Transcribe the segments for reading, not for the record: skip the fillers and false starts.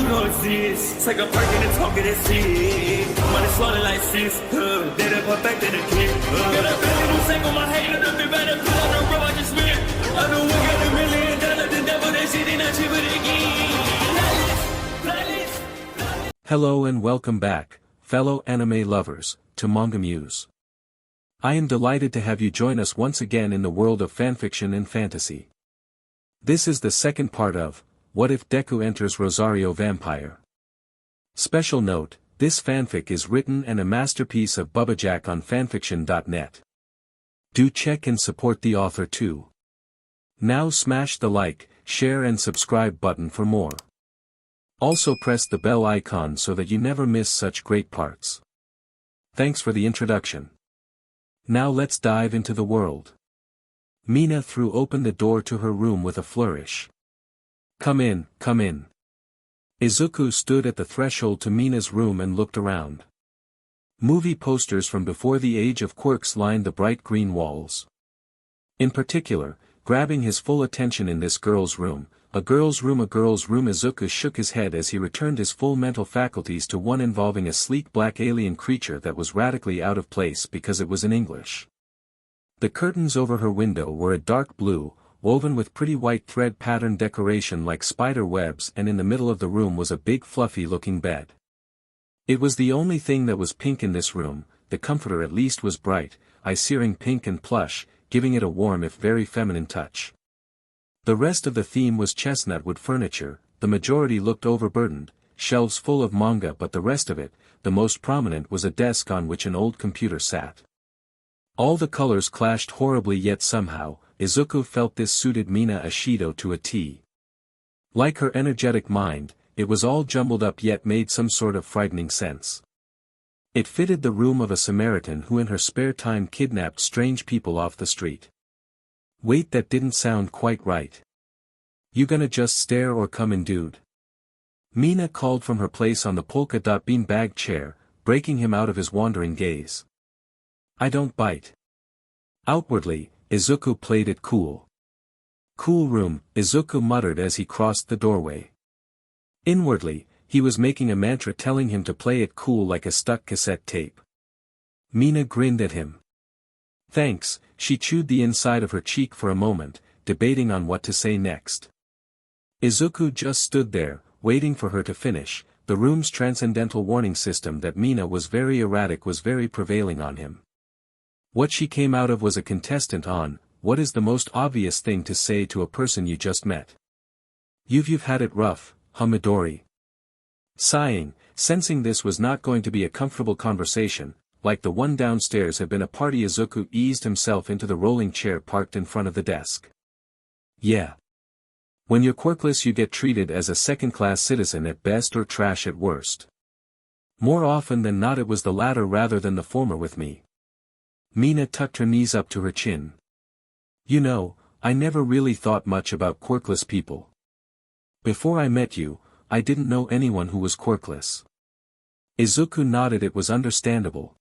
You know it's this. Take a perk and a talk of that shit. Money swallowing like sis. Did it perfect in the kid. Got a billion who sang on my head. Look up better. Put on the road I just spent. I know we got $1 million. The devil that shit ain't not cheaper again. Hello and welcome back, fellow anime lovers, to MangaMuse. I am delighted to have you join us once again in the world of fanfiction and fantasy. This is the second part of What If Deku Enters Rosario Vampire? Special note, this fanfic is written and a masterpiece of bubbajack on FANFICTIONnet. Do check and support the author too. Now smash the like, share and subscribe button for more. Also press the bell icon so that you never miss such great parts. Thanks for the introduction. Now let's dive into the world. Mina threw open the door to her room with a flourish. Come in, come in. Izuku stood at the threshold to Mina's room and looked around. Movie posters from before the age of quirks lined the bright green walls. In particular, grabbing his full attention in this girl's room, a girl's room. Izuku shook his head as he returned his full mental faculties to one involving a sleek black alien creature that was radically out of place because it was in English. The curtains over her window were a dark blue, woven with pretty white thread pattern decoration like spider webs, and in the middle of the room was a big fluffy-looking bed. It was the only thing that was pink in this room. The comforter at least was bright, eye-searing pink and plush, giving it a warm if very feminine touch. The rest of the theme was chestnut wood furniture. The majority looked overburdened, shelves full of manga, but the rest of it, the most prominent, was a desk on which an old computer sat. All the colors clashed horribly, yet somehow, Izuku felt this suited Mina Ashido to a T. Like her energetic mind, it was all jumbled up yet made some sort of frightening sense. It fitted the room of a Samaritan who in her spare time kidnapped strange people off the street. Wait, that didn't sound quite right. You gonna just stare or come in, dude? Mina called from her place on the polka-dot bean-bag chair, breaking him out of his wandering gaze. I don't bite. Outwardly, Izuku played it cool. Cool room, Izuku muttered as he crossed the doorway. Inwardly, he was making a mantra telling him to play it cool like a stuck cassette tape. Mina grinned at him. Thanks. She chewed the inside of her cheek for a moment, debating on what to say next. Izuku just stood there, waiting for her to finish. The room's transcendental warning system that Mina was very erratic was very prevailing on him. What she came out of was a contestant on, what is the most obvious thing to say to a person you just met? You've had it rough, huh, Midori? Sighing, sensing this was not going to be a comfortable conversation, like the one downstairs had been a party, Izuku eased himself into the rolling chair parked in front of the desk. Yeah. When you're quirkless you get treated as a second-class citizen at best or trash at worst. More often than not it was the latter rather than the former with me. Mina tucked her knees up to her chin. You know, I never really thought much about quirkless people. Before I met you, I didn't know anyone who was quirkless. Izuku nodded. It was understandable.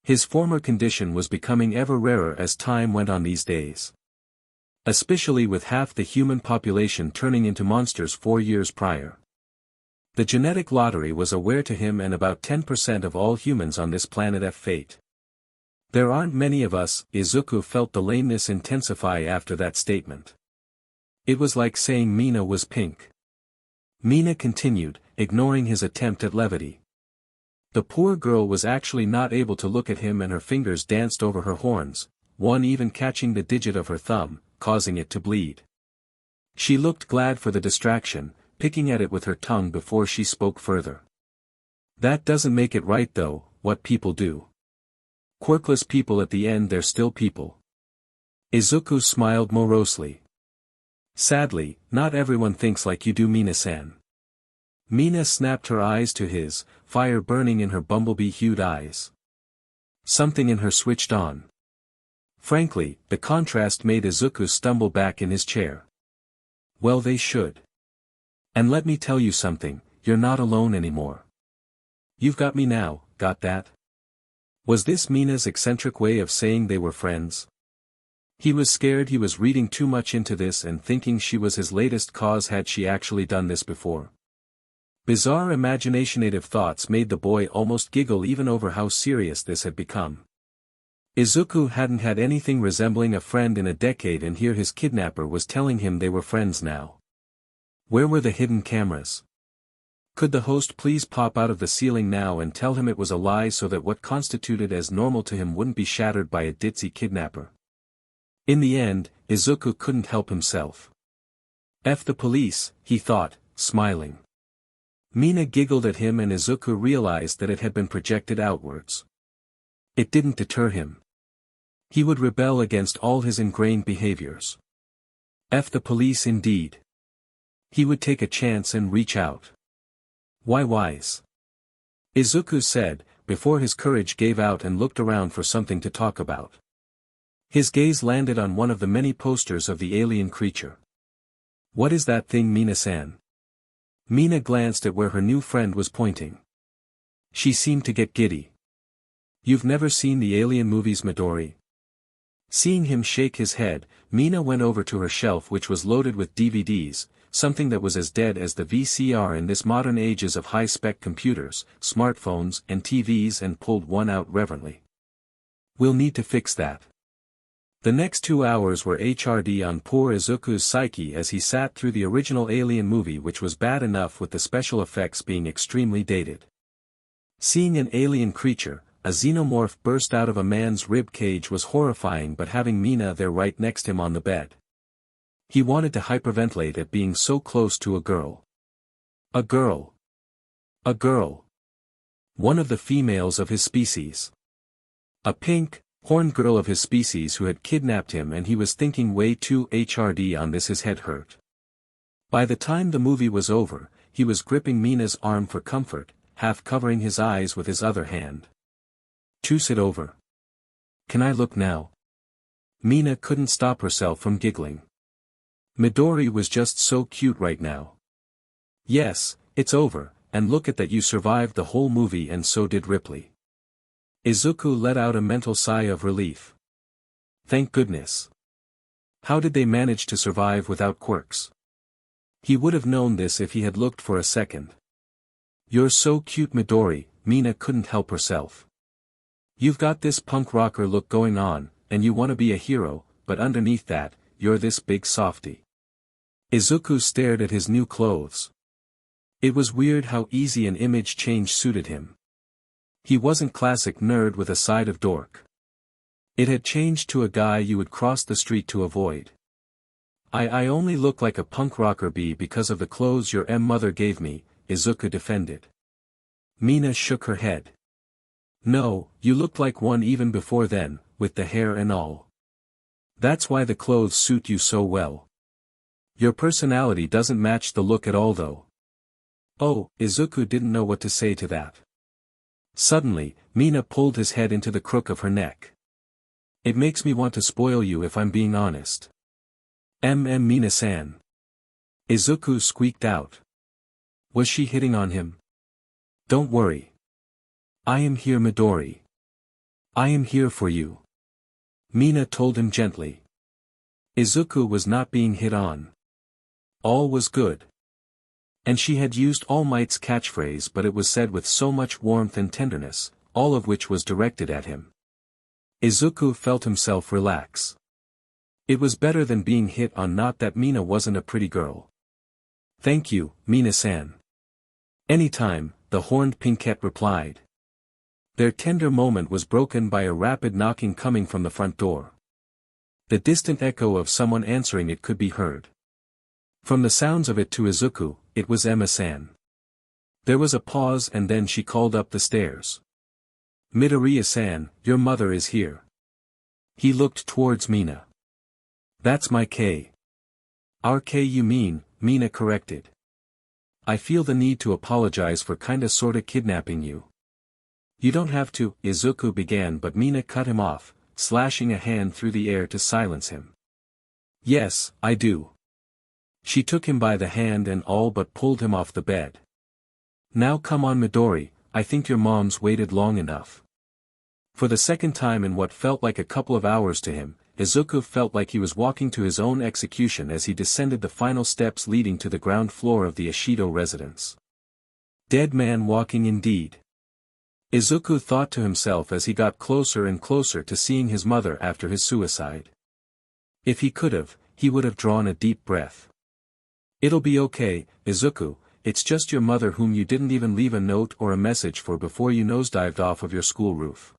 His former condition was becoming ever rarer as time went on these days. Especially with half the human population turning into monsters 4 years prior. The genetic lottery was aware to him, and about 10% of all humans on this planet have fate. There aren't many of us. Izuku felt the lameness intensify after that statement. It was like saying Mina was pink. Mina continued, ignoring his attempt at levity. The poor girl was actually not able to look at him, and her fingers danced over her horns, one even catching the digit of her thumb, causing it to bleed. She looked glad for the distraction, picking at it with her tongue before she spoke further. That doesn't make it right though. What people do. Quirkless people, at the end they're still people. Izuku smiled morosely. Sadly, not everyone thinks like you do, Mina-san. Mina snapped her eyes to his, fire burning in her bumblebee-hued eyes. Something in her switched on. Frankly, the contrast made Izuku stumble back in his chair. Well, they should. And let me tell you something, you're not alone anymore. You've got me now, got that? Was this Mina's eccentric way of saying they were friends? He was scared he was reading too much into this and thinking she was his latest cause. Had she actually done this before? Bizarre imaginative thoughts made the boy almost giggle even over how serious this had become. Izuku hadn't had anything resembling a friend in a decade, and here his kidnapper was telling him they were friends now. Where were the hidden cameras? Could the host please pop out of the ceiling now and tell him it was a lie so that what constituted as normal to him wouldn't be shattered by a ditzy kidnapper? In the end, Izuku couldn't help himself. F the police, he thought, smiling. Mina giggled at him and Izuku realized that it had been projected outwards. It didn't deter him. He would rebel against all his ingrained behaviors. F the police indeed. He would take a chance and reach out. Why wise? Izuku said, before his courage gave out and looked around for something to talk about. His gaze landed on one of the many posters of the alien creature. What is that thing, Mina-san? Mina glanced at where her new friend was pointing. She seemed to get giddy. You've never seen the alien movies, Midori? Seeing him shake his head, Mina went over to her shelf, which was loaded with DVDs, something that was as dead as the VCR in this modern ages of high-spec computers, smartphones and TVs, and pulled one out reverently. We'll need to fix that. The next 2 hours were HRD on poor Izuku's psyche as he sat through the original Alien movie, which was bad enough with the special effects being extremely dated. Seeing an alien creature, a xenomorph burst out of a man's rib cage, was horrifying, but having Mina there right next to him on the bed. He wanted to hyperventilate at being so close to a girl. A girl. A girl. One of the females of his species. A pink, horned girl of his species who had kidnapped him, and he was thinking way too HRD on this. His head hurt. By the time the movie was over, he was gripping Mina's arm for comfort, half covering his eyes with his other hand. Choose it over. Can I look now? Mina couldn't stop herself from giggling. Midori was just so cute right now. Yes, it's over, and look at that, you survived the whole movie, and so did Ripley. Izuku let out a mental sigh of relief. Thank goodness. How did they manage to survive without quirks? He would have known this if he had looked for a second. You're so cute, Midori, Mina couldn't help herself. You've got this punk rocker look going on, and you want to be a hero, but underneath that, you're this big softie. Izuku stared at his new clothes. It was weird how easy an image change suited him. He wasn't classic nerd with a side of dork. It had changed to a guy you would cross the street to avoid. I only look like a punk rocker bee because of the clothes your mother gave me, Izuku defended. Mina shook her head. No, you looked like one even before then, with the hair and all. That's why the clothes suit you so well. Your personality doesn't match the look at all though. Oh, Izuku didn't know what to say to that. Suddenly, Mina pulled his head into the crook of her neck. It makes me want to spoil you if I'm being honest. Mina-san. Izuku squeaked out. Was she hitting on him? Don't worry. I am here, Midori. I am here for you. Mina told him gently. Izuku was not being hit on. All was good. And she had used All Might's catchphrase, but it was said with so much warmth and tenderness, all of which was directed at him. Izuku felt himself relax. It was better than being hit on, not that Mina wasn't a pretty girl. Thank you, Mina-san. Anytime, the horned pinkette replied. Their tender moment was broken by a rapid knocking coming from the front door. The distant echo of someone answering it could be heard. From the sounds of it to Izuku, it was Emma-san. There was a pause and then she called up the stairs. Midoriya-san, your mother is here. He looked towards Mina. That's my K. Our K you mean, Mina corrected. I feel the need to apologize for kinda sorta kidnapping you. You don't have to, Izuku began, but Mina cut him off, slashing a hand through the air to silence him. Yes, I do. She took him by the hand and all but pulled him off the bed. Now come on, Midori, I think your mom's waited long enough. For the second time in what felt like a couple of hours to him, Izuku felt like he was walking to his own execution as he descended the final steps leading to the ground floor of the Ashido residence. Dead man walking indeed. Izuku thought to himself as he got closer and closer to seeing his mother after his suicide. If he could have, he would have drawn a deep breath. It'll be okay, Izuku, it's just your mother whom you didn't even leave a note or a message for before you nosedived off of your school roof.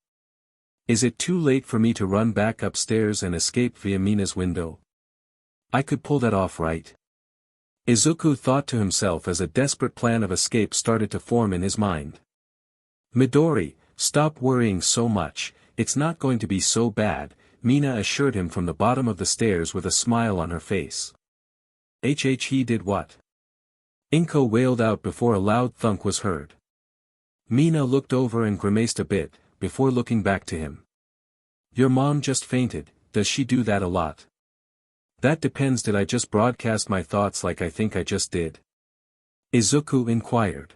Is it too late for me to run back upstairs and escape via Mina's window? I could pull that off, right? Izuku thought to himself as a desperate plan of escape started to form in his mind. Midori, stop worrying so much, it's not going to be so bad, Mina assured him from the bottom of the stairs with a smile on her face. He did what? Inko wailed out before a loud thunk was heard. Mina looked over and grimaced a bit, before looking back to him. Your mom just fainted, does she do that a lot? That depends. Did I just broadcast my thoughts like I think I just did? Izuku inquired.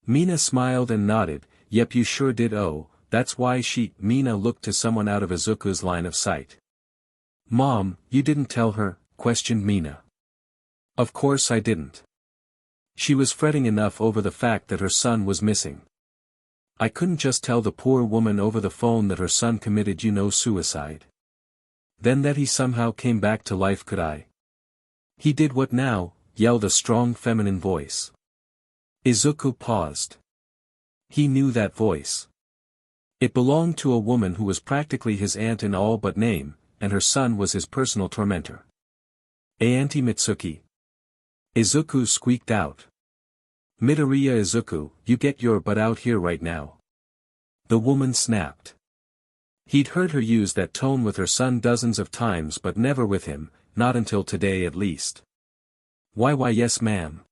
Mina smiled and nodded, yep you sure did. Oh, that's why Mina looked to someone out of Izuku's line of sight. Mom, you didn't tell her, questioned Mina. Of course I didn't. She was fretting enough over the fact that her son was missing. I couldn't just tell the poor woman over the phone that her son committed suicide. Then that he somehow came back to life, could I? He did what now? Yelled a strong feminine voice. Izuku paused. He knew that voice. It belonged to a woman who was practically his aunt in all but name, and her son was his personal tormentor. Auntie Mitsuki. Izuku squeaked out. Midoriya Izuku, you get your butt out here right now. The woman snapped. He'd heard her use that tone with her son dozens of times but never with him, not until today at least. Why yes ma'am.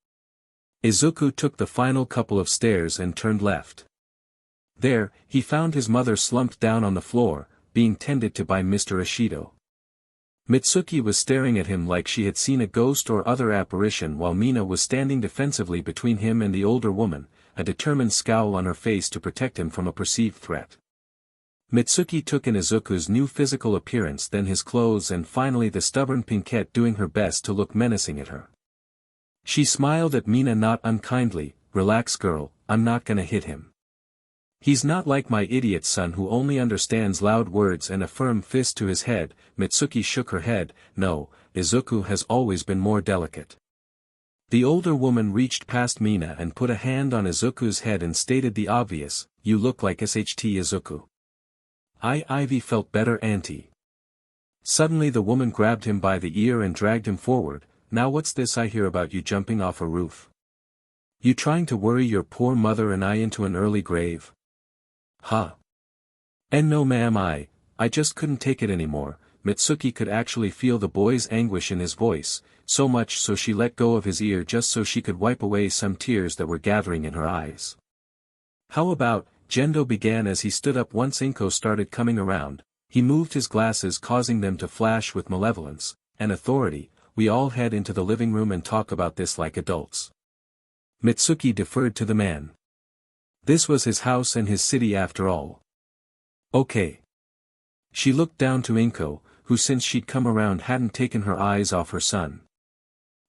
Izuku took the final couple of stairs and turned left. There, he found his mother slumped down on the floor, being tended to by Mr. Ishido. Mitsuki was staring at him like she had seen a ghost or other apparition while Mina was standing defensively between him and the older woman, a determined scowl on her face to protect him from a perceived threat. Mitsuki took in Izuku's new physical appearance, then his clothes, and finally the stubborn Pinkette doing her best to look menacing at her. She smiled at Mina not unkindly, relax girl, I'm not gonna hit him. He's not like my idiot son who only understands loud words and a firm fist to his head. Mitsuki shook her head, no, Izuku has always been more delicate. The older woman reached past Mina and put a hand on Izuku's head and stated the obvious, you look like SHT Izuku. Ivy felt better auntie. Suddenly the woman grabbed him by the ear and dragged him forward. Now what's this I hear about you jumping off a roof? You trying to worry your poor mother and I into an early grave? Huh? And no ma'am, I just couldn't take it anymore. Mitsuki could actually feel the boy's anguish in his voice, so much so she let go of his ear just so she could wipe away some tears that were gathering in her eyes. How about, Gendo began as he stood up once Inko started coming around. He moved his glasses causing them to flash with malevolence and authority. We all head into the living room and talk about this like adults. Mitsuki deferred to the man. This was his house and his city after all. Okay. She looked down to Inko, who since she'd come around hadn't taken her eyes off her son.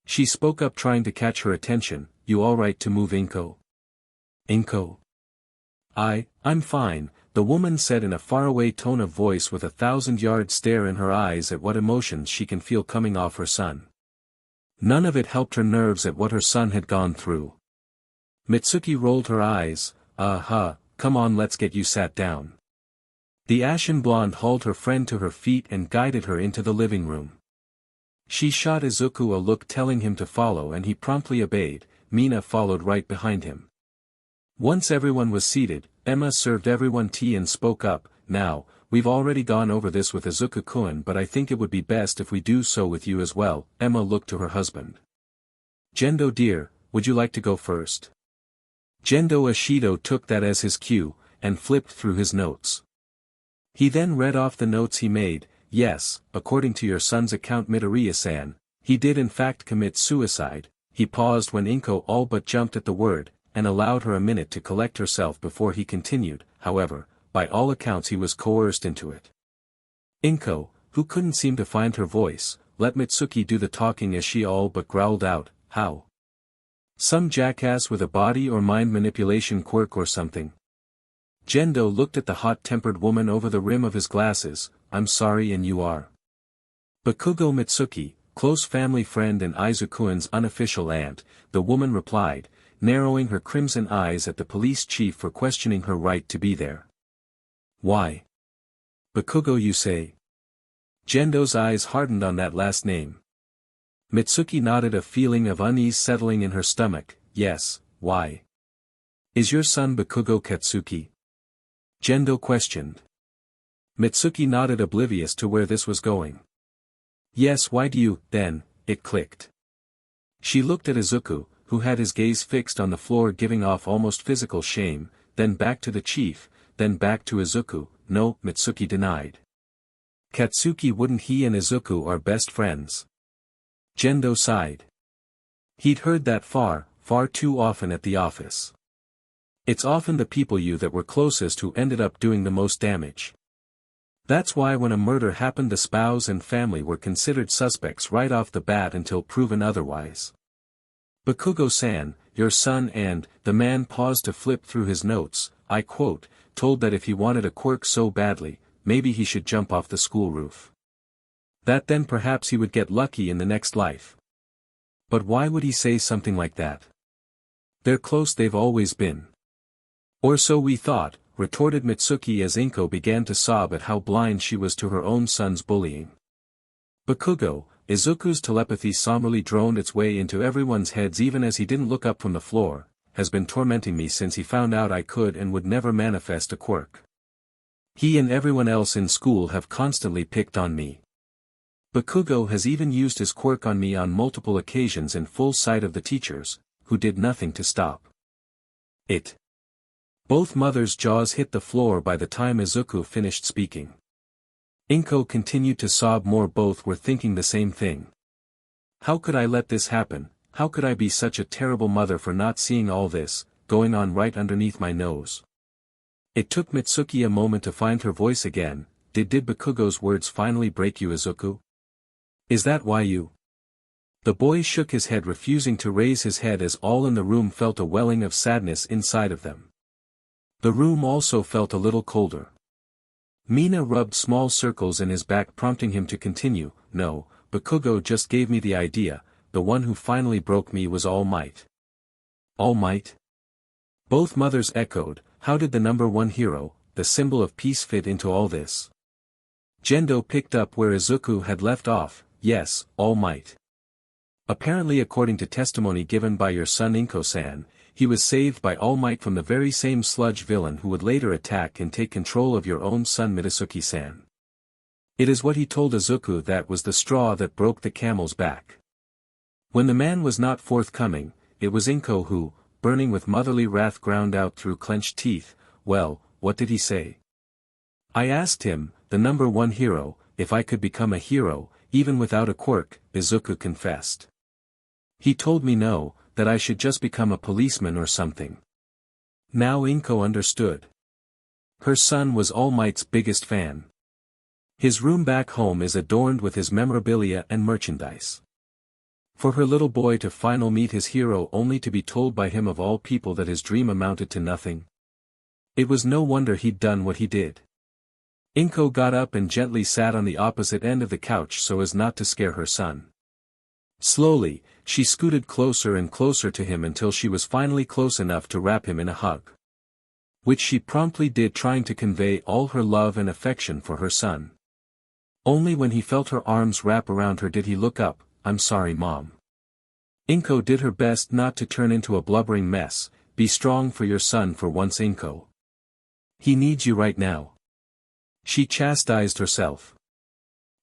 She spoke up trying to catch her attention, you alright to move Inko? Inko? I'm fine, the woman said in a faraway tone of voice with 1,000-yard stare in her eyes at what emotions she can feel coming off her son. None of it helped her nerves at what her son had gone through. Mitsuki rolled her eyes, come on let's get you sat down. The ashen blonde hauled her friend to her feet and guided her into the living room. She shot Izuku a look telling him to follow and he promptly obeyed. Mina followed right behind him. Once everyone was seated, Emma served everyone tea and spoke up, now, we've already gone over this with Izuku-kun but I think it would be best if we do so with you as well. Emma looked to her husband. Gendo dear, would you like to go first? Gendo Ishido took that as his cue, and flipped through his notes. He then read off the notes he made. Yes, according to your son's account Midoriya-san, he did in fact commit suicide. He paused when Inko all but jumped at the word, and allowed her a minute to collect herself before he continued. However, by all accounts he was coerced into it. Inko, who couldn't seem to find her voice, let Mitsuki do the talking as she all but growled out, how? Some jackass with a body or mind manipulation quirk or something. Gendo looked at the hot-tempered woman over the rim of his glasses. I'm sorry, and you are? Bakugo Mitsuki, close family friend and Izukuin's unofficial aunt, the woman replied, narrowing her crimson eyes at the police chief for questioning her right to be there. Why? Bakugo, you say? Gendo's eyes hardened on that last name. Mitsuki nodded, a feeling of unease settling in her stomach. Yes, why? Is your son Bakugo Katsuki? Gendo questioned. Mitsuki nodded, oblivious to where this was going. Yes, why do you, then? It clicked. She looked at Izuku, who had his gaze fixed on the floor, giving off almost physical shame, then back to the chief, then back to Izuku. No, Mitsuki denied. Katsuki wouldn't, he and Izuku are best friends. Gendo sighed. He'd heard that far too often at the office. It's often the people you that were closest who ended up doing the most damage. That's why when a murder happened, the spouse and family were considered suspects right off the bat until proven otherwise. Bakugo-san, your son and, the man paused to flip through his notes, I quote, told that if he wanted a quirk so badly, maybe he should jump off the school roof. That then perhaps he would get lucky in the next life. But why would he say something like that? They're close, they've always been. Or so we thought, retorted Mitsuki as Inko began to sob at how blind she was to her own son's bullying. Bakugo, Izuku's telepathy somberly droned its way into everyone's heads even as he didn't look up from the floor, has been tormenting me since he found out I could and would never manifest a quirk. He and everyone else in school have constantly picked on me. Bakugo has even used his quirk on me on multiple occasions in full sight of the teachers, who did nothing to stop it. Both mothers' jaws hit the floor by the time Izuku finished speaking. Inko continued to sob more. Both were thinking the same thing. How could I let this happen? How could I be such a terrible mother for not seeing all this, going on right underneath my nose? It took Mitsuki a moment to find her voice again. Did Bakugo's words finally break you, Izuku? Is that why you? The boy shook his head, refusing to raise his head as all in the room felt a welling of sadness inside of them. The room also felt a little colder. Mina rubbed small circles in his back, prompting him to continue. No, Bakugo just gave me the idea. The one who finally broke me was All Might. All Might? Both mothers echoed. How did the number one hero, the symbol of peace, fit into all this? Gendo picked up where Izuku had left off. Yes, All Might. Apparently, according to testimony given by your son Inko-san, he was saved by All Might from the very same sludge villain who would later attack and take control of your own son Mitsuki-san. It is what he told Izuku that was the straw that broke the camel's back. When the man was not forthcoming, it was Inko who, burning with motherly wrath, ground out through clenched teeth. Well, what did he say? I asked him, the number one hero, if I could become a hero, even without a quirk, Izuku confessed. He told me no, that I should just become a policeman or something. Now Inko understood. Her son was All Might's biggest fan. His room back home is adorned with his memorabilia and merchandise. For her little boy to finally meet his hero only to be told by him of all people that his dream amounted to nothing. It was no wonder he'd done what he did. Inko got up and gently sat on the opposite end of the couch so as not to scare her son. Slowly, she scooted closer and closer to him until she was finally close enough to wrap him in a hug. Which she promptly did, trying to convey all her love and affection for her son. Only when he felt her arms wrap around her did he look up. I'm sorry, Mom. Inko did her best not to turn into a blubbering mess. Be strong for your son for once, Inko. He needs you right now. She chastised herself.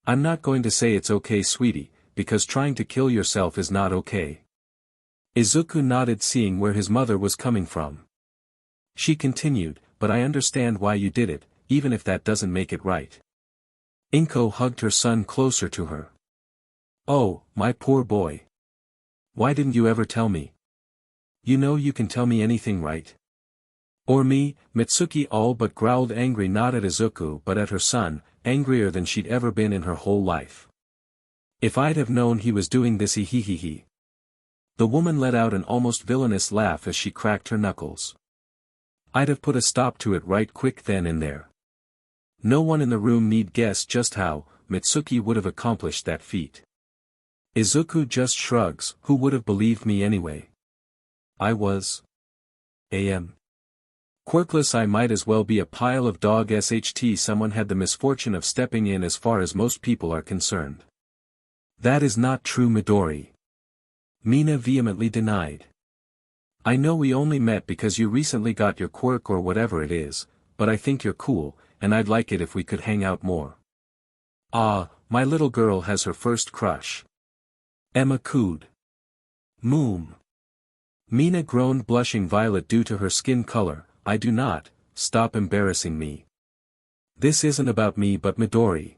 I'm not going to say it's okay, sweetie, because trying to kill yourself is not okay. Izuku nodded, seeing where his mother was coming from. She continued, but I understand why you did it, even if that doesn't make it right. Inko hugged her son closer to her. Oh, my poor boy. Why didn't you ever tell me? You know you can tell me anything, right? Or me? Mitsuki all but growled, angry not at Izuku but at her son, angrier than she'd ever been in her whole life. If I'd have known he was doing this, he. The woman let out an almost villainous laugh as she cracked her knuckles. I'd have put a stop to it right quick then and there. No one in the room need guess just how Mitsuki would have accomplished that feat. Izuku just shrugs, who would have believed me anyway? I was quirkless. I might as well be a pile of dog sht. Someone had the misfortune of stepping in as far as most people are concerned. That is not true, Midori. Mina vehemently denied. I know we only met because you recently got your quirk or whatever it is, but I think you're cool, and I'd like it if we could hang out more. Ah, my little girl has her first crush. Emma cooed. Moom. Mina groaned, blushing violet due to her skin color. I do not, stop embarrassing me. This isn't about me but Midori.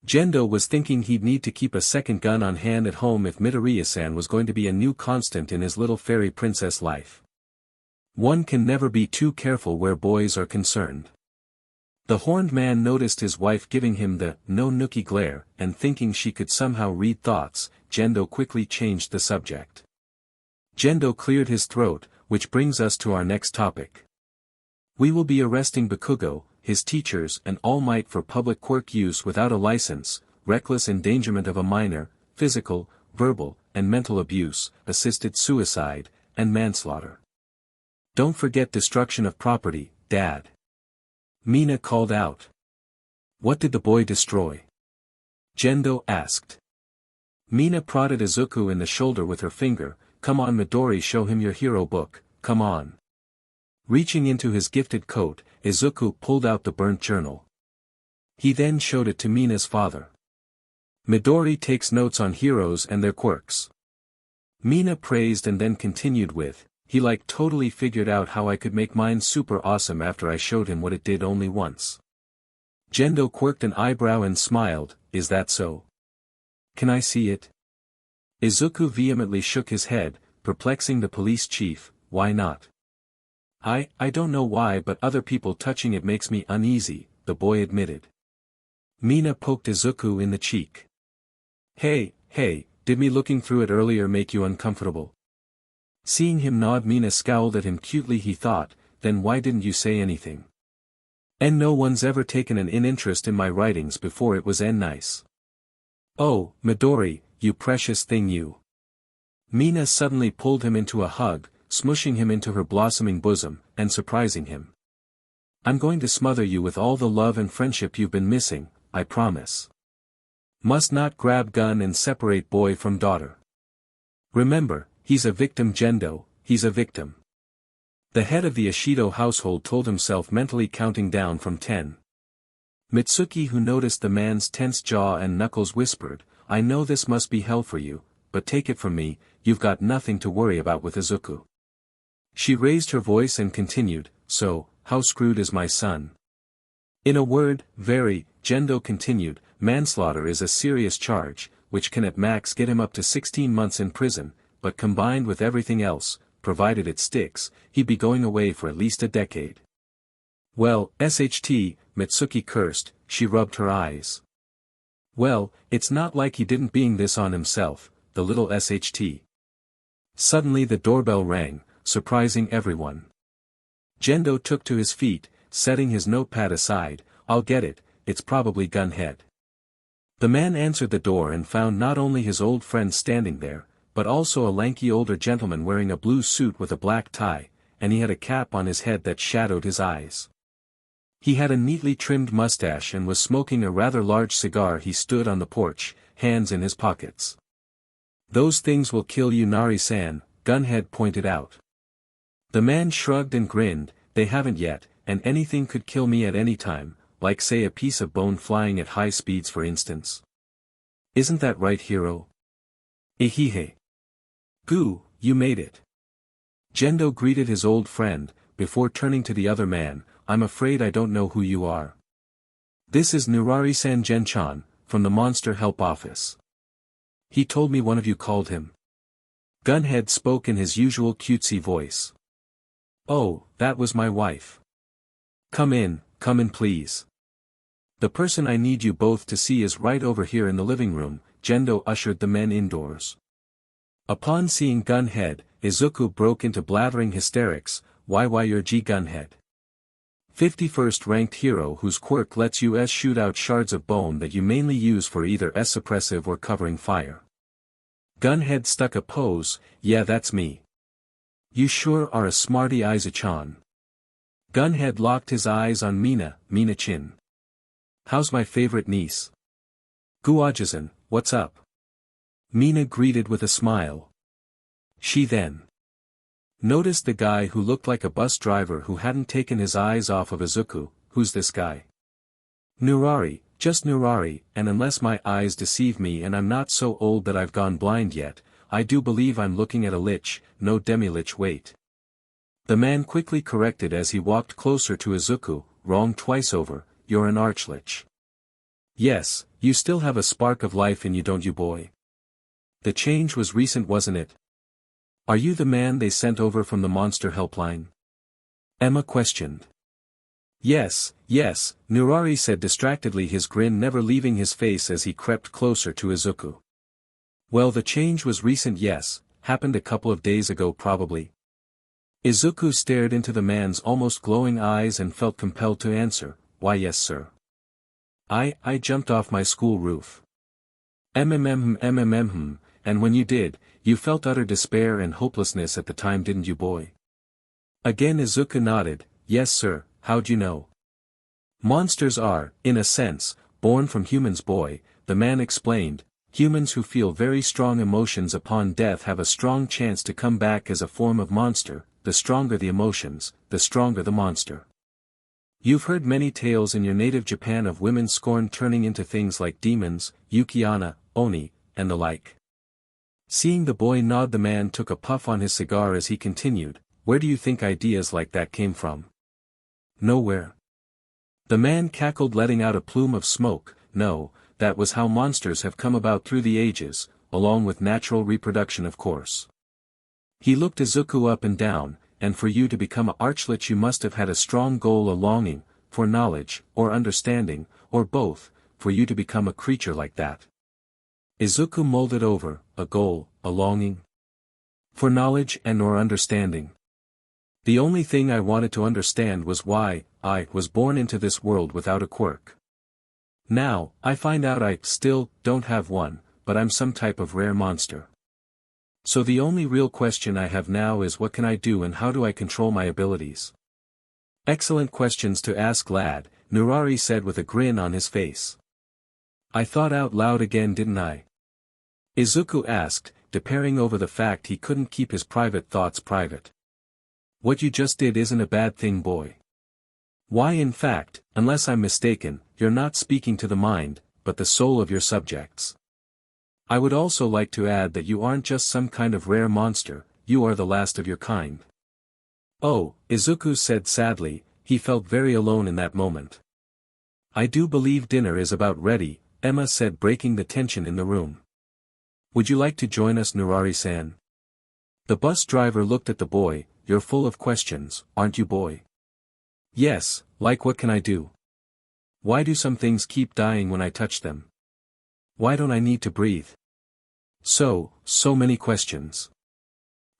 Gendo was thinking he'd need to keep a second gun on hand at home if Midoriya-san was going to be a new constant in his little fairy princess life. One can never be too careful where boys are concerned. The horned man noticed his wife giving him the no nookie glare, and thinking she could somehow read thoughts, Gendo quickly changed the subject. Gendo cleared his throat, which brings us to our next topic. We will be arresting Bakugo, his teachers and All Might for public quirk use without a license, reckless endangerment of a minor, physical, verbal, and mental abuse, assisted suicide, and manslaughter. Don't forget destruction of property, Dad. Mina called out. What did the boy destroy? Gendo asked. Mina prodded Izuku in the shoulder with her finger. Come on Midori, show him your hero book, come on. Reaching into his gifted coat, Izuku pulled out the burnt journal. He then showed it to Mina's father. Midori takes notes on heroes and their quirks. Mina praised and then continued with, he totally figured out how I could make mine super awesome after I showed him what it did only once. Gendo quirked an eyebrow and smiled, is that so? Can I see it? Izuku vehemently shook his head, perplexing the police chief, why not? I don't know why, but other people touching it makes me uneasy, the boy admitted. Mina poked Izuku in the cheek. Hey, did me looking through it earlier make you uncomfortable? Seeing him nod, Mina scowled at him cutely. He thought, then why didn't you say anything? And no one's ever taken an interest in my writings before. It was nice. Oh, Midori, you precious thing you. Mina suddenly pulled him into a hug, smushing him into her blossoming bosom, and surprising him. I'm going to smother you with all the love and friendship you've been missing, I promise. Must not grab gun and separate boy from daughter. Remember, he's a victim, Gendo, he's a victim. The head of the Ishido household told himself, mentally counting down from 10. Mitsuki, who noticed the man's tense jaw and knuckles, whispered, I know this must be hell for you, but take it from me, you've got nothing to worry about with Izuku. She raised her voice and continued, so, how screwed is my son? In a word, very, Gendo continued, manslaughter is a serious charge, which can at max get him up to 16 months in prison, but combined with everything else, provided it sticks, he'd be going away for at least a decade. Well, SHT, Mitsuki cursed, she rubbed her eyes. Well, it's not like he didn't bring this on himself, the little SHT. Suddenly the doorbell rang, surprising everyone. Gendo took to his feet, setting his notepad aside, I'll get it, it's probably Gunhead. The man answered the door and found not only his old friend standing there, but also a lanky older gentleman wearing a blue suit with a black tie, and he had a cap on his head that shadowed his eyes. He had a neatly trimmed mustache and was smoking a rather large cigar. He stood on the porch, hands in his pockets. Those things will kill you, Nari-san, Gunhead pointed out. The man shrugged and grinned, they haven't yet, and anything could kill me at any time, like say a piece of bone flying at high speeds for instance. Isn't that right, hero? Ehehe. Goo, you made it. Gendo greeted his old friend, before turning to the other man, I'm afraid I don't know who you are. This is Nurari-san Genchan, from the Monster Help Office. He told me one of you called him. Gunhead spoke in his usual cutesy voice. Oh, that was my wife. Come in please. The person I need you both to see is right over here in the living room. Gendo ushered the men indoors. Upon seeing Gunhead, Izuku broke into blathering hysterics, why you're Gunhead. 51st ranked hero whose quirk lets you shoot out shards of bone that you mainly use for either suppressive or covering fire. Gunhead stuck a pose, yeah that's me. You sure are a smarty Izu-chan. Gunhead locked his eyes on Mina-chin. How's my favorite niece? Guajizan, what's up? Mina greeted with a smile. She then noticed the guy who looked like a bus driver who hadn't taken his eyes off of Izuku. Who's this guy? Nurari, just Nurari, and unless my eyes deceive me and I'm not so old that I've gone blind yet, I do believe I'm looking at a lich, no demi-lich wait. The man quickly corrected as he walked closer to Izuku, wrong twice over, you're an arch-lich. Yes, you still have a spark of life in you don't you boy? The change was recent wasn't it? Are you the man they sent over from the monster helpline? Emma questioned. Yes, Nurari said distractedly, his grin never leaving his face as he crept closer to Izuku. Well, the change was recent, yes, happened a couple of days ago probably. Izuku stared into the man's almost glowing eyes and felt compelled to answer, why yes sir. I jumped off my school roof. And when you did, you felt utter despair and hopelessness at the time didn't you boy? Again Izuku nodded, yes sir, how'd you know? Monsters are, in a sense, born from humans boy, the man explained. Humans who feel very strong emotions upon death have a strong chance to come back as a form of monster, the stronger the emotions, the stronger the monster. You've heard many tales in your native Japan of women scorned turning into things like demons, yuki-onna, oni, and the like. Seeing the boy nod, the man took a puff on his cigar as he continued, where do you think ideas like that came from? Nowhere. The man cackled, letting out a plume of smoke. No, that was how monsters have come about through the ages, along with natural reproduction of course. He looked Izuku up and down, and for you to become an arch-lich you must have had a strong goal, a longing, for knowledge, or understanding, or both, for you to become a creature like that. Izuku mulled it over, a goal, a longing? For knowledge and or understanding. The only thing I wanted to understand was why I was born into this world without a quirk. Now, I find out I still don't have one, but I'm some type of rare monster. So the only real question I have now is what can I do and how do I control my abilities? Excellent questions to ask lad, Nurari said with a grin on his face. I thought out loud again didn't I? Izuku asked, despairing over the fact he couldn't keep his private thoughts private. What you just did isn't a bad thing boy. Why in fact, unless I'm mistaken, you're not speaking to the mind, but the soul of your subjects. I would also like to add that you aren't just some kind of rare monster, you are the last of your kind. Oh, Izuku said sadly, he felt very alone in that moment. I do believe dinner is about ready, Emma said, breaking the tension in the room. Would you like to join us, Nurari-san? The bus driver looked at the boy, you're full of questions, aren't you boy? Yes, like what can I do? Why do some things keep dying when I touch them? Why don't I need to breathe? So many questions.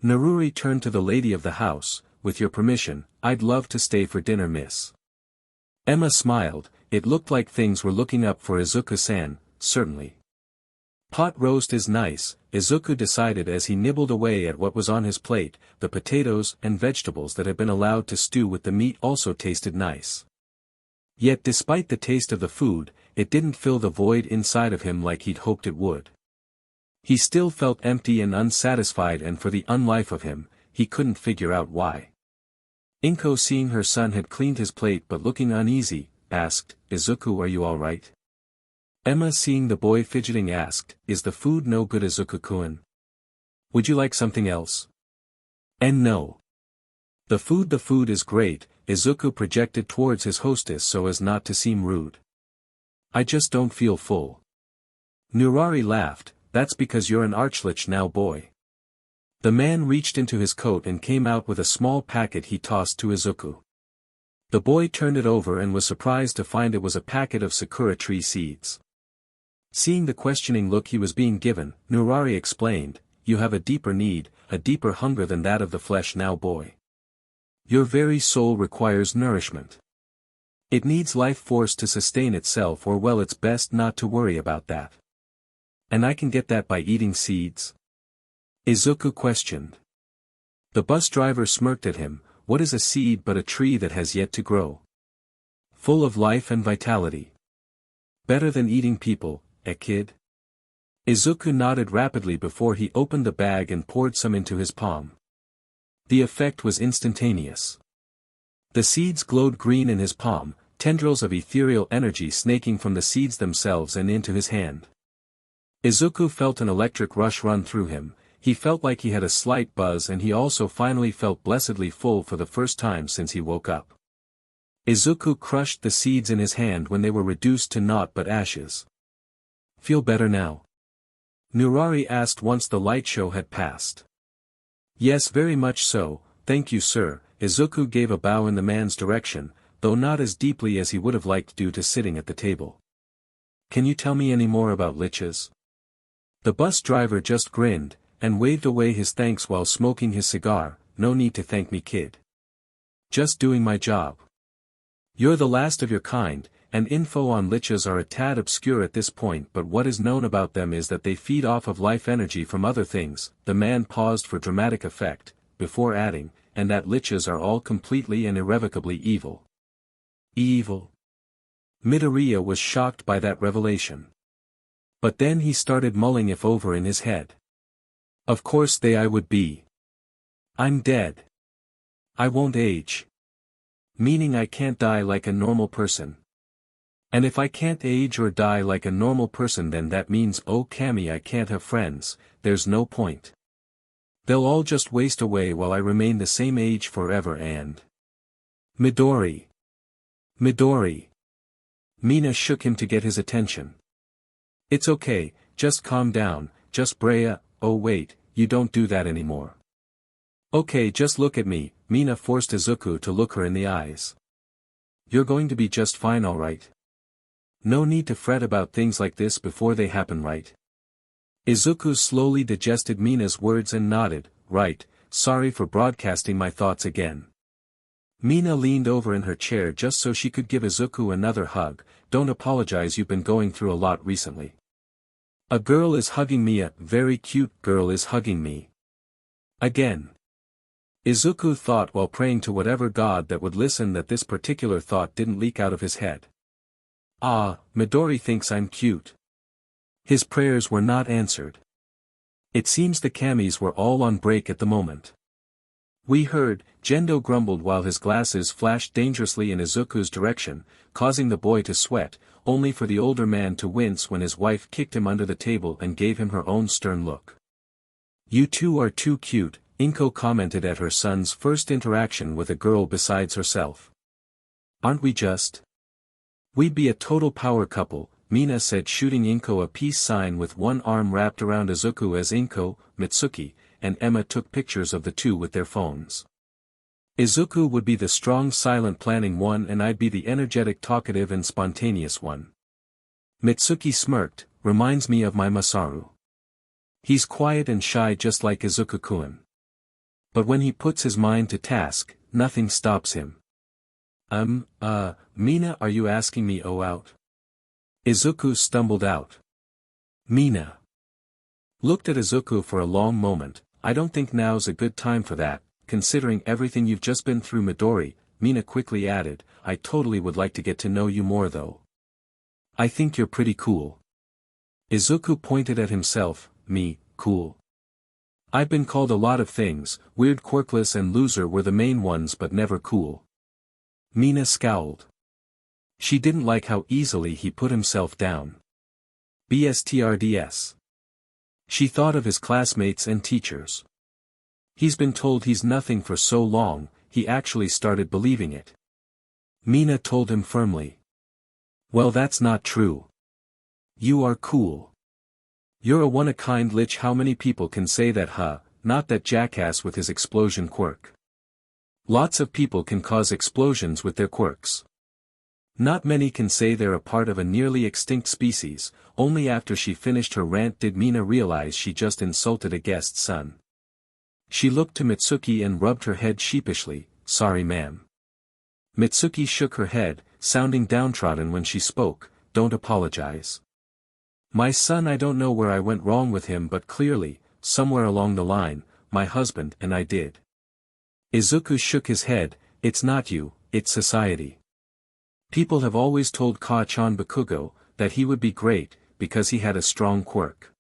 Naruri turned to the lady of the house, with your permission, I'd love to stay for dinner miss. Emma smiled, it looked like things were looking up for Izuku-san, certainly. Pot roast is nice, Izuku decided as he nibbled away at what was on his plate, the potatoes and vegetables that had been allowed to stew with the meat also tasted nice. Yet despite the taste of the food, it didn't fill the void inside of him like he'd hoped it would. He still felt empty and unsatisfied, and for the unlife of him, he couldn't figure out why. Inko, seeing her son had cleaned his plate but looking uneasy, asked, Izuku, are you alright? Emma, seeing the boy fidgeting, asked, is the food no good, Izuku-kun? Would you like something else? And no. The food is great, Izuku projected towards his hostess so as not to seem rude. I just don't feel full. Nurari laughed, that's because you're an arch-lich now boy. The man reached into his coat and came out with a small packet he tossed to Izuku. The boy turned it over and was surprised to find it was a packet of sakura tree seeds. Seeing the questioning look he was being given, Nurari explained, you have a deeper need, a deeper hunger than that of the flesh now, boy. Your very soul requires nourishment. It needs life force to sustain itself, or well, it's best not to worry about that. And I can get that by eating seeds? Izuku questioned. The bus driver smirked at him. What is a seed but a tree that has yet to grow? Full of life and vitality. Better than eating people, kid? Izuku nodded rapidly before he opened the bag and poured some into his palm. The effect was instantaneous. The seeds glowed green in his palm, tendrils of ethereal energy snaking from the seeds themselves and into his hand. Izuku felt an electric rush run through him. He felt like he had a slight buzz, and he also finally felt blessedly full for the first time since he woke up. Izuku crushed the seeds in his hand when they were reduced to naught but ashes. Feel better now? Nurari asked once the light show had passed. Yes, very much so, thank you, sir. Izuku gave a bow in the man's direction, though not as deeply as he would have liked due to sitting at the table. Can you tell me any more about liches? The bus driver just grinned, and waved away his thanks while smoking his cigar. No need to thank me, kid. Just doing my job. You're the last of your kind, and info on liches are a tad obscure at this point, but what is known about them is that they feed off of life energy from other things. The man paused for dramatic effect, before adding, and that liches are all completely and irrevocably evil. Evil? Midoriya was shocked by that revelation. But then he started mulling it over in his head. Of course I would be. I'm dead. I won't age. Meaning I can't die like a normal person. And if I can't age or die like a normal person, then that means, oh Kami, I can't have friends. There's no point. They'll all just waste away while I remain the same age forever. And Midori. Mina shook him to get his attention. It's okay, just calm down, just Breya. Oh wait, you don't do that anymore. Okay, just look at me. Mina forced Izuku to look her in the eyes. You're going to be just fine, alright? No need to fret about things like this before they happen, right? Izuku slowly digested Mina's words and nodded. Right, sorry for broadcasting my thoughts again. Mina leaned over in her chair just so she could give Izuku another hug. Don't apologize, you've been going through a lot recently. A girl is hugging me, a very cute girl is hugging me. Again. Izuku thought while praying to whatever god that would listen that this particular thought didn't leak out of his head. Ah, Midori thinks I'm cute. His prayers were not answered. It seems the Kamis were all on break at the moment. We heard, Gendo grumbled while his glasses flashed dangerously in Izuku's direction, causing the boy to sweat, only for the older man to wince when his wife kicked him under the table and gave him her own stern look. You two are too cute, Inko commented at her son's first interaction with a girl besides herself. Aren't we just? We'd be a total power couple, Mina said, shooting Inko a peace sign with one arm wrapped around Izuku as Inko, Mitsuki, and Emma took pictures of the two with their phones. Izuku would be the strong silent planning one and I'd be the energetic talkative and spontaneous one. Mitsuki smirked, reminds me of my Masaru. He's quiet and shy just like Izuku-kun. But when he puts his mind to task, nothing stops him. Mina, are you asking me out? Izuku stumbled out. Mina looked at Izuku for a long moment. I don't think now's a good time for that, considering everything you've just been through, Midori. Mina quickly added, I totally would like to get to know you more though. I think you're pretty cool. Izuku pointed at himself. Me, cool? I've been called a lot of things. Weird, quirkless and loser were the main ones, but never cool. Mina scowled. She didn't like how easily he put himself down. BSTRDS. She thought of his classmates and teachers. He's been told he's nothing for so long, he actually started believing it. Mina told him firmly. Well, that's not true. You are cool. You're a one-of-a-kind lich. How many people can say that, huh? Not that jackass with his explosion quirk. Lots of people can cause explosions with their quirks. Not many can say they're a part of a nearly extinct species. Only after she finished her rant did Mina realize she just insulted a guest's son. She looked to Mitsuki and rubbed her head sheepishly. Sorry ma'am. Mitsuki shook her head, sounding downtrodden when she spoke. Don't apologize. My son, I don't know where I went wrong with him, but clearly, somewhere along the line, my husband and I did. Izuku shook his head. It's not you, it's society. People have always told Ka-chan Bakugo that he would be great, because he had a strong quirk.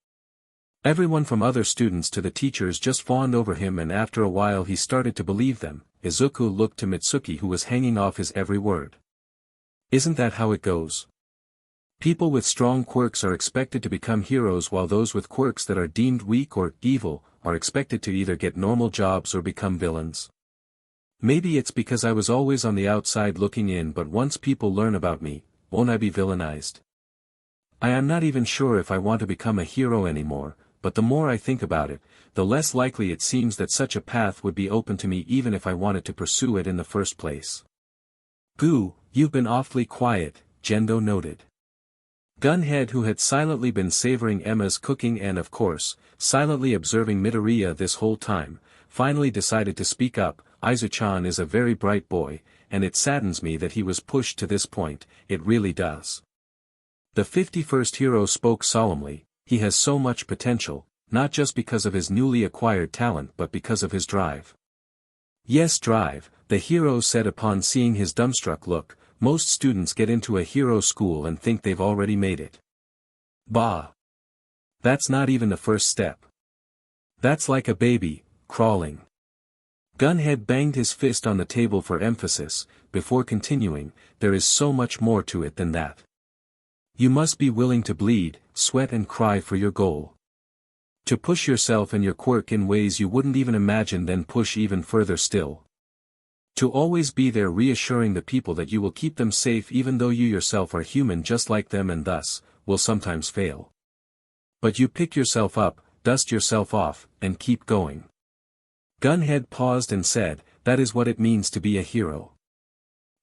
Everyone from other students to the teachers just fawned over him, and after a while he started to believe them. Izuku looked to Mitsuki, who was hanging off his every word. Isn't that how it goes? People with strong quirks are expected to become heroes, while those with quirks that are deemed weak or evil are expected to either get normal jobs or become villains. Maybe it's because I was always on the outside looking in, but once people learn about me, won't I be villainized? I am not even sure if I want to become a hero anymore, but the more I think about it, the less likely it seems that such a path would be open to me even if I wanted to pursue it in the first place. Goo, you've been awfully quiet, Gendo noted. Gunhead, who had silently been savoring Emma's cooking and of course, silently observing Midoriya this whole time, finally decided to speak up. Izu-chan is a very bright boy, and it saddens me that he was pushed to this point, it really does. The 51st hero spoke solemnly. He has so much potential, not just because of his newly acquired talent but because of his drive. Yes, drive, the hero said upon seeing his dumbstruck look. Most students get into a hero school and think they've already made it. Bah! That's not even the first step. That's like a baby, crawling. Gunhead banged his fist on the table for emphasis, before continuing. There is so much more to it than that. You must be willing to bleed, sweat and cry for your goal. To push yourself and your quirk in ways you wouldn't even imagine, then push even further still. To always be there reassuring the people that you will keep them safe even though you yourself are human just like them and thus, will sometimes fail. But you pick yourself up, dust yourself off, and keep going. Gunhead paused and said, that is what it means to be a hero.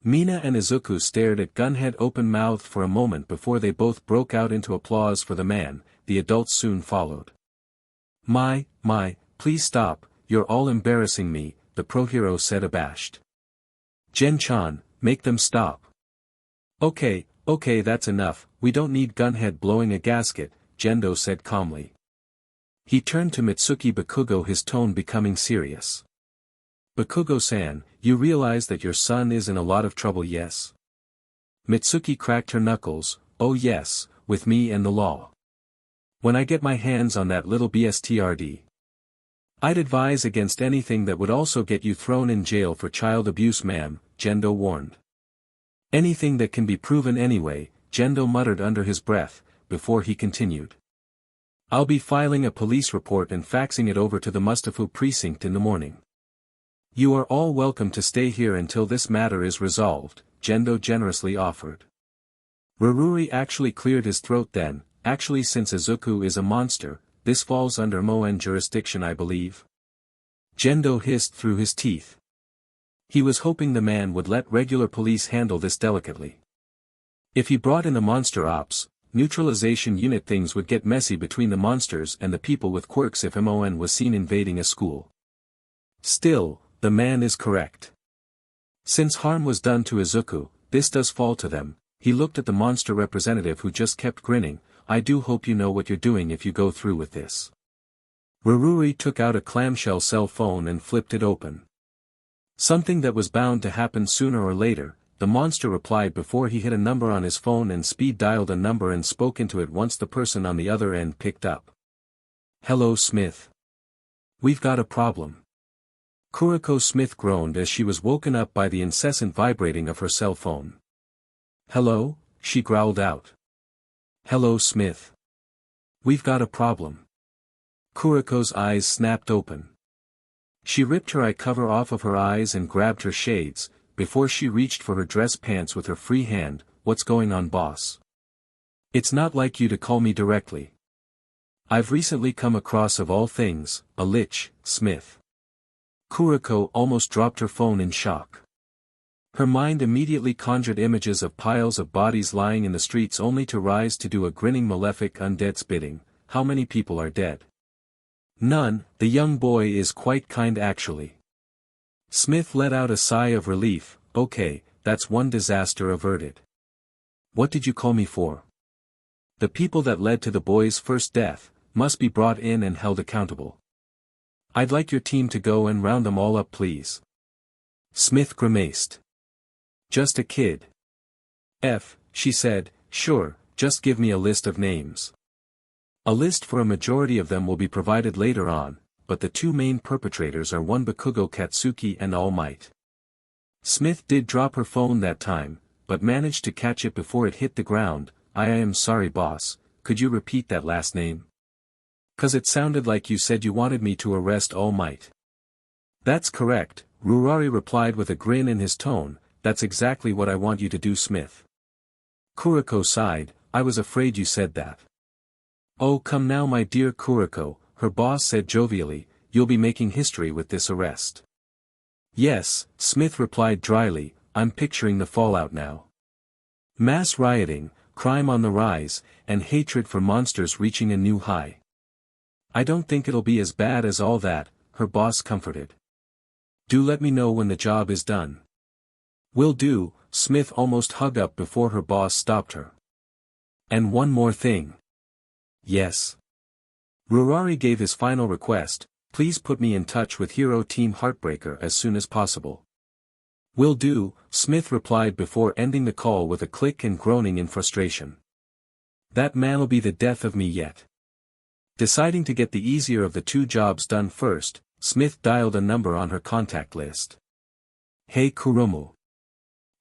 Mina and Izuku stared at Gunhead open-mouthed for a moment before they both broke out into applause for the man. The adults soon followed. My, please stop, you're all embarrassing me, the pro-hero said abashed. Gen-chan, make them stop. Okay, that's enough, we don't need Gunhead blowing a gasket, Gendo said calmly. He turned to Mitsuki Bakugo, his tone becoming serious. Bakugo-san, you realize that your son is in a lot of trouble, yes? Mitsuki cracked her knuckles. Oh yes, with me and the law. When I get my hands on that little bstrd. I'd advise against anything that would also get you thrown in jail for child abuse, ma'am, Gendo warned. Anything that can be proven anyway, Gendo muttered under his breath, before he continued. I'll be filing a police report and faxing it over to the Mustafu precinct in the morning. You are all welcome to stay here until this matter is resolved, Gendo generously offered. Rururi actually cleared his throat then. Actually, since Izuku is a monster, this falls under MON jurisdiction, I believe. Gendo hissed through his teeth. He was hoping the man would let regular police handle this delicately. If he brought in the monster ops, neutralization unit, things would get messy between the monsters and the people with quirks if MON was seen invading a school. Still, the man is correct. Since harm was done to Izuku, this does fall to them. He looked at the monster representative who just kept grinning. I do hope you know what you're doing if you go through with this. Rururi took out a clamshell cell phone and flipped it open. Something that was bound to happen sooner or later, the monster replied before he hit a number on his phone and speed dialed a number and spoke into it once the person on the other end picked up. Hello, Smith. We've got a problem. Kuriko Smith groaned as she was woken up by the incessant vibrating of her cell phone. Hello, she growled out. Hello, Smith. We've got a problem. Kuriko's eyes snapped open. She ripped her eye cover off of her eyes and grabbed her shades, before she reached for her dress pants with her free hand. What's going on, boss? It's not like you to call me directly. I've recently come across, of all things, a lich, Smith. Kuriko almost dropped her phone in shock. Her mind immediately conjured images of piles of bodies lying in the streets only to rise to do a grinning malefic undead's bidding. How many people are dead? None. The young boy is quite kind actually. Smith let out a sigh of relief. Okay, that's one disaster averted. What did you call me for? The people that led to the boy's first death must be brought in and held accountable. I'd like your team to go and round them all up, please. Smith grimaced. Just a kid. She said, sure, just give me a list of names. A list for a majority of them will be provided later on, but the two main perpetrators are one Bakugo Katsuki and All-Might. Smith did drop her phone that time, but managed to catch it before it hit the ground. I am sorry boss, could you repeat that last name? 'Cause it sounded like you said you wanted me to arrest All-Might. That's correct, Rosario replied with a grin in his tone, that's exactly what I want you to do Smith. Kuriko sighed, I was afraid you said that. Oh come now my dear Kuriko, her boss said jovially, you'll be making history with this arrest. Yes, Smith replied dryly, I'm picturing the fallout now. Mass rioting, crime on the rise, and hatred for monsters reaching a new high. I don't think it'll be as bad as all that, her boss comforted. Do let me know when the job is done. Will do, Smith almost hugged up before her boss stopped her. And one more thing. Yes. Rosario gave his final request, please put me in touch with Hero Team Heartbreaker as soon as possible. Will do, Smith replied before ending the call with a click and groaning in frustration. That man'll be the death of me yet. Deciding to get the easier of the two jobs done first, Smith dialed a number on her contact list. Hey Kurumu.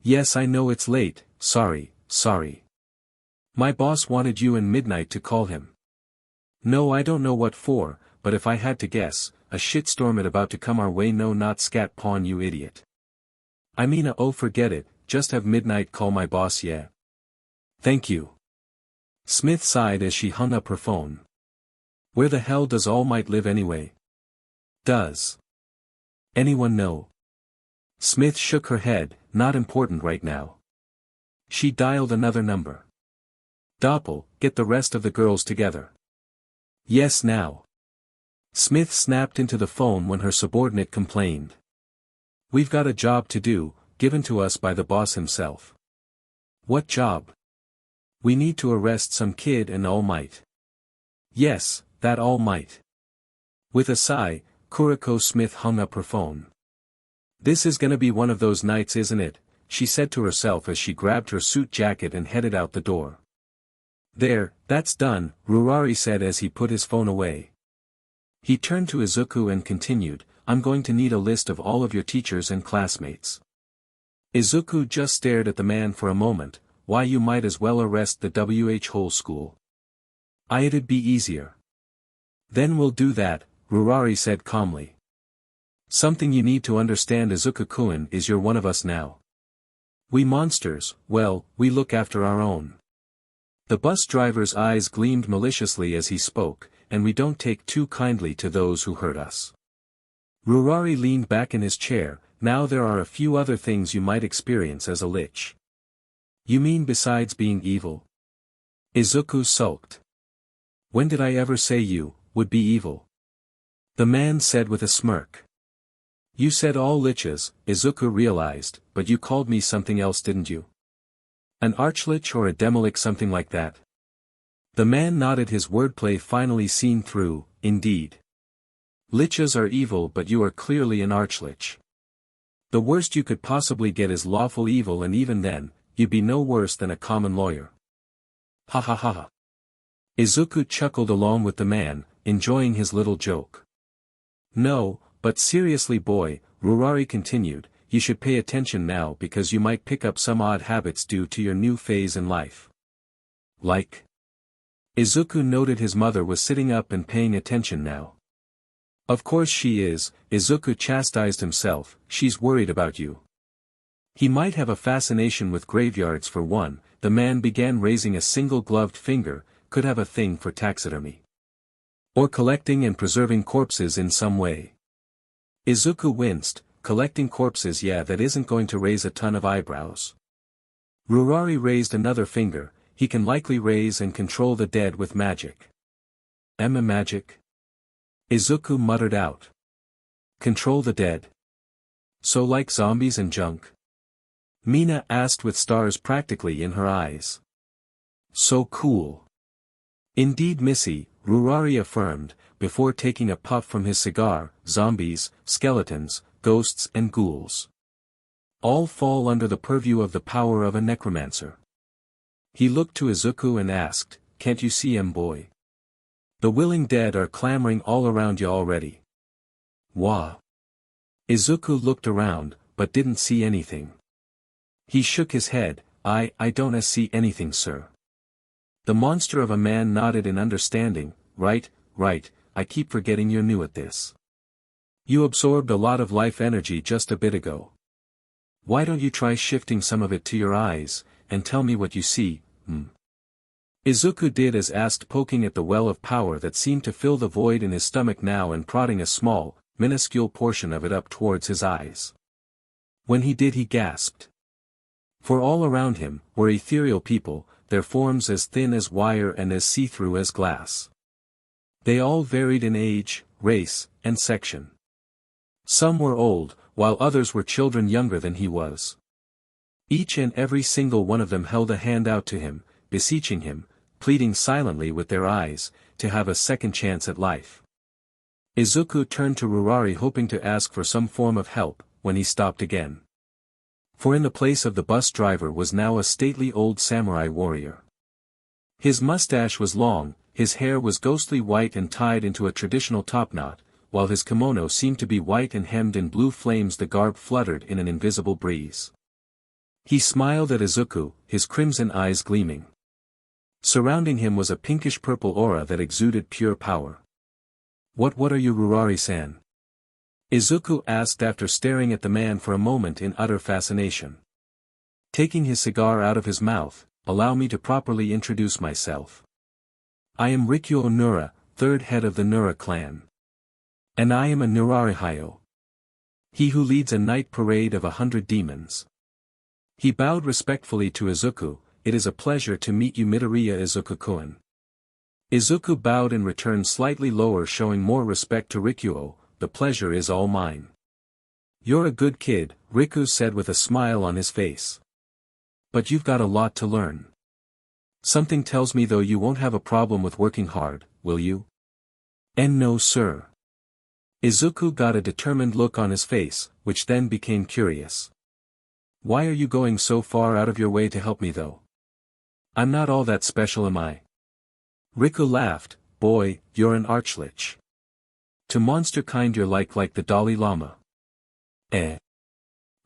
Yes I know it's late, sorry. My boss wanted you and Midnight to call him. No I don't know what for, but if I had to guess, a shitstorm it about to come our way no not scat pawn you idiot. I mean oh forget it, just have Midnight call my boss yeah. Thank you. Smith sighed as she hung up her phone. Where the hell does All-Might live anyway? Does anyone know? Smith shook her head, not important right now. She dialed another number. Doppel, get the rest of the girls together. Yes now. Smith snapped into the phone when her subordinate complained. We've got a job to do, given to us by the boss himself. What job? We need to arrest some kid and All-Might. Yes, that All-Might. With a sigh, Kuriko Smith hung up her phone. This is gonna be one of those nights isn't it, she said to herself as she grabbed her suit jacket and headed out the door. There, that's done, Rosario said as he put his phone away. He turned to Izuku and continued, I'm going to need a list of all of your teachers and classmates. Izuku just stared at the man for a moment, why you might as well arrest the whole school. It'd be easier. Then we'll do that, Rosario said calmly. Something you need to understand Izuku-kun is you're one of us now. We monsters, well, we look after our own. The bus driver's eyes gleamed maliciously as he spoke, and we don't take too kindly to those who hurt us. Rosario leaned back in his chair, now there are a few other things you might experience as a lich. You mean besides being evil? Izuku sulked. When did I ever say you would be evil? The man said with a smirk. You said all liches, Izuku realized, but you called me something else didn't you? An arch-lich or a demolich something like that? The man nodded, his wordplay finally seen through, indeed. Liches are evil but you are clearly an arch-lich. The worst you could possibly get is lawful evil and even then, you'd be no worse than a common lawyer. Ha ha ha ha. Izuku chuckled along with the man, enjoying his little joke. No, but seriously boy, Rosario continued, you should pay attention now because you might pick up some odd habits due to your new phase in life. Like? Izuku noted his mother was sitting up and paying attention now. Of course she is, Izuku chastised himself, she's worried about you. He might have a fascination with graveyards for one, the man began raising a single gloved finger, could have a thing for taxidermy. Or collecting and preserving corpses in some way. Izuku winced, collecting corpses, yeah, that isn't going to raise a ton of eyebrows. Rosario raised another finger. He can likely raise and control the dead with magic. Magic? Izuku muttered out. Control the dead. So like zombies and junk? Mina asked with stars practically in her eyes. So cool. Indeed, Missy, Rosario affirmed, before taking a puff from his cigar. Zombies, skeletons, ghosts and ghouls. All fall under the purview of the power of a necromancer. He looked to Izuku and asked, "Can't you see 'em, boy? The willing dead are clamoring all around you already." Wah. Izuku looked around, but didn't see anything. He shook his head. I don't see anything, sir." The monster of a man nodded in understanding. Right, I keep forgetting you're new at this. You absorbed a lot of life energy just a bit ago. Why don't you try shifting some of it to your eyes, and tell me what you see, Izuku did as asked, poking at the well of power that seemed to fill the void in his stomach now and prodding a small, minuscule portion of it up towards his eyes. When he did, he gasped. For all around him were ethereal people, their forms as thin as wire and as see-through as glass. They all varied in age, race, and section. Some were old, while others were children younger than he was. Each and every single one of them held a hand out to him, beseeching him, pleading silently with their eyes, to have a second chance at life. Izuku turned to Rosario hoping to ask for some form of help, when he stopped again. For in the place of the bus driver was now a stately old samurai warrior. His mustache was long, his hair was ghostly white and tied into a traditional topknot, while his kimono seemed to be white and hemmed in blue flames. The garb fluttered in an invisible breeze. He smiled at Izuku, his crimson eyes gleaming. Surrounding him was a pinkish-purple aura that exuded pure power. What are you, Rosario-san?" Izuku asked after staring at the man for a moment in utter fascination. Taking his cigar out of his mouth, "Allow me to properly introduce myself. I am Rikyo Nura, third head of the Nura clan. And I am a Nurarihayo. He who leads a night parade of 100 demons." He bowed respectfully to Izuku. "It is a pleasure to meet you, Midoriya Izuku-kun." Izuku bowed in return slightly lower, showing more respect to Rikyo. "The pleasure is all mine." "You're a good kid," Riku said with a smile on his face. "But you've got a lot to learn. Something tells me though you won't have a problem with working hard, will you?" "And no, sir." Izuku got a determined look on his face, which then became curious. "Why are you going so far out of your way to help me though? I'm not all that special, am I?" Riku laughed. "Boy, you're an arch-lich. To monster kind you're like the Dalai Lama."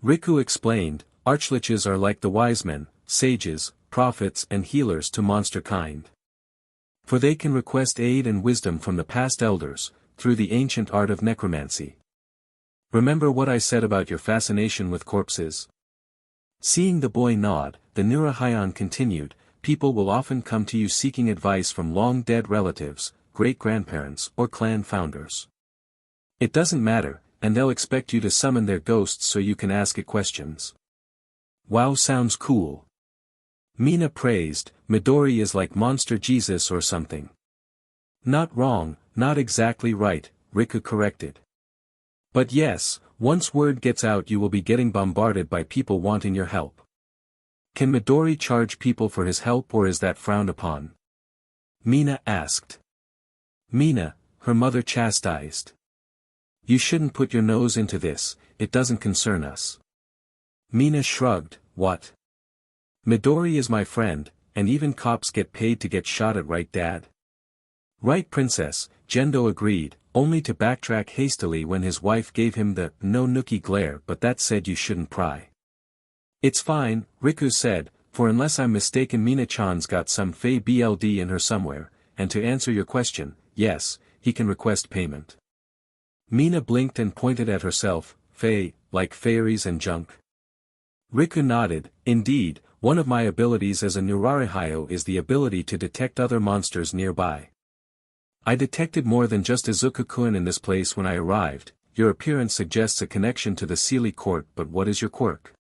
Riku explained, "Arch-liches are like the wise men, sages, prophets and healers to monster kind. For they can request aid and wisdom from the past elders, through the ancient art of necromancy. Remember what I said about your fascination with corpses?" Seeing the boy nod, the Nurarihayan continued, "People will often come to you seeking advice from long-dead relatives, great-grandparents or clan founders. It doesn't matter, and they'll expect you to summon their ghosts so you can ask it questions." "Wow, sounds cool." Mina praised. "Midori is like Monster Jesus or something." "Not wrong, not exactly right," Riku corrected. "But yes, once word gets out you will be getting bombarded by people wanting your help." "Can Midori charge people for his help or is that frowned upon?" Mina asked. "Mina," her mother chastised. "You shouldn't put your nose into this, it doesn't concern us." Mina shrugged. "What? Midori is my friend, and even cops get paid to get shot at, right, Dad?" "Right, Princess," Gendo agreed, only to backtrack hastily when his wife gave him the no nookie glare. "But that said, you shouldn't pry." "It's fine," Riku said, "for unless I'm mistaken Mina-chan's got some fey BLD in her somewhere, and to answer your question, yes, he can request payment." Mina blinked and pointed at herself. "Fey, like fairies and junk?" Riku nodded. "Indeed, one of my abilities as a Nurarihayo is the ability to detect other monsters nearby. I detected more than just Izuku-kun in this place when I arrived. your appearance suggests a connection to the Seelie court, but what is your quirk?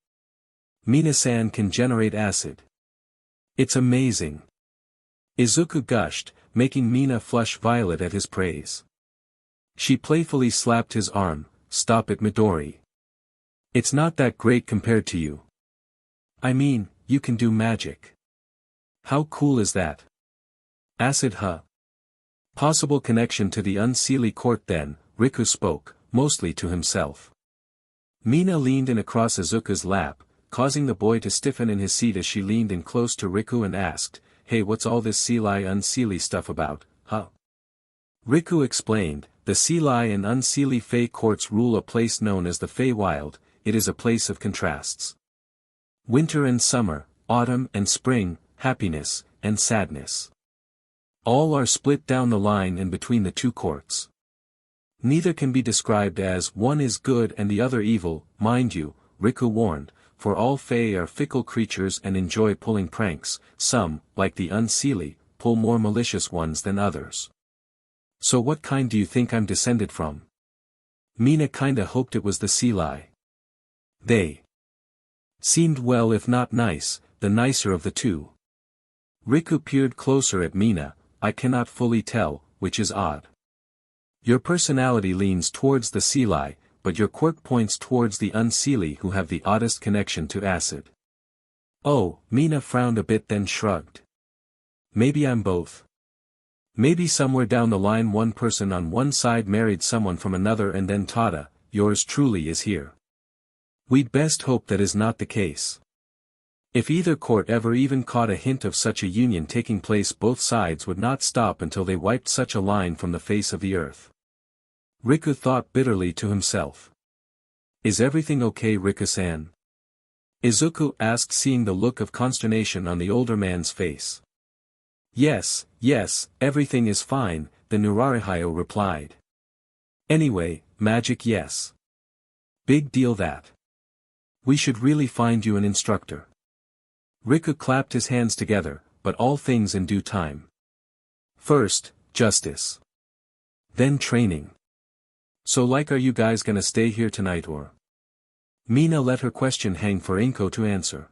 Mina-san can generate acid. It's amazing. Izuku gushed, making Mina flush violet at his praise. She playfully slapped his arm. Stop it, Midori. It's not that great compared to you. I mean, you can do magic. How cool is that? Acid, huh? Possible connection to the Unseelie court then, Riku spoke, mostly to himself. Mina leaned in across Izuku's lap, causing the boy to stiffen in his seat as she leaned in close to Riku and asked, "Hey, what's all this Seelie-Unseelie stuff about, huh?" Riku explained, the Seelie and Unseelie Fey courts rule a place known as the Feywild. It is a place of contrasts. Winter and summer, autumn and spring, happiness, and sadness. All are split down the line and between the two courts. Neither can be described as one is good and the other evil, mind you, Riku warned, for all Fey are fickle creatures and enjoy pulling pranks. Some, like the Unseelie, pull more malicious ones than others. So what kind do you think I'm descended from? Mina kinda hoped it was the Seelie. They seemed well if not nice, the nicer of the two. Riku peered closer at Mina. I cannot fully tell, which is odd. Your personality leans towards the Seelie, but your quirk points towards the Unseelie who have the oddest connection to acid. Oh, Mina frowned a bit then shrugged. Maybe I'm both. Maybe somewhere down the line one person on one side married someone from another and then Tada, yours truly is here. We'd best hope that is not the case. If either court ever even caught a hint of such a union taking place, both sides would not stop until they wiped such a line from the face of the earth. Riku thought bitterly to himself. Is everything okay, Riku-san? Izuku asked, seeing the look of consternation on the older man's face. Yes, everything is fine, the Nourishment replied. Anyway, magic, yes. Big deal that. We should really find you an instructor. Riku clapped his hands together, but all things in due time. First, justice. Then training. So are you guys gonna stay here tonight or? Mina let her question hang for Inko to answer.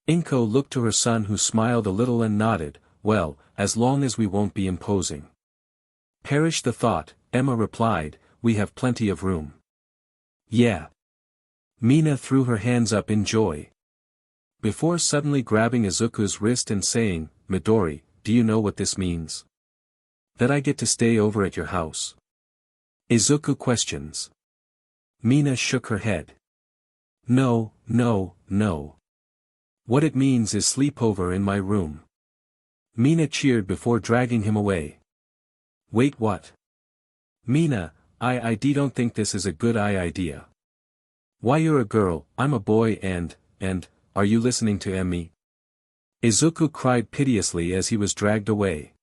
Inko looked to her son who smiled a little and nodded, well, as long as we won't be imposing. Perish the thought, Emma replied, we have plenty of room. Yeah. Mina threw her hands up in joy. Before suddenly grabbing Izuku's wrist and saying, Midori, do you know what this means? That I get to stay over at your house? Izuku questions. Mina shook her head. No. What it means is sleepover in my room. Mina cheered before dragging him away. Wait, what? Mina, I don't think this is a good idea. Why, you're a girl, I'm a boy and, are you listening to me? Izuku cried piteously as he was dragged away.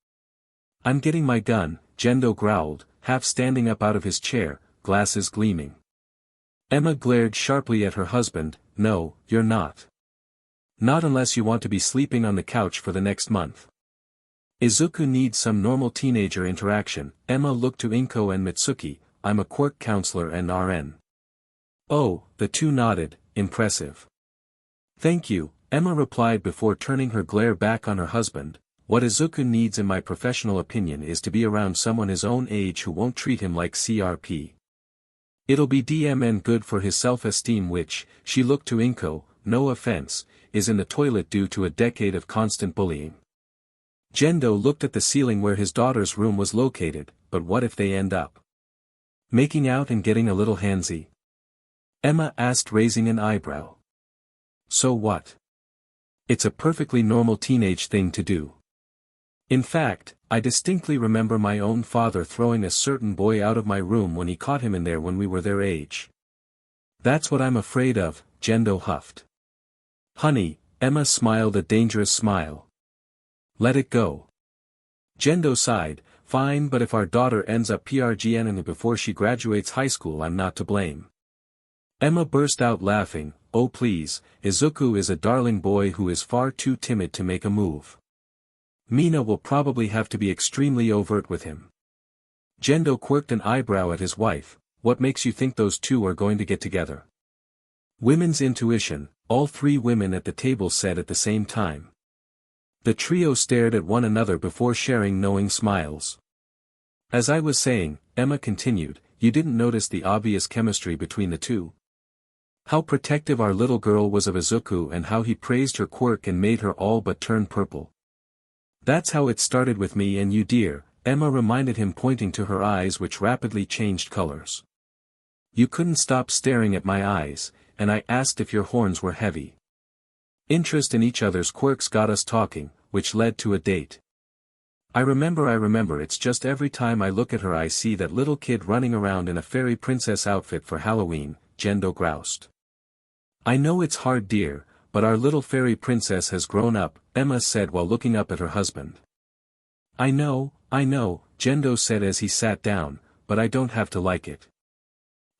I'm getting my gun, Gendo growled, half standing up out of his chair, glasses gleaming. Emma glared sharply at her husband, no, you're not. Not unless you want to be sleeping on the couch for the next month. Izuku needs some normal teenager interaction. Emma looked to Inko and Mitsuki, I'm a quirk counselor and RN. Oh, the two nodded, impressive. Thank you, Emma replied before turning her glare back on her husband. What Izuku needs in my professional opinion is to be around someone his own age who won't treat him like CRP. It'll be DMN good for his self-esteem, which, she looked to Inko, no offense, is in the toilet due to a decade of constant bullying. Gendo looked at the ceiling where his daughter's room was located, but what if they end up making out and getting a little handsy? Emma asked, raising an eyebrow. So what? It's a perfectly normal teenage thing to do. In fact, I distinctly remember my own father throwing a certain boy out of my room when he caught him in there when we were their age. That's what I'm afraid of, Gendo huffed. Honey, Emma smiled a dangerous smile. Let it go. Gendo sighed, fine, but if our daughter ends up PRGNing before she graduates high school, I'm not to blame. Emma burst out laughing, oh please, Izuku is a darling boy who is far too timid to make a move. Mina will probably have to be extremely overt with him. Gendo quirked an eyebrow at his wife, what makes you think those two are going to get together? Women's intuition, all three women at the table said at the same time. The trio stared at one another before sharing knowing smiles. As I was saying, Emma continued, you didn't notice the obvious chemistry between the two? How protective our little girl was of Izuku and how he praised her quirk and made her all but turn purple. That's how it started with me and you dear, Emma reminded him pointing to her eyes which rapidly changed colors. You couldn't stop staring at my eyes, and I asked if your horns were heavy. Interest in each other's quirks got us talking, which led to a date. I remember it's just every time I look at her I see that little kid running around in a fairy princess outfit for Halloween, Gendo groused. I know it's hard dear, but our little fairy princess has grown up, Emma said while looking up at her husband. I know, Gendo said as he sat down, but I don't have to like it.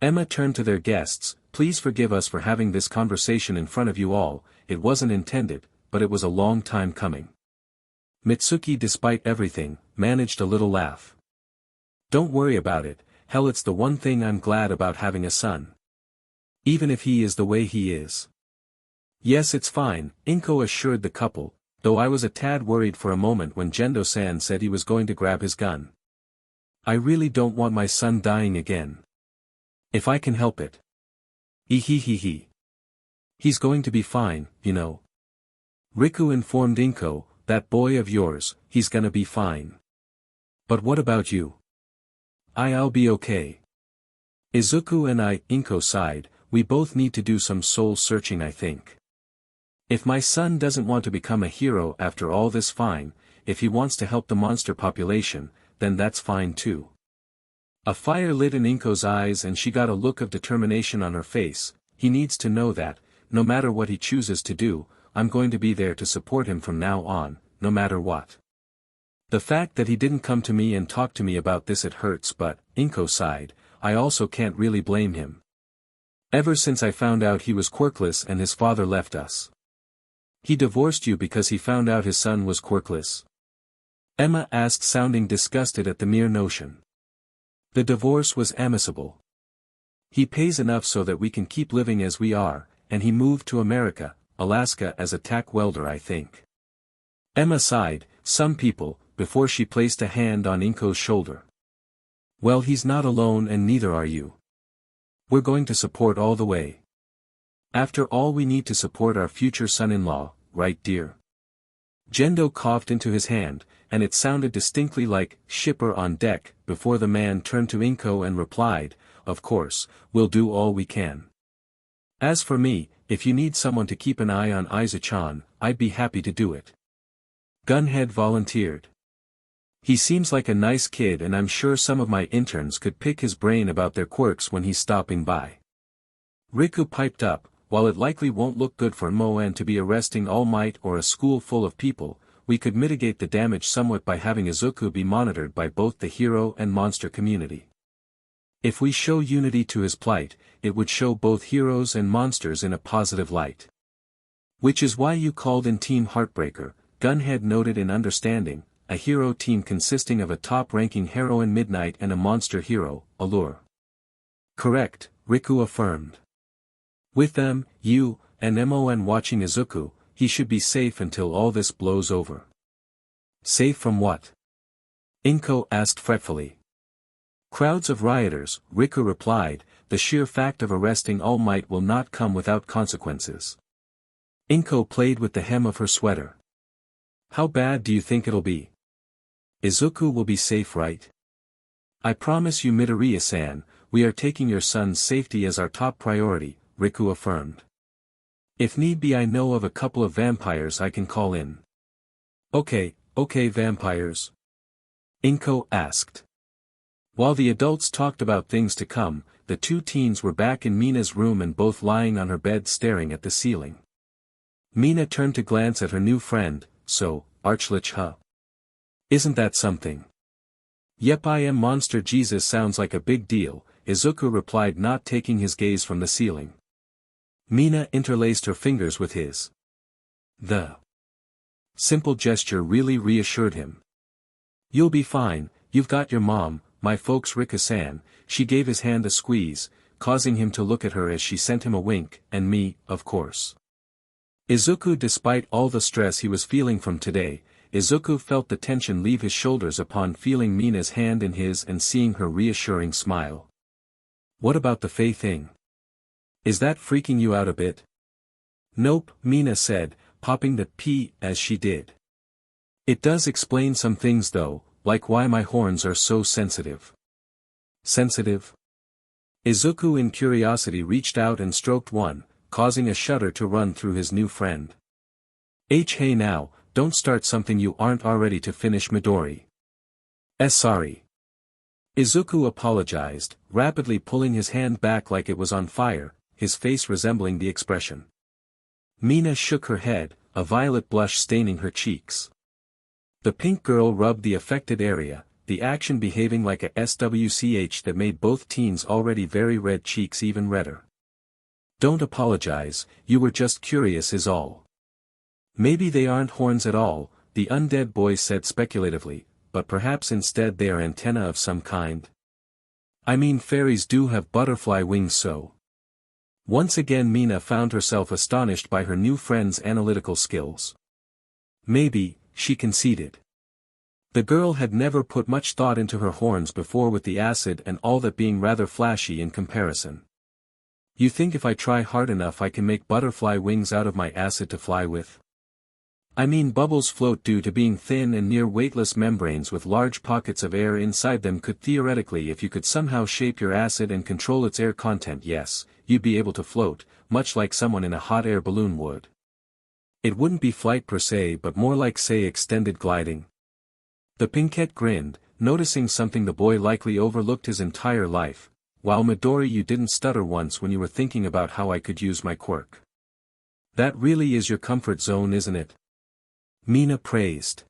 Emma turned to their guests, please forgive us for having this conversation in front of you all, it wasn't intended, but it was a long time coming. Mitsuki despite everything, managed a little laugh. Don't worry about it, hell it's the one thing I'm glad about having a son. Even if he is the way he is. Yes it's fine, Inko assured the couple, though I was a tad worried for a moment when Gendo-san said he was going to grab his gun. I really don't want my son dying again. If I can help it. He's going to be fine, you know. Riku informed Inko, that boy of yours, he's gonna be fine. But what about you? I'll be okay. Izuku and I, Inko sighed, we both need to do some soul searching I think. If my son doesn't want to become a hero after all this fine, if he wants to help the monster population, then that's fine too. A fire lit in Inko's eyes and she got a look of determination on her face, he needs to know that, no matter what he chooses to do, I'm going to be there to support him from now on, no matter what. The fact that he didn't come to me and talk to me about this it hurts but, Inko sighed, I also can't really blame him. Ever since I found out he was quirkless and his father left us. He divorced you because he found out his son was quirkless? Emma asked sounding disgusted at the mere notion. The divorce was amicable. He pays enough so that we can keep living as we are, and he moved to Alaska as a tack welder I think. Emma sighed, some people, before she placed a hand on Inko's shoulder. Well he's not alone and neither are you. We're going to support all the way. After all we need to support our future son-in-law, right dear? Gendo coughed into his hand, and it sounded distinctly like, shipper on deck, before the man turned to Inko and replied, of course, we'll do all we can. As for me, if you need someone to keep an eye on Izu-chan, I'd be happy to do it. Gunhead volunteered. He seems like a nice kid and I'm sure some of my interns could pick his brain about their quirks when he's stopping by. Riku piped up, while it likely won't look good for Moen to be arresting All Might or a school full of people, we could mitigate the damage somewhat by having Izuku be monitored by both the hero and monster community. If we show unity to his plight, it would show both heroes and monsters in a positive light. Which is why you called in Team Heartbreaker, Gunhead noted in understanding, a hero team consisting of a top-ranking heroine Midnight and a monster hero, Allure. Correct, Riku affirmed. With them, you, and Mon watching Izuku, he should be safe until all this blows over. Safe from what? Inko asked fretfully. Crowds of rioters, Riku replied, the sheer fact of arresting All Might will not come without consequences. Inko played with the hem of her sweater. How bad do you think it'll be? Izuku will be safe right? I promise you Midoriya-san, we are taking your son's safety as our top priority, Riku affirmed. If need be I know of a couple of vampires I can call in. Okay, vampires? Inko asked. While the adults talked about things to come, the two teens were back in Mina's room and both lying on her bed staring at the ceiling. Mina turned to glance at her new friend, so, arch-lich huh? Isn't that something? Yep I am Monster Jesus sounds like a big deal, Izuku replied not taking his gaze from the ceiling. Mina interlaced her fingers with his. The simple gesture really reassured him. You'll be fine, you've got your mom, my folks Rika-san," she gave his hand a squeeze, causing him to look at her as she sent him a wink, "and me, of course." Izuku Despite all the stress he was feeling from today, Izuku felt the tension leave his shoulders upon feeling Mina's hand in his and seeing her reassuring smile. "What about the Fae thing? Is that freaking you out a bit?" "Nope," Mina said, popping the P as she did. "It does explain some things though, like why my horns are so sensitive." "Sensitive?" Izuku in curiosity reached out and stroked one, causing a shudder to run through his new friend. Hey now, don't start something you aren't already to finish Midori. Sorry." Izuku apologized, rapidly pulling his hand back like it was on fire, his face resembling the expression. Mina shook her head, a violet blush staining her cheeks. The pink girl rubbed the affected area, the action behaving like a SWCH that made both teens' already very red cheeks even redder. "Don't apologize, you were just curious is all." "Maybe they aren't horns at all," the undead boy said speculatively, "but perhaps instead they are antennae of some kind. I mean fairies do have butterfly wings so." Once again Mina found herself astonished by her new friend's analytical skills. "Maybe," she conceded. The girl had never put much thought into her horns before with the acid and all that being rather flashy in comparison. "You think if I try hard enough I can make butterfly wings out of my acid to fly with?" "I mean bubbles float due to being thin and near weightless membranes with large pockets of air inside them could theoretically if you could somehow shape your acid and control its air content yes, you'd be able to float, much like someone in a hot air balloon would. It wouldn't be flight per se but more like say extended gliding." The pinkette grinned, noticing something the boy likely overlooked his entire life. "While Midori you didn't stutter once when you were thinking about how I could use my quirk. That really is your comfort zone isn't it?" Mina praised.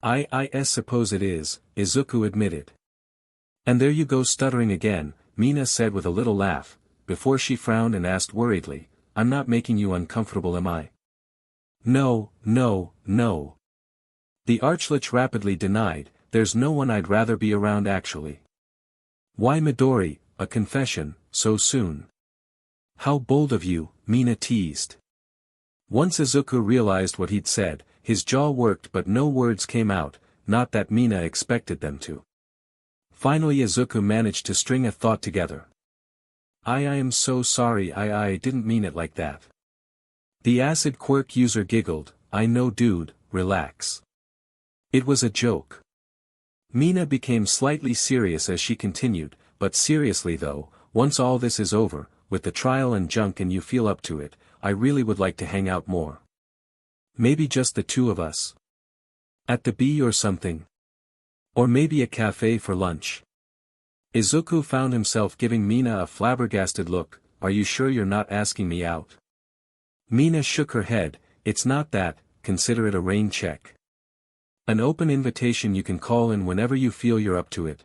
I suppose it is," Izuku admitted. "And there you go stuttering again," Mina said with a little laugh, before she frowned and asked worriedly, "I'm not making you uncomfortable am I?" No. The arch-lich rapidly denied, "There's no one I'd rather be around actually." "Why Midori, a confession, so soon?" "How bold of you," Mina teased. Once Izuku realized what he'd said, his jaw worked but no words came out, not that Mina expected them to. Finally Izuku managed to string a thought together. I am so sorry I didn't mean it like that." The acid quirk user giggled, "I know dude, relax. It was a joke." Mina became slightly serious as she continued, "But seriously though, once all this is over, with the trial and junk and you feel up to it, I really would like to hang out more. Maybe just the two of us. At the bee or something. Or maybe a cafe for lunch." Izuku found himself giving Mina a flabbergasted look, "Are you sure you're not asking me out?" Mina shook her head, "It's not that, consider it a rain check. An open invitation you can call in whenever you feel you're up to it."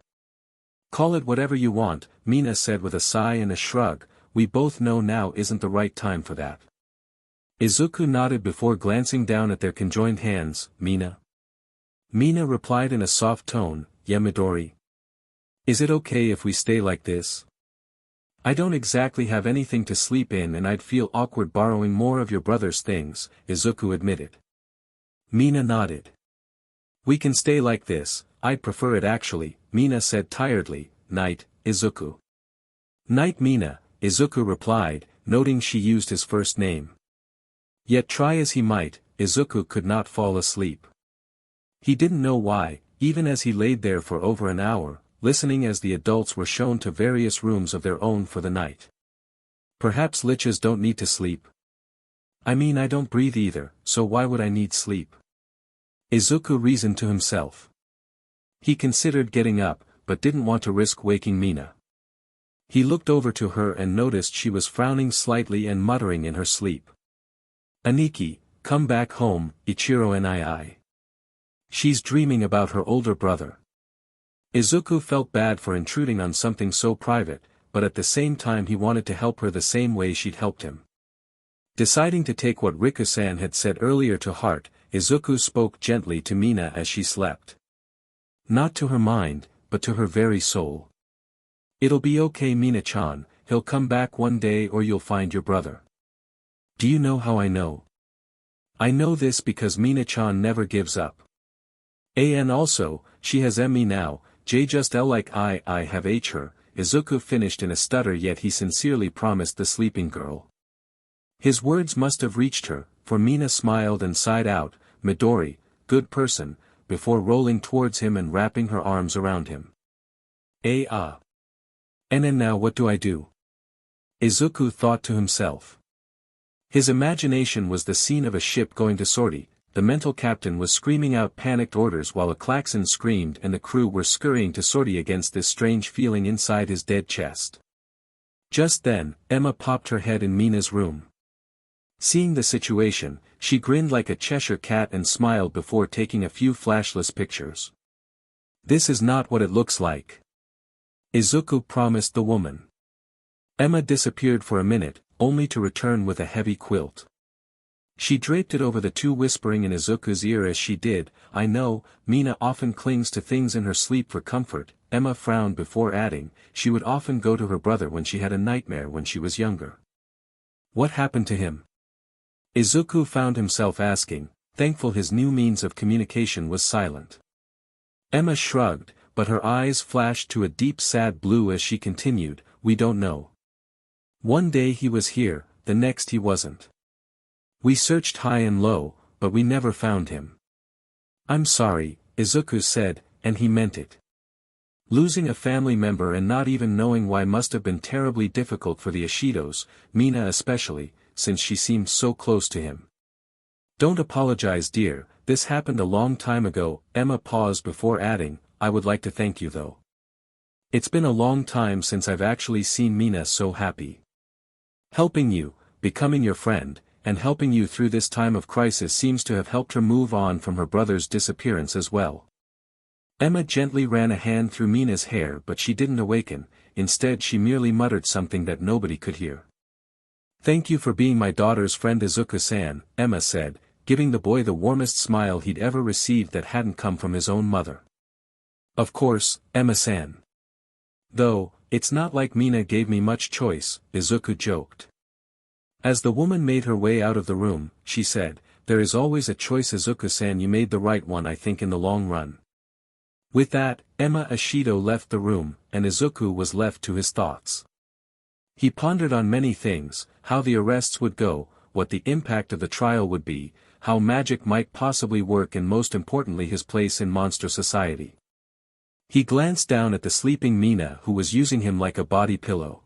"Call it whatever you want," Mina said with a sigh and a shrug, "we both know now isn't the right time for that." Izuku nodded before glancing down at their conjoined hands. "Mina?" Mina replied in a soft tone, "Yeah Midori. Is it okay if we stay like this? I don't exactly have anything to sleep in and I'd feel awkward borrowing more of your brother's things," Izuku admitted. Mina nodded. "We can stay like this, I'd prefer it actually," Mina said tiredly. "Night, Izuku." "Night Mina," Izuku replied, noting she used his first name. Yet try as he might, Izuku could not fall asleep. He didn't know why, even as he laid there for over an hour, listening as the adults were shown to various rooms of their own for the night. Perhaps liches don't need to sleep. I mean I don't breathe either, so why would I need sleep? Izuku reasoned to himself. He considered getting up, but didn't want to risk waking Mina. He looked over to her and noticed she was frowning slightly and muttering in her sleep. "Aniki, come back home, Ichiro nii. She's dreaming about her older brother." Izuku felt bad for intruding on something so private, but at the same time he wanted to help her the same way she'd helped him. Deciding to take what Riku-san had said earlier to heart, Izuku spoke gently to Mina as she slept. Not to her mind, but to her very soul. "It'll be okay, Mina-chan, he'll come back one day or you'll find your brother." Do you know how I know? I know this because Mina-chan never gives up. And also, she has me now, just like I have her, Izuku finished in a stutter, yet he sincerely promised the sleeping girl. His words must have reached her, for Mina smiled and sighed out, "Midori, good person," before rolling towards him and wrapping her arms around him. And now what do I do? Izuku thought to himself. His imagination was the scene of a ship going to sortie. The mental captain was screaming out panicked orders while a klaxon screamed and the crew were scurrying to sortie against this strange feeling inside his dead chest. Just then, Emma popped her head in Mina's room. Seeing the situation, she grinned like a Cheshire cat and smiled before taking a few flashless pictures. "This is not what it looks like," Izuku promised the woman. Emma disappeared for a minute, only to return with a heavy quilt. She draped it over the two, whispering in Izuku's ear as she did, "I know, Mina often clings to things in her sleep for comfort." Emma frowned before adding, "She would often go to her brother when she had a nightmare when she was younger." "What happened to him?" Izuku found himself asking, thankful his new means of communication was silent. Emma shrugged, but her eyes flashed to a deep sad blue as she continued, "We don't know. One day he was here, the next he wasn't. We searched high and low, but we never found him." "I'm sorry," Izuku said, and he meant it. Losing a family member and not even knowing why must have been terribly difficult for the Ishidos, Mina especially, since she seemed so close to him. "Don't apologize, dear, this happened a long time ago." Emma paused before adding, "I would like to thank you though. It's been a long time since I've actually seen Mina so happy. Helping you, becoming your friend, and helping you through this time of crisis seems to have helped her move on from her brother's disappearance as well." Emma gently ran a hand through Mina's hair, but she didn't awaken. Instead she merely muttered something that nobody could hear. "Thank you for being my daughter's friend, Izuku-san," Emma said, giving the boy the warmest smile he'd ever received that hadn't come from his own mother. "Of course, Emma-san. Though, it's not like Mina gave me much choice," Izuku joked. As the woman made her way out of the room, she said, "There is always a choice, Izuku-san. You made the right one, I think, in the long run." With that, Emma Ishido left the room, and Izuku was left to his thoughts. He pondered on many things: how the arrests would go, what the impact of the trial would be, how magic might possibly work, and most importantly his place in monster society. He glanced down at the sleeping Mina, who was using him like a body pillow.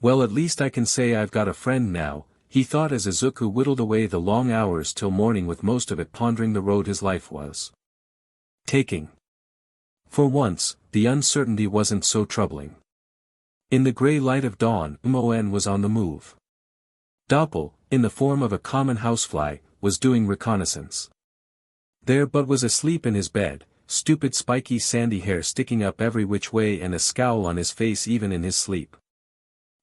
"Well, at least I can say I've got a friend now," he thought as Izuku whittled away the long hours till morning, with most of it pondering the road his life was taking. For once, the uncertainty wasn't so troubling. In the grey light of dawn, Umon was on the move. Doppel, in the form of a common housefly, was doing reconnaissance. There but was asleep in his bed, stupid spiky sandy hair sticking up every which way and a scowl on his face even in his sleep.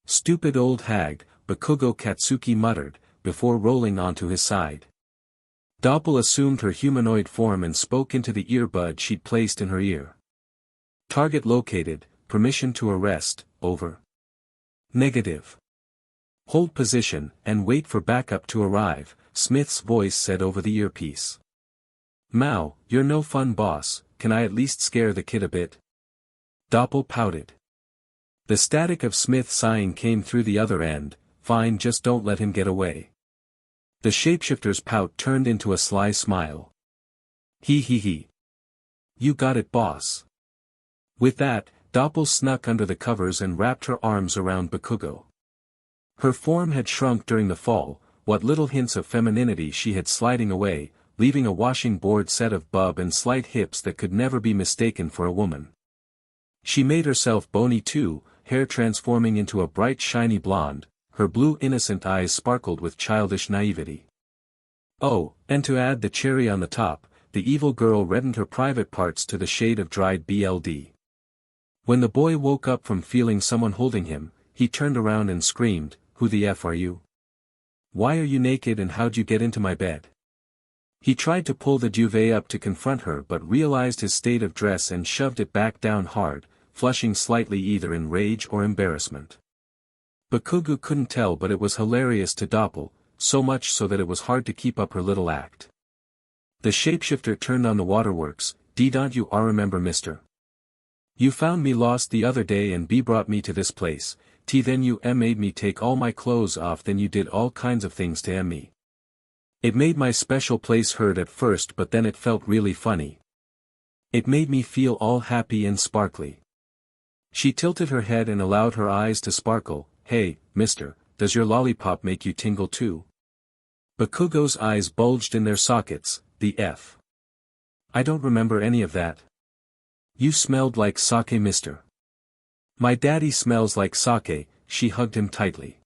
"Stupid old hag," Bakugo Katsuki muttered, before rolling onto his side. Doppel assumed her humanoid form and spoke into the earbud she'd placed in her ear. "Target located, permission to arrest, over. Negative. Hold position, and wait for backup to arrive," Smith's voice said over the earpiece. "Mao, you're no fun boss, can I at least scare the kid a bit?" Doppel pouted. The static of Smith sighing came through the other end, "Fine, just don't let him get away." The shapeshifter's pout turned into a sly smile. He. "You got it, boss." With that, Doppel snuck under the covers and wrapped her arms around Bakugo. Her form had shrunk during the fall, what little hints of femininity she had sliding away, leaving a washing board set of bub and slight hips that could never be mistaken for a woman. She made herself bony too, hair transforming into a bright shiny blonde, her blue innocent eyes sparkled with childish naivety. Oh, and to add the cherry on the top, the evil girl reddened her private parts to the shade of dried BLD. When the boy woke up from feeling someone holding him, he turned around and screamed, "Who the F are you? Why are you naked and how'd you get into my bed?" He tried to pull the duvet up to confront her but realized his state of dress and shoved it back down hard, flushing slightly either in rage or embarrassment. Bakugou couldn't tell, but it was hilarious to Doppel, so much so that it was hard to keep up her little act. The shapeshifter turned on the waterworks. Don't you remember, mister? You found me lost the other day and brought me to this place. Then you made me take all my clothes off, then you did all kinds of things to me. It made my special place hurt at first, but then it felt really funny. It made me feel all happy and sparkly. She tilted her head and allowed her eyes to sparkle. Hey, mister, does your lollipop make you tingle too? Bakugo's eyes bulged in their sockets. The F. I don't remember any of that. You smelled like sake, mister. My daddy smells like sake. She hugged him tightly.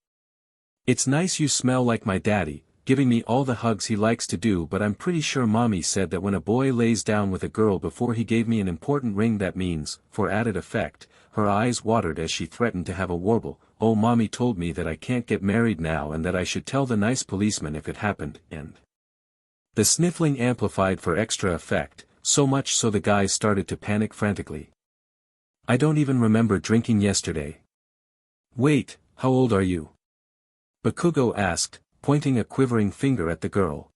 It's nice you smell like my daddy, giving me all the hugs he likes to do, but I'm pretty sure mommy said that when a boy lays down with a girl before he gave me an important ring, that means, for added effect, her eyes watered as she threatened to have a warble, oh, mommy told me that I can't get married now and that I should tell the nice policeman if it happened, and the sniffling amplified for extra effect, so much so the guys started to panic frantically. I don't even remember drinking yesterday. Wait, how old are you? Bakugo asked, pointing a quivering finger at the girl.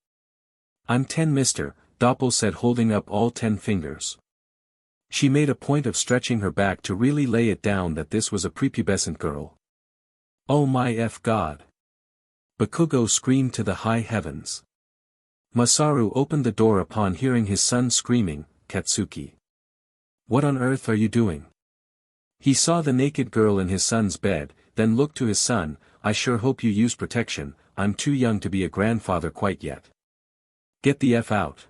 I'm 10, mister, Doppel said, holding up all 10 fingers. She made a point of stretching her back to really lay it down that this was a prepubescent girl. Oh my God! Bakugo screamed to the high heavens. Masaru opened the door upon hearing his son screaming, Katsuki. What on earth are you doing? He saw the naked girl in his son's bed, then looked to his son. I sure hope you use protection, I'm too young to be a grandfather quite yet. Get the F out.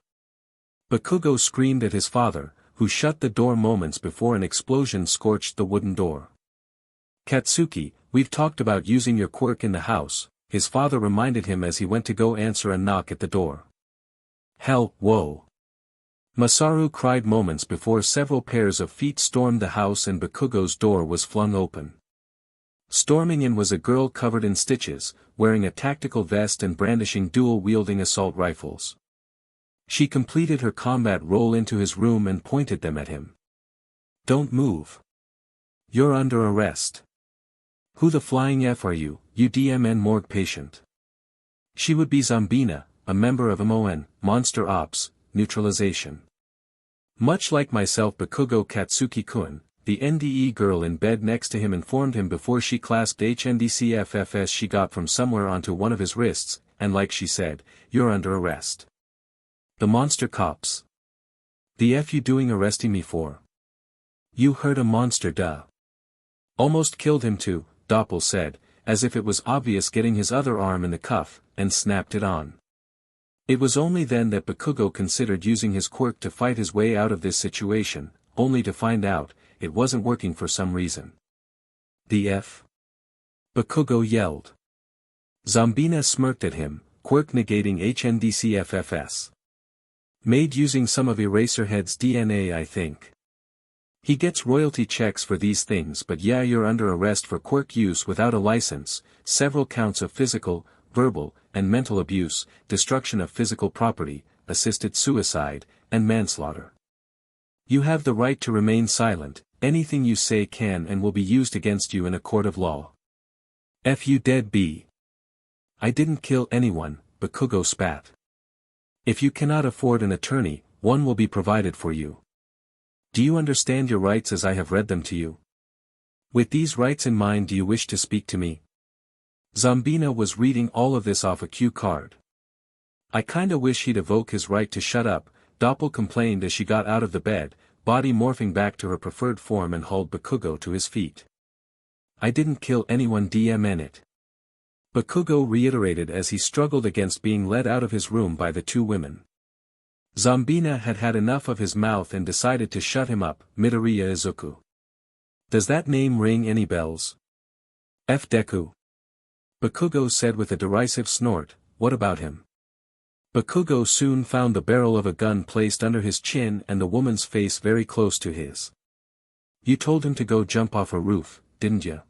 Bakugo screamed at his father, who shut the door moments before an explosion scorched the wooden door. Katsuki, we've talked about using your quirk in the house, his father reminded him as he went to go answer a knock at the door. Hell, whoa. Masaru cried moments before several pairs of feet stormed the house and Bakugo's door was flung open. Storming in was a girl covered in stitches, wearing a tactical vest and brandishing dual-wielding assault rifles. She completed her combat roll into his room and pointed them at him. Don't move. You're under arrest. Who the flying F are you, you DMN morgue patient? She would be Zambina, a member of MON, Monster Ops, Neutralization. Much like myself, Bakugo Katsuki-kun, the NDE girl in bed next to him, informed him before she clasped HNDCFFS she got from somewhere onto one of his wrists, and like she said, you're under arrest. The monster cops. The F you doing arresting me for? You heard a monster, duh. Almost killed him too, Doppel said, as if it was obvious, getting his other arm in the cuff, and snapped it on. It was only then that Bakugo considered using his quirk to fight his way out of this situation, only to find out, it wasn't working for some reason. The F? Bakugo yelled. Zambina smirked at him, quirk negating HNDCFFS. Made using some of Eraserhead's DNA, I think. He gets royalty checks for these things, but yeah, you're under arrest for quirk use without a license, several counts of physical, verbal, and mental abuse, destruction of physical property, assisted suicide, and manslaughter. You have the right to remain silent, anything you say can and will be used against you in a court of law. F you dead B. I didn't kill anyone, Bakugo spat. If you cannot afford an attorney, one will be provided for you. Do you understand your rights as I have read them to you? With these rights in mind, do you wish to speak to me? Zambina was reading all of this off a cue card. I kinda wish he'd evoke his right to shut up, Doppel complained as she got out of the bed, body morphing back to her preferred form, and hauled Bakugo to his feet. I didn't kill anyone, DMN it. Bakugo reiterated as he struggled against being led out of his room by the two women. Zambina had had enough of his mouth and decided to shut him up. Midoriya Izuku. Does that name ring any bells? F. Deku. Bakugo said with a derisive snort, what about him? Bakugo soon found the barrel of a gun placed under his chin and the woman's face very close to his. You told him to go jump off a roof, didn't you?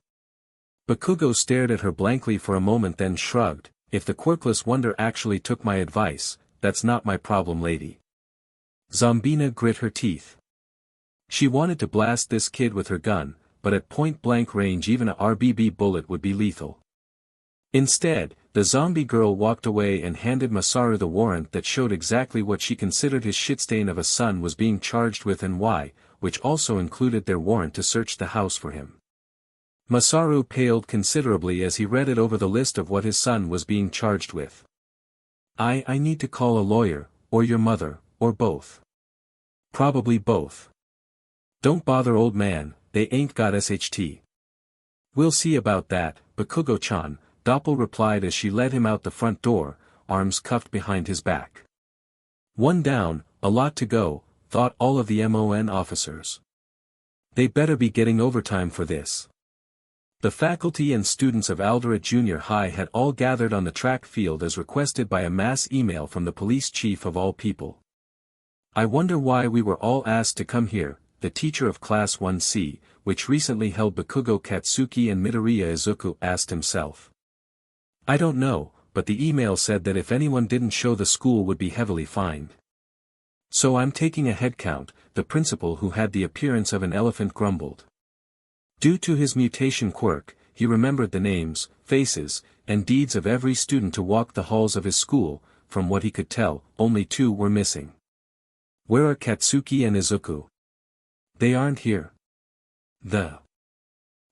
Bakugo stared at her blankly for a moment, then shrugged. If the quirkless wonder actually took my advice, that's not my problem, lady. Zombina grit her teeth. She wanted to blast this kid with her gun, but at point-blank range even a RBB bullet would be lethal. Instead, the zombie girl walked away and handed Masaru the warrant that showed exactly what she considered his shitstain of a son was being charged with and why, which also included their warrant to search the house for him. Masaru paled considerably as he read it over the list of what his son was being charged with. I need to call a lawyer, or your mother, or both. Probably both. Don't bother, old man, they ain't got SHT. We'll see about that, Bakugo-chan, Doppel replied as she led him out the front door, arms cuffed behind his back. One down, a lot to go, thought all of the MON officers. They better be getting overtime for this. The faculty and students of Alderate Junior High had all gathered on the track field as requested by a mass email from the police chief of all people. I wonder why we were all asked to come here, the teacher of Class 1C, which recently held Bakugo Katsuki and Midoriya Izuku, asked himself. I don't know, but the email said that if anyone didn't show the school would be heavily fined. So I'm taking a head count, the principal who had the appearance of an elephant grumbled. Due to his mutation quirk, he remembered the names, faces, and deeds of every student to walk the halls of his school. From what he could tell, only 2 were missing. Where are Katsuki and Izuku? They aren't here. The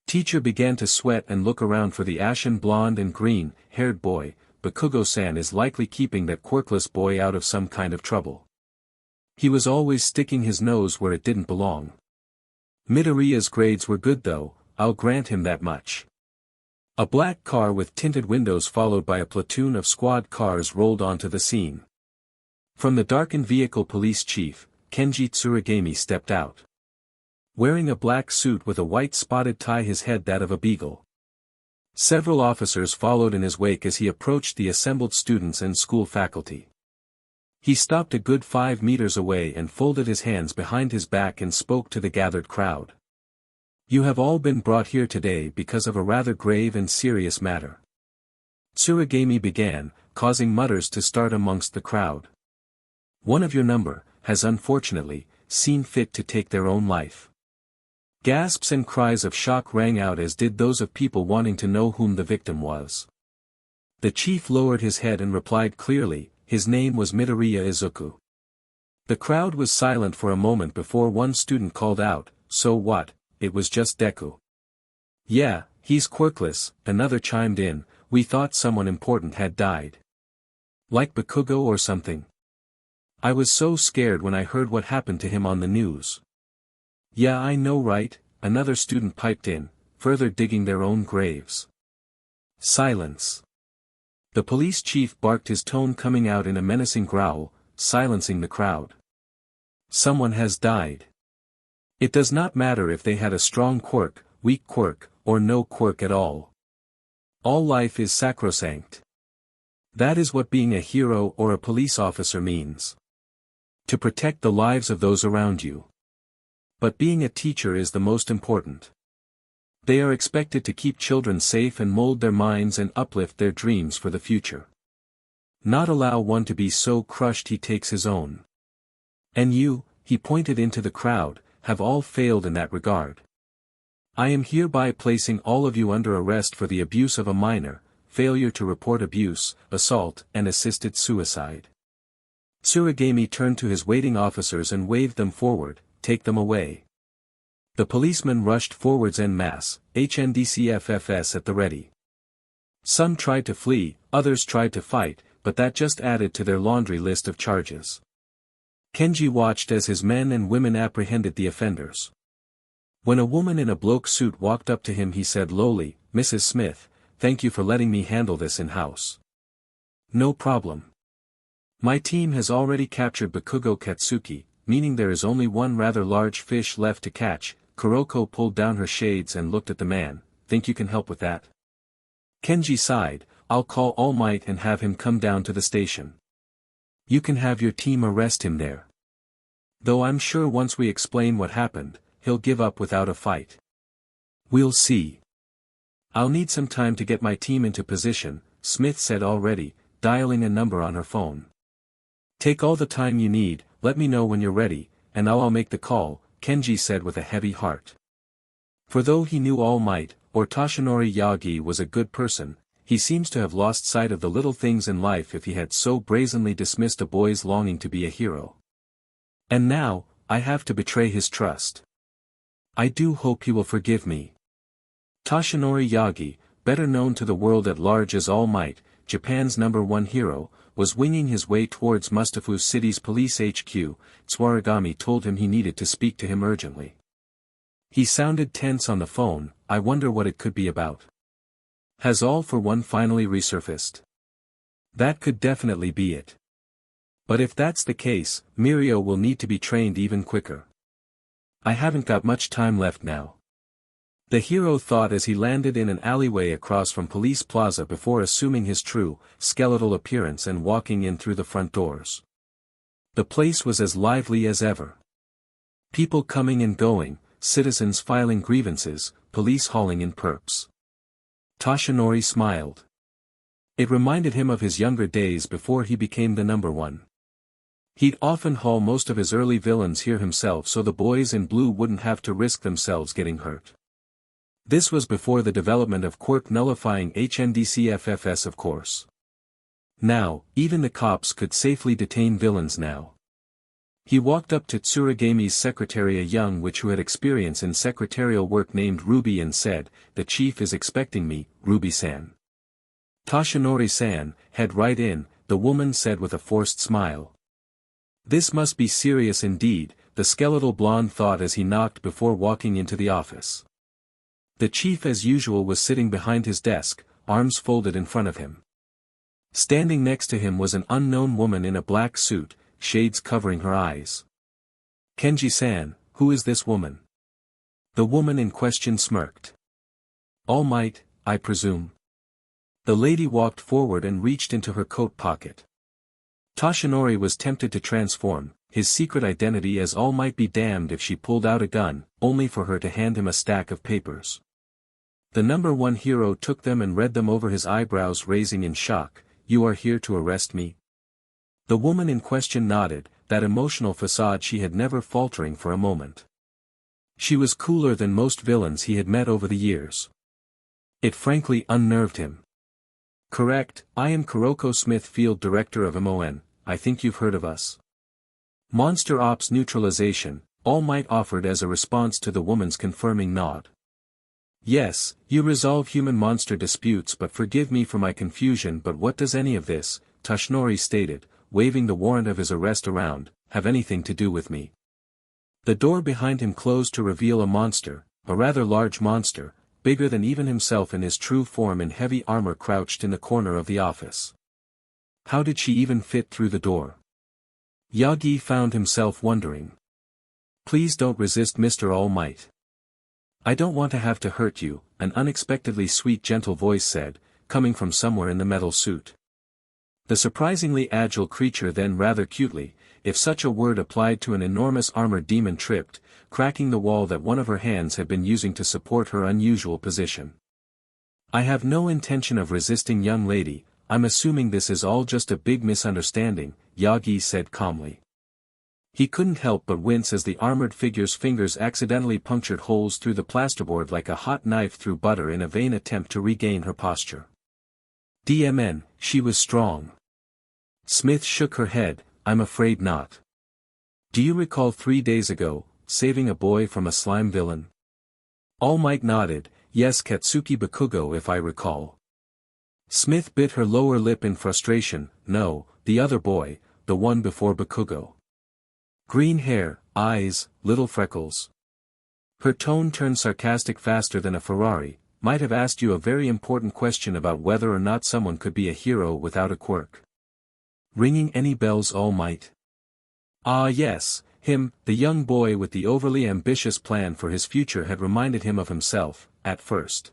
teacher began to sweat and look around for the ashen blonde and green-haired boy. Bakugo-san is likely keeping that quirkless boy out of some kind of trouble. He was always sticking his nose where it didn't belong. Midoriya's grades were good though, I'll grant him that much. A black car with tinted windows followed by a platoon of squad cars rolled onto the scene. From the darkened vehicle, police chief, Kenji Tsurigami, stepped out. Wearing a black suit with a white spotted tie, his head that of a beagle. Several officers followed in his wake as he approached the assembled students and school faculty. He stopped a good 5 meters away and folded his hands behind his back and spoke to the gathered crowd. You have all been brought here today because of a rather grave and serious matter. Tsurigami began, causing mutters to start amongst the crowd. One of your number has unfortunately seen fit to take their own life. Gasps and cries of shock rang out, as did those of people wanting to know whom the victim was. The chief lowered his head and replied clearly, his name was Midoriya Izuku. The crowd was silent for a moment before one student called out, so what, it was just Deku. Yeah, he's quirkless, another chimed in, we thought someone important had died. Like Bakugo or something. I was so scared when I heard what happened to him on the news. Yeah, I know, right, another student piped in, further digging their own graves. Silence. The police chief barked, his tone coming out in a menacing growl, silencing the crowd. Someone has died. It does not matter if they had a strong quirk, weak quirk, or no quirk at all. All life is sacrosanct. That is what being a hero or a police officer means. To protect the lives of those around you. But being a teacher is the most important. They are expected to keep children safe and mold their minds and uplift their dreams for the future. Not allow one to be so crushed he takes his own. And you, he pointed into the crowd, have all failed in that regard. I am hereby placing all of you under arrest for the abuse of a minor, failure to report abuse, assault, and assisted suicide. Tsurigami turned to his waiting officers and waved them forward, take them away. The policemen rushed forwards en masse, HNDCFFS at the ready. Some tried to flee, others tried to fight, but that just added to their laundry list of charges. Kenji watched as his men and women apprehended the offenders. When a woman in a bloke suit walked up to him, he said lowly, Mrs. Smith, thank you for letting me handle this in-house. No problem. My team has already captured Bakugo Katsuki, meaning there is only one rather large fish left to catch. Kuroko pulled down her shades and looked at the man, think you can help with that? Kenji sighed, I'll call Allmight and have him come down to the station. You can have your team arrest him there. Though I'm sure once we explain what happened, he'll give up without a fight. We'll see. I'll need some time to get my team into position, Smith said already, dialing a number on her phone. Take all the time you need, let me know when you're ready, and I'll make the call, Kenji said with a heavy heart. For though he knew All Might, or Toshinori Yagi was a good person, he seems to have lost sight of the little things in life if he had so brazenly dismissed a boy's longing to be a hero. And now, I have to betray his trust. I do hope he will forgive me. Toshinori Yagi, better known to the world at large as All Might, Japan's #1 hero, was winging his way towards Mustafu City's police HQ. Tsuaragami told him he needed to speak to him urgently. He sounded tense on the phone. I wonder what it could be about. Has All for One finally resurfaced? That could definitely be it. But if that's the case, Mirio will need to be trained even quicker. I haven't got much time left now. The hero thought as he landed in an alleyway across from Police Plaza before assuming his true, skeletal appearance and walking in through the front doors. The place was as lively as ever. People coming and going, citizens filing grievances, police hauling in perps. Toshinori smiled. It reminded him of his younger days before he became the #1. He'd often haul most of his early villains here himself so the boys in blue wouldn't have to risk themselves getting hurt. This was before the development of quirk-nullifying HNDCFFS of course. Now, even the cops could safely detain villains now. He walked up to Tsuragami's secretary, a young witch who had experience in secretarial work named Ruby, and said, "The chief is expecting me, Ruby-san." "Toshinori-san, head right in," the woman said with a forced smile. This must be serious indeed, the skeletal blonde thought as he knocked before walking into the office. The chief as usual was sitting behind his desk, arms folded in front of him. Standing next to him was an unknown woman in a black suit, shades covering her eyes. "Kenji-san, who is this woman?" The woman in question smirked. "All Might, I presume." The lady walked forward and reached into her coat pocket. Toshinori was tempted to transform, his secret identity as All Might be damned if she pulled out a gun, only for her to hand him a stack of papers. The #1 hero took them and read them over, his eyebrows raising in shock. "You are here to arrest me?" The woman in question nodded, that emotional facade she had never faltering for a moment. She was cooler than most villains he had met over the years. It frankly unnerved him. "Correct, I am Kuroko Smith, field director of MON, I think you've heard of us." "Monster Ops Neutralization," All Might offered as a response to the woman's confirming nod. "Yes, you resolve human-monster disputes, but forgive me for my confusion, but what does any of this," Toshinori stated, waving the warrant of his arrest around, "have anything to do with me?" The door behind him closed to reveal a monster, a rather large monster, bigger than even himself in his true form in heavy armor, crouched in the corner of the office. How did she even fit through the door? Yagi found himself wondering. "Please don't resist, Mr. All Might. I don't want to have to hurt you," an unexpectedly sweet gentle voice said, coming from somewhere in the metal suit. The surprisingly agile creature then rather cutely, if such a word applied to an enormous armored demon, tripped, cracking the wall that one of her hands had been using to support her unusual position. "I have no intention of resisting, young lady, I'm assuming this is all just a big misunderstanding," Yagi said calmly. He couldn't help but wince as the armored figure's fingers accidentally punctured holes through the plasterboard like a hot knife through butter in a vain attempt to regain her posture. "DMN, she was strong." Smith shook her head, "I'm afraid not. Do you recall 3 days ago, saving a boy from a slime villain?" All Might nodded, "Yes, Katsuki Bakugo, if I recall." Smith bit her lower lip in frustration. "No, the other boy, the one before Bakugo. Green hair, eyes, little freckles." Her tone turned sarcastic faster than a Ferrari. "Might have asked you a very important question about whether or not someone could be a hero without a quirk." Ringing any bells, All Might? Ah yes, him, the young boy with the overly ambitious plan for his future had reminded him of himself, at first.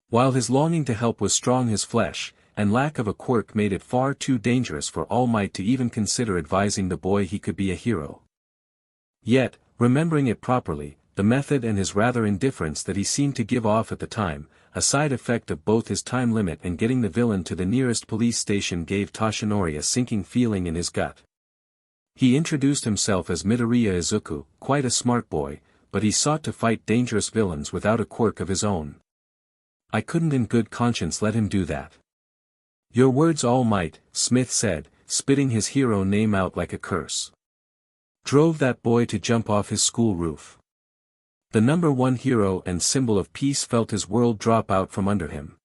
While his longing to help was strong, his flesh, and lack of a quirk made it far too dangerous for All Might to even consider advising the boy he could be a hero. Yet, remembering it properly, the method and his rather indifference that he seemed to give off at the time, a side effect of both his time limit and getting the villain to the nearest police station, gave Toshinori a sinking feeling in his gut. He introduced himself as Midoriya Izuku, quite a smart boy, but he sought to fight dangerous villains without a quirk of his own. I couldn't in good conscience let him do that. Your words all might, Smith said, spitting his hero name out like a curse. Drove that boy to jump off his school roof. The number one hero and symbol of peace felt his world drop out from under him.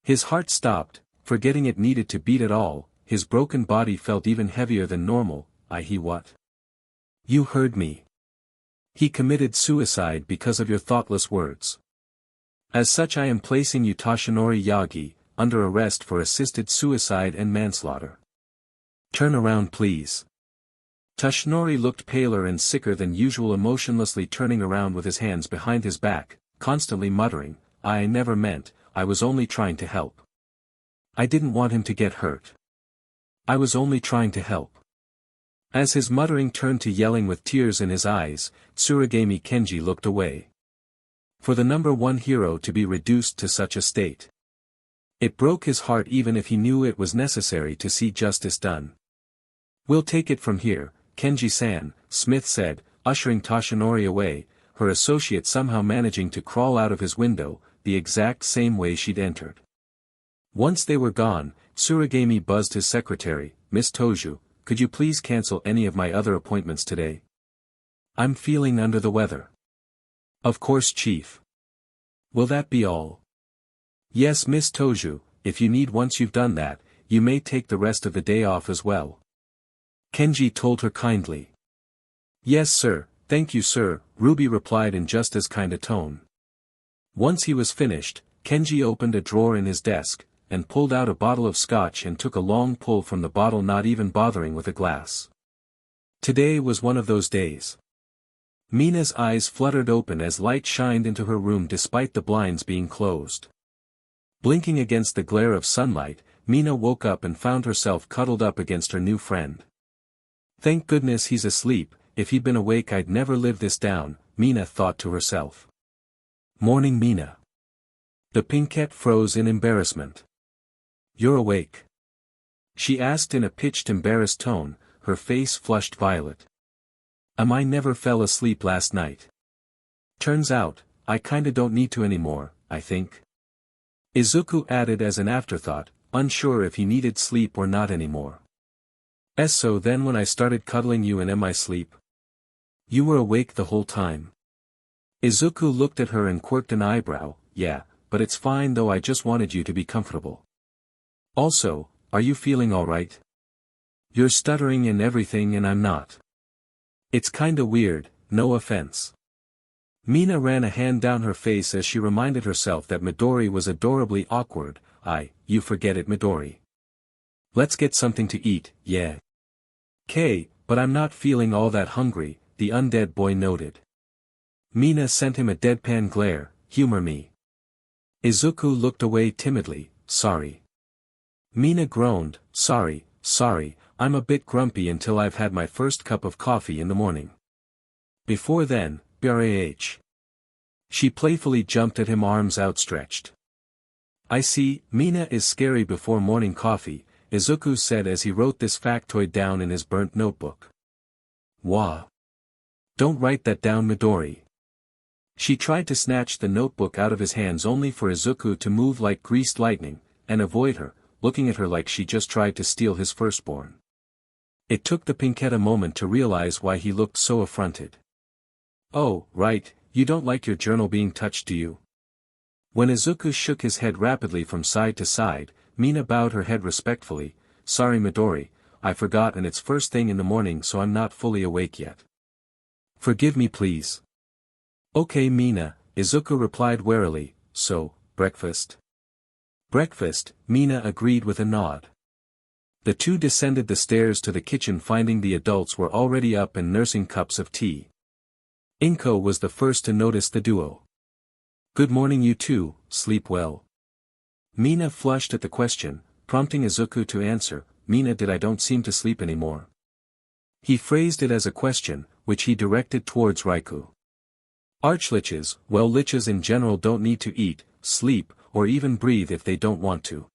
His heart stopped, forgetting it needed to beat at all, his broken body felt even heavier than normal. He what? You heard me. He committed suicide because of your thoughtless words. As such I am placing you Toshinori Yagi, under arrest for assisted suicide and manslaughter. Turn around please. Toshinori looked paler and sicker than usual, emotionlessly turning around with his hands behind his back, constantly muttering, I never meant, I was only trying to help. I didn't want him to get hurt. I was only trying to help. As his muttering turned to yelling with tears in his eyes, Tsurugami Kenji looked away. For the number one hero to be reduced to such a state. It broke his heart even if he knew it was necessary to see justice done. We'll take it from here, Kenji-san, Smith said, ushering Toshinori away, her associate somehow managing to crawl out of his window, the exact same way she'd entered. Once they were gone, Tsurugami buzzed his secretary, Miss Toju, could you please cancel any of my other appointments today? I'm feeling under the weather. Of course, Chief. Will that be all? Yes, Miss Toju, if you need. Once you've done that, you may take the rest of the day off as well. Kenji told her kindly. Yes sir, thank you sir, Ruby replied in just as kind a tone. Once he was finished, Kenji opened a drawer in his desk, and pulled out a bottle of scotch and took a long pull from the bottle, not even bothering with a glass. Today was one of those days. Mina's eyes fluttered open as light shined into her room despite the blinds being closed. Blinking against the glare of sunlight, Mina woke up and found herself cuddled up against her new friend. Thank goodness he's asleep, if he'd been awake I'd never live this down, Mina thought to herself. Morning Mina. The pinkette froze in embarrassment. You're awake? She asked in a pitched embarrassed tone, her face flushed violet. I never fell asleep last night. Turns out, I kinda don't need to anymore, I think. Izuku added as an afterthought, unsure if he needed sleep or not anymore. So then when I started cuddling you in my sleep? You were awake the whole time. Izuku looked at her and quirked an eyebrow, yeah, but it's fine though, I just wanted you to be comfortable. Also, are you feeling alright? You're stuttering and everything and I'm not. It's kinda weird, no offense. Mina ran a hand down her face as she reminded herself that Midori was adorably awkward. You forget it Midori. Let's get something to eat, yeah. But I'm not feeling all that hungry, the undead boy noted. Mina sent him a deadpan glare, humor me. Izuku looked away timidly, sorry. Mina groaned, sorry, I'm a bit grumpy until I've had my first cup of coffee in the morning. Before then, brah. She playfully jumped at him, arms outstretched. I see, Mina is scary before morning coffee, Izuku said as he wrote this factoid down in his burnt notebook. Wah. Don't write that down Midori. She tried to snatch the notebook out of his hands only for Izuku to move like greased lightning, and avoid her, looking at her like she just tried to steal his firstborn. It took the pinkette a moment to realize why he looked so affronted. Oh, right, you don't like your journal being touched, do you? When Izuku shook his head rapidly from side to side, Mina bowed her head respectfully, sorry Midori, I forgot and it's first thing in the morning so I'm not fully awake yet. Forgive me please. Okay Mina, Izuku replied warily, so, breakfast? Breakfast, Mina agreed with a nod. The two descended the stairs to the kitchen, finding the adults were already up and nursing cups of tea. Inko was the first to notice the duo. Good morning you two, sleep well? Mina flushed at the question, prompting Izuku to answer, Mina I don't seem to sleep anymore. He phrased it as a question, which he directed towards Raikou. Arch-liches, well liches in general don't need to eat, sleep, or even breathe if they don't want to.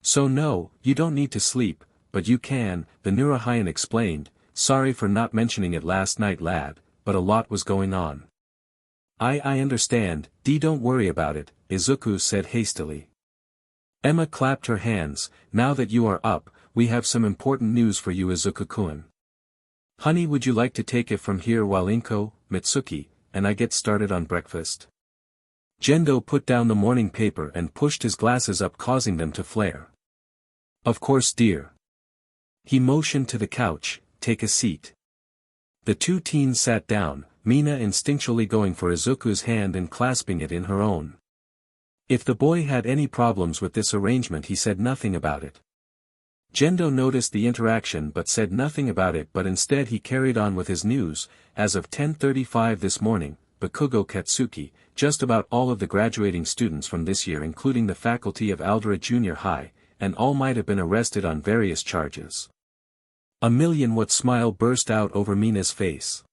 So no, you don't need to sleep, but you can, the Neurahyan explained, sorry for not mentioning it last night lad, but a lot was going on. I understand, don't worry about it, Izuku said hastily. Emma clapped her hands, now that you are up, we have some important news for you Izuku-kun. Honey, would you like to take it from here while Inko, Mitsuki, and I get started on breakfast? Gendo put down the morning paper and pushed his glasses up, causing them to flare. Of course dear. He motioned to the couch, take a seat. The two teens sat down, Mina instinctually going for Izuku's hand and clasping it in her own. If the boy had any problems with this arrangement he said nothing about it. Gendo noticed the interaction but said nothing about it, but instead he carried on with his news. As of 10:35 this morning, Bakugo Katsuki, just about all of the graduating students from this year including the faculty of Aldera Junior High, and all might have been arrested on various charges. A million-watt smile burst out over Mina's face.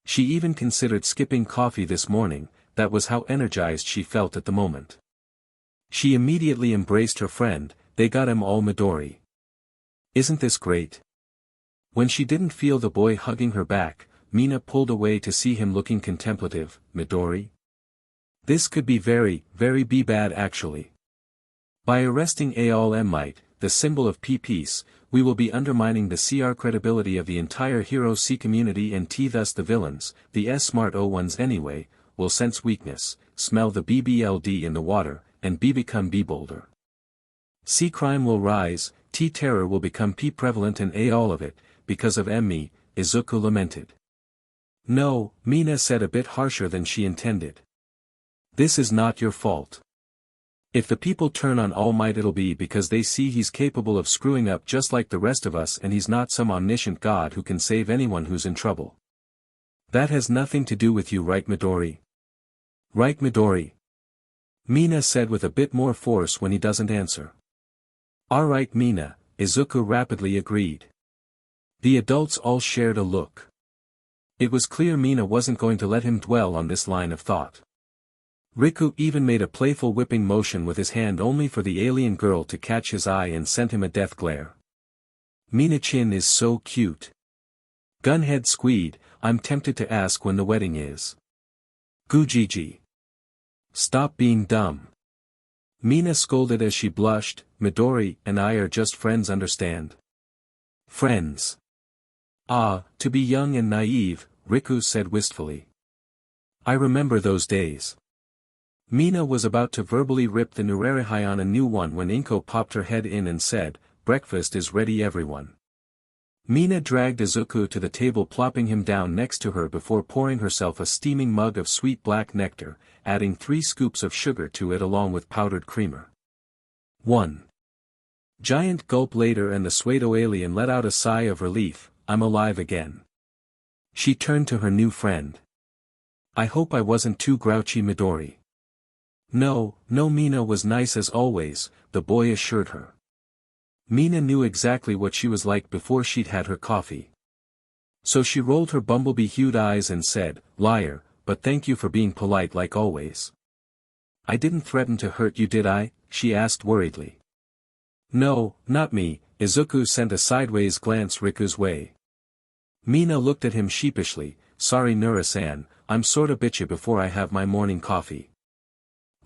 She even considered skipping coffee this morning, that was how energized she felt at the moment. She immediately embraced her friend, they got him all Midori. Isn't this great? When she didn't feel the boy hugging her back, Mina pulled away to see him looking contemplative. Midori? This could be very bad actually. By arresting allmight, the symbol of peace, we will be undermining the CR credibility of the entire Hero C community and thus the villains, the smart ones anyway, will sense weakness, smell the BBLD in the water, and become bolder. C crime will rise, terror will become prevalent and all of it, because of me, Izuku lamented. No, Mina said a bit harsher than she intended. This is not your fault. If the people turn on All Might it'll be because they see he's capable of screwing up just like the rest of us and he's not some omniscient god who can save anyone who's in trouble. That has nothing to do with you, right Midori? Right Midori? Mina said with a bit more force when he doesn't answer. Alright Mina, Izuku rapidly agreed. The adults all shared a look. It was clear Mina wasn't going to let him dwell on this line of thought. Riku even made a playful whipping motion with his hand only for the alien girl to catch his eye and sent him a death glare. Mina-chin is so cute. Gunhead squeed, I'm tempted to ask when the wedding is. Gujiji. Stop being dumb. Mina scolded as she blushed, Midori and I are just friends, understand? Friends. Ah, to be young and naive, Riku said wistfully. I remember those days. Mina was about to verbally rip the Nourishment on a new one when Inko popped her head in and said, breakfast is ready everyone. Mina dragged Izuku to the table, plopping him down next to her before pouring herself a steaming mug of sweet black nectar, adding 3 scoops of sugar to it along with powdered creamer. 1 giant gulp later and the pseudo alien let out a sigh of relief, I'm alive again. She turned to her new friend. I hope I wasn't too grouchy Midori. No, Mina was nice as always, the boy assured her. Mina knew exactly what she was like before she'd had her coffee. So she rolled her bumblebee-hued eyes and said, liar, but thank you for being polite like always. I didn't threaten to hurt you did I? She asked worriedly. No, not me, Izuku sent a sideways glance Riku's way. Mina looked at him sheepishly, sorry Nura-san, I'm sorta bitchy before I have my morning coffee.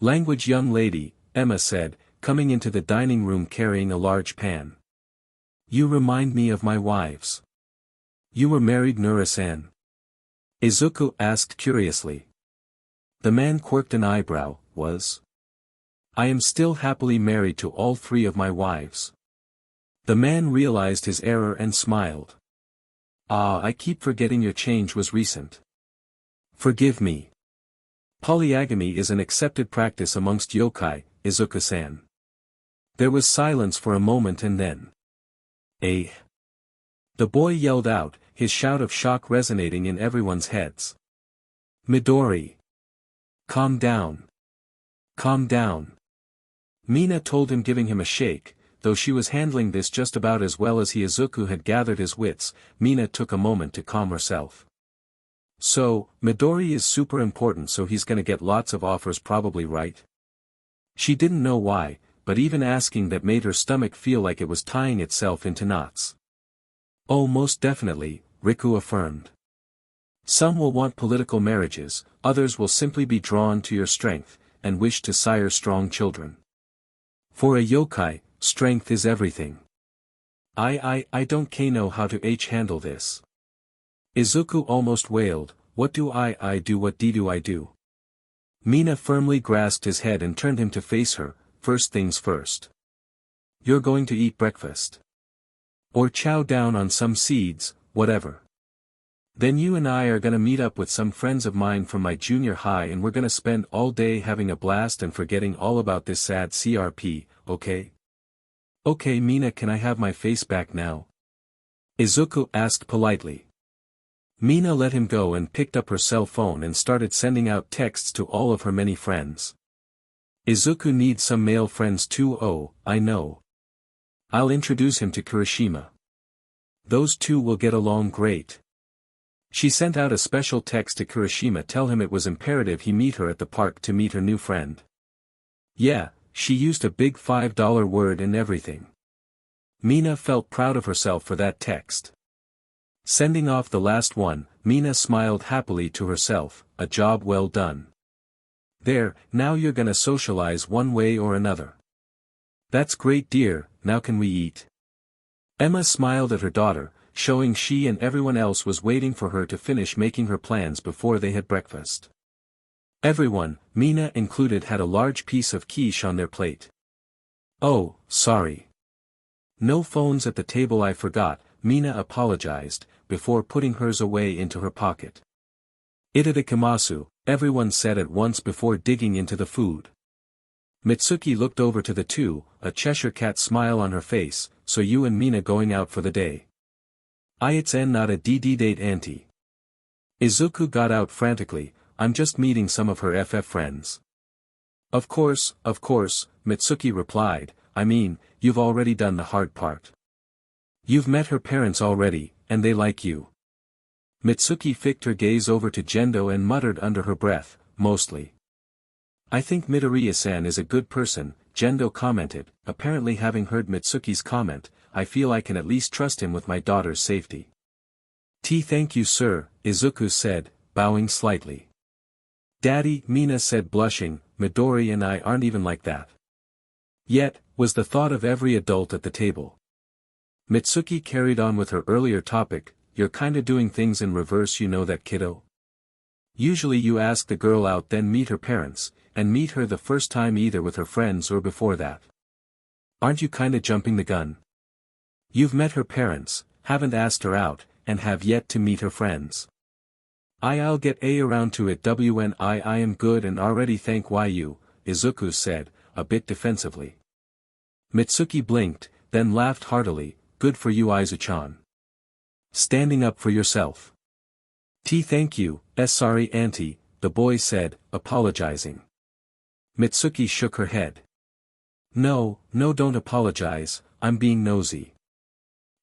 Language young lady, Emma said, coming into the dining room carrying a large pan. You remind me of my wives. You were married Nura-san? Izuku asked curiously. The man quirked an eyebrow, was. I am still happily married to all 3 of my wives. The man realized his error and smiled. Ah, I keep forgetting your change was recent. Forgive me. Polygamy is an accepted practice amongst yokai, Izuku-san. There was silence for a moment and then. Eh? The boy yelled out, his shout of shock resonating in everyone's heads. Midori. Calm down. Calm down. Mina told him, giving him a shake, though she was handling this just about as well as he. Izuku had gathered his wits, Mina took a moment to calm herself. So, Midori is super important, so he's gonna get lots of offers probably, right? She didn't know why, but even asking that made her stomach feel like it was tying itself into knots. Oh, most definitely, Riku affirmed. Some will want political marriages, others will simply be drawn to your strength, and wish to sire strong children. For a yokai, strength is everything. I don't know how to handle this. Izuku almost wailed, what do I do, what do I do? Mina firmly grasped his head and turned him to face her. First things first. You're going to eat breakfast. Or chow down on some seeds, whatever. Then you and I are gonna meet up with some friends of mine from my junior high and we're gonna spend all day having a blast and forgetting all about this sad CRP, okay? Okay Mina, can I have my face back now? Izuku asked politely. Mina let him go and picked up her cell phone and started sending out texts to all of her many friends. Izuku needs some male friends too. Oh, I know. I'll introduce him to Kirishima. Those two will get along great. She sent out a special text to Kirishima, tell him it was imperative he meet her at the park to meet her new friend. Yeah, she used a big $5 word and everything. Mina felt proud of herself for that text. Sending off the last one, Mina smiled happily to herself, a job well done. There, now you're gonna socialize one way or another. That's great dear, now can we eat? Emma smiled at her daughter, showing she and everyone else was waiting for her to finish making her plans before they had breakfast. Everyone, Mina included, had a large piece of quiche on their plate. Oh, sorry. No phones at the table, I forgot, Mina apologized, before putting hers away into her pocket. Itadakimasu, everyone said at once before digging into the food. Mitsuki looked over to the two, a Cheshire cat smile on her face, so you and Mina going out for the day? It's not a DD date auntie. Izuku got out frantically, I'm just meeting some of her FF friends. Of course, Mitsuki replied, I mean, you've already done the hard part. You've met her parents already, and they like you. Mitsuki flicked her gaze over to Gendo and muttered under her breath, mostly. I think Midoriya-san is a good person, Gendo commented, apparently having heard Mitsuki's comment, I feel I can at least trust him with my daughter's safety. Thank you sir, Izuku said, bowing slightly. Daddy, Mina said blushing, Midori and I aren't even like that. Yet, was the thought of every adult at the table. Mitsuki carried on with her earlier topic, you're kinda doing things in reverse, you know that kiddo? Usually you ask the girl out then meet her parents, and meet her the first time either with her friends or before that. Aren't you kinda jumping the gun? You've met her parents, haven't asked her out, and have yet to meet her friends. I'll get around to it when I am good and already thank you, Izuku said, a bit defensively. Mitsuki blinked, then laughed heartily, good for you Izu-chan. Standing up for yourself. Thank you, sorry auntie, the boy said, apologizing. Mitsuki shook her head. No, don't apologize, I'm being nosy.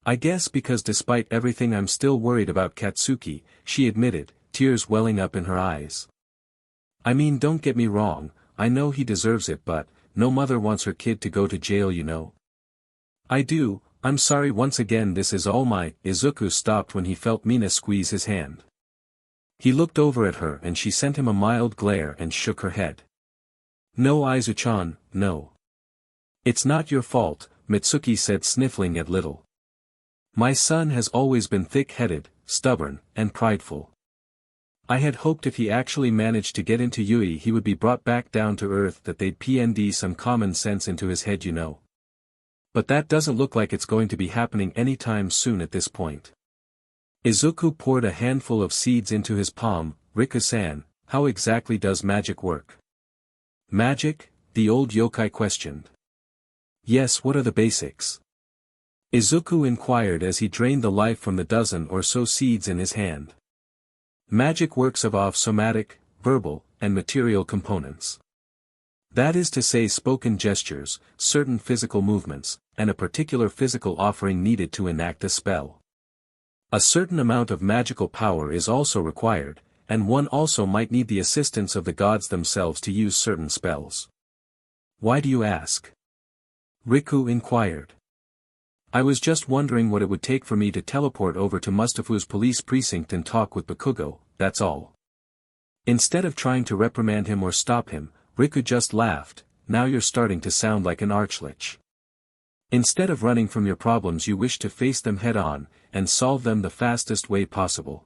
I guess because despite everything I'm still worried about Katsuki, she admitted, tears welling up in her eyes. I mean don't get me wrong, I know he deserves it but, no mother wants her kid to go to jail you know. I do, I'm sorry once again this is all my, Izuku stopped when he felt Mina squeeze his hand. He looked over at her and she sent him a mild glare and shook her head. No Izu-chan, no. It's not your fault, Mitsuki said sniffling a little. My son has always been thick-headed, stubborn, and prideful. I had hoped if he actually managed to get into Yui he would be brought back down to earth that they'd PND some common sense into his head you know. But that doesn't look like it's going to be happening anytime soon at this point. Izuku poured a handful of seeds into his palm, Riku-san, how exactly does magic work? Magic? The old yokai questioned. Yes, what are the basics? Izuku inquired as he drained the life from the dozen or so seeds in his hand. Magic works of somatic, verbal, and material components. That is to say spoken gestures, certain physical movements, and a particular physical offering needed to enact a spell. A certain amount of magical power is also required, and one also might need the assistance of the gods themselves to use certain spells. Why do you ask? Riku inquired. I was just wondering what it would take for me to teleport over to Mustafu's police precinct and talk with Bakugo, that's all. Instead of trying to reprimand him or stop him, Riku just laughed. Now you're starting to sound like an arch-lich. Instead of running from your problems you wish to face them head-on, and solve them the fastest way possible.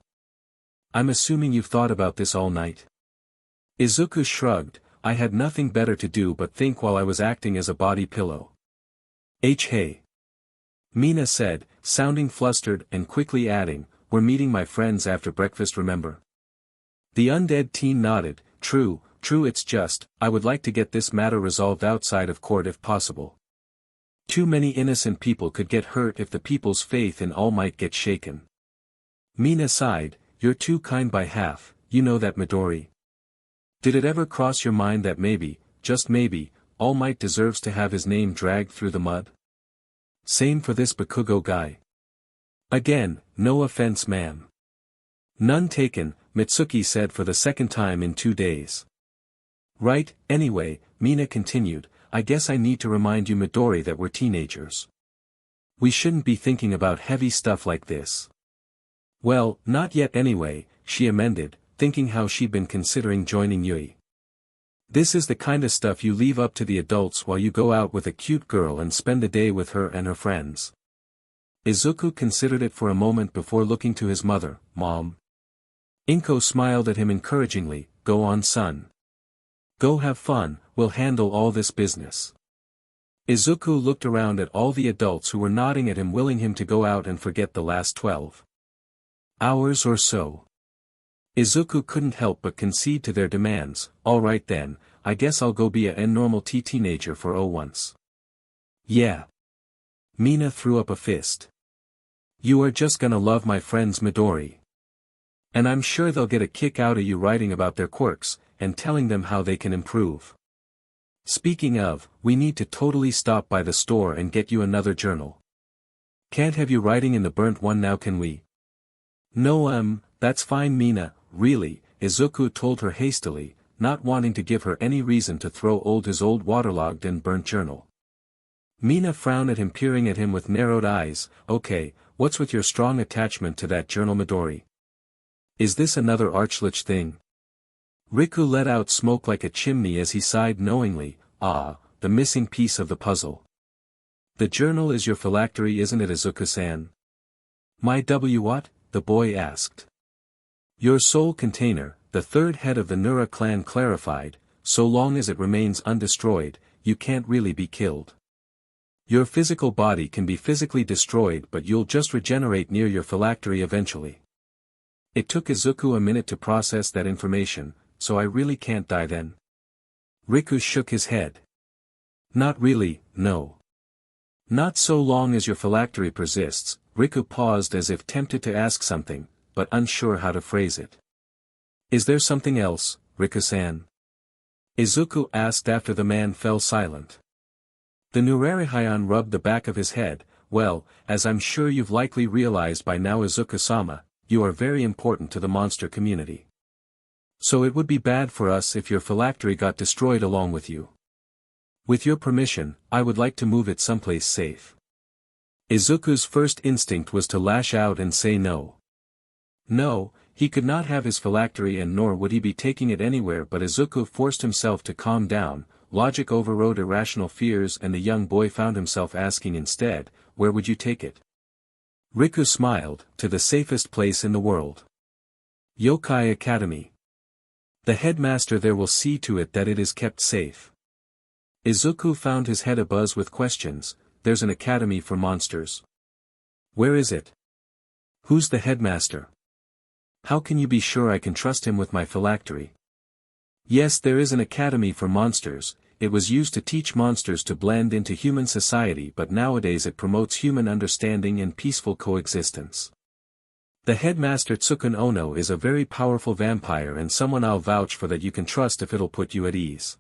I'm assuming you've thought about this all night? Izuku shrugged. I had nothing better to do but think while I was acting as a body pillow. Hey. Mina said, sounding flustered and quickly adding, we're meeting my friends after breakfast, remember? The undead teen nodded. True, it's just, I would like to get this matter resolved outside of court if possible. Too many innocent people could get hurt if the people's faith in All Might gets shaken. Mina sighed, you're too kind by half, you know that, Midori. Did it ever cross your mind that maybe, just maybe, All Might deserves to have his name dragged through the mud? Same for this Bakugo guy. Again, no offense ma'am. None taken, Mitsuki said for the second time in 2 days. Right, anyway, Mina continued, I guess I need to remind you Midori that we're teenagers. We shouldn't be thinking about heavy stuff like this. Well, not yet anyway, she amended, thinking how she'd been considering joining Yui. This is the kind of stuff you leave up to the adults while you go out with a cute girl and spend the day with her and her friends. Izuku considered it for a moment before looking to his mother, Mom. Inko smiled at him encouragingly, go on son. Go have fun, we'll handle all this business. Izuku looked around at all the adults who were nodding at him, willing him to go out and forget the last 12 hours or so. Izuku couldn't help but concede to their demands. Alright then, I guess I'll go be a normal teenager for once. Yeah. Mina threw up a fist. You are just gonna love my friends Midori. And I'm sure they'll get a kick out of you writing about their quirks, and telling them how they can improve. Speaking of, we need to totally stop by the store and get you another journal. Can't have you writing in the burnt one now, can we? No, that's fine Mina, really, Izuku told her hastily, not wanting to give her any reason to throw his old waterlogged and burnt journal. Mina frowned at him, peering at him with narrowed eyes. Okay, what's with your strong attachment to that journal Midori? Is this another arch-lich thing? Riku let out smoke like a chimney as he sighed knowingly, the missing piece of the puzzle. The journal is your phylactery, isn't it, Izuku-san? My what? The boy asked. Your soul container, the third head of the Nura clan clarified, so long as it remains undestroyed, you can't really be killed. Your physical body can be physically destroyed, but you'll just regenerate near your phylactery eventually. It took Izuku a minute to process that information. So I really can't die then? Riku shook his head. Not really, no. Not so long as your phylactery persists. Riku paused as if tempted to ask something, but unsure how to phrase it. Is there something else, Riku-san? Izuku asked after the man fell silent. The Nurarihyan rubbed the back of his head. Well, as I'm sure you've likely realized by now, Izuku-sama, you are very important to the monster community. So it would be bad for us if your phylactery got destroyed along with you. With your permission, I would like to move it someplace safe. Izuku's first instinct was to lash out and say no. No, he could not have his phylactery, and nor would he be taking it anywhere, but Izuku forced himself to calm down. Logic overrode irrational fears, and the young boy found himself asking instead, where would you take it? Riku smiled, to the safest place in the world. Yokai Academy. The headmaster there will see to it that it is kept safe. Izuku found his head abuzz with questions. There's an academy for monsters. Where is it? Who's the headmaster? How can you be sure I can trust him with my phylactery? Yes, there is an academy for monsters. It was used to teach monsters to blend into human society, but nowadays it promotes human understanding and peaceful coexistence. The headmaster Tsukun Ono is a very powerful vampire and someone I'll vouch for that you can trust if it'll put you at ease.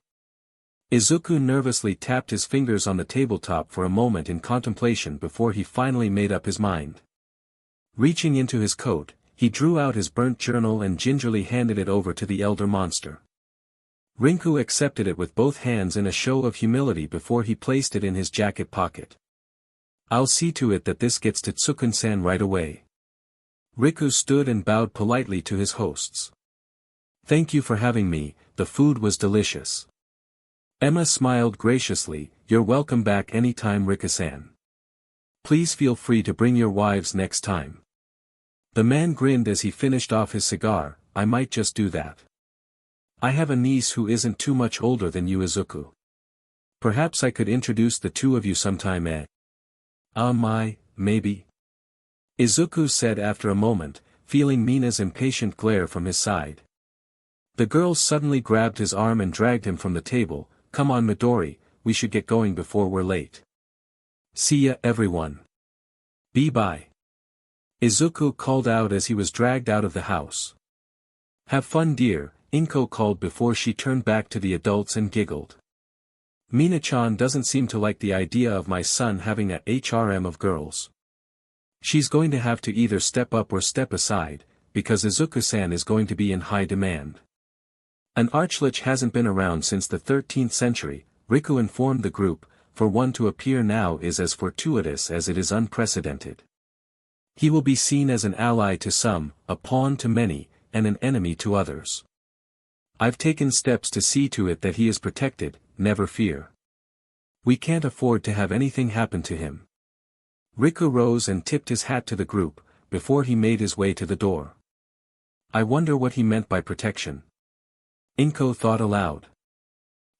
Izuku nervously tapped his fingers on the tabletop for a moment in contemplation before he finally made up his mind. Reaching into his coat, he drew out his burnt journal and gingerly handed it over to the elder monster. Rinku accepted it with both hands in a show of humility before he placed it in his jacket pocket. I'll see to it that this gets to Tsukun-san right away. Riku stood and bowed politely to his hosts. Thank you for having me, the food was delicious. Emma smiled graciously, you're welcome back anytime Riku-san. Please feel free to bring your wives next time. The man grinned as he finished off his cigar, I might just do that. I have a niece who isn't too much older than you, Izuku. Perhaps I could introduce the two of you sometime, eh? Maybe. Izuku said after a moment, feeling Mina's impatient glare from his side. The girl suddenly grabbed his arm and dragged him from the table, come on Midori, we should get going before we're late. See ya everyone. Bye. Izuku called out as he was dragged out of the house. Have fun dear, Inko called before she turned back to the adults and giggled. Mina-chan doesn't seem to like the idea of my son having a HRM of girls. She's going to have to either step up or step aside, because Izuku-san is going to be in high demand. An arch-lich hasn't been around since the 13th century, Riku informed the group, for one to appear now is as fortuitous as it is unprecedented. He will be seen as an ally to some, a pawn to many, and an enemy to others. I've taken steps to see to it that he is protected, never fear. We can't afford to have anything happen to him. Riku rose and tipped his hat to the group, before he made his way to the door. I wonder what he meant by protection. Inko thought aloud.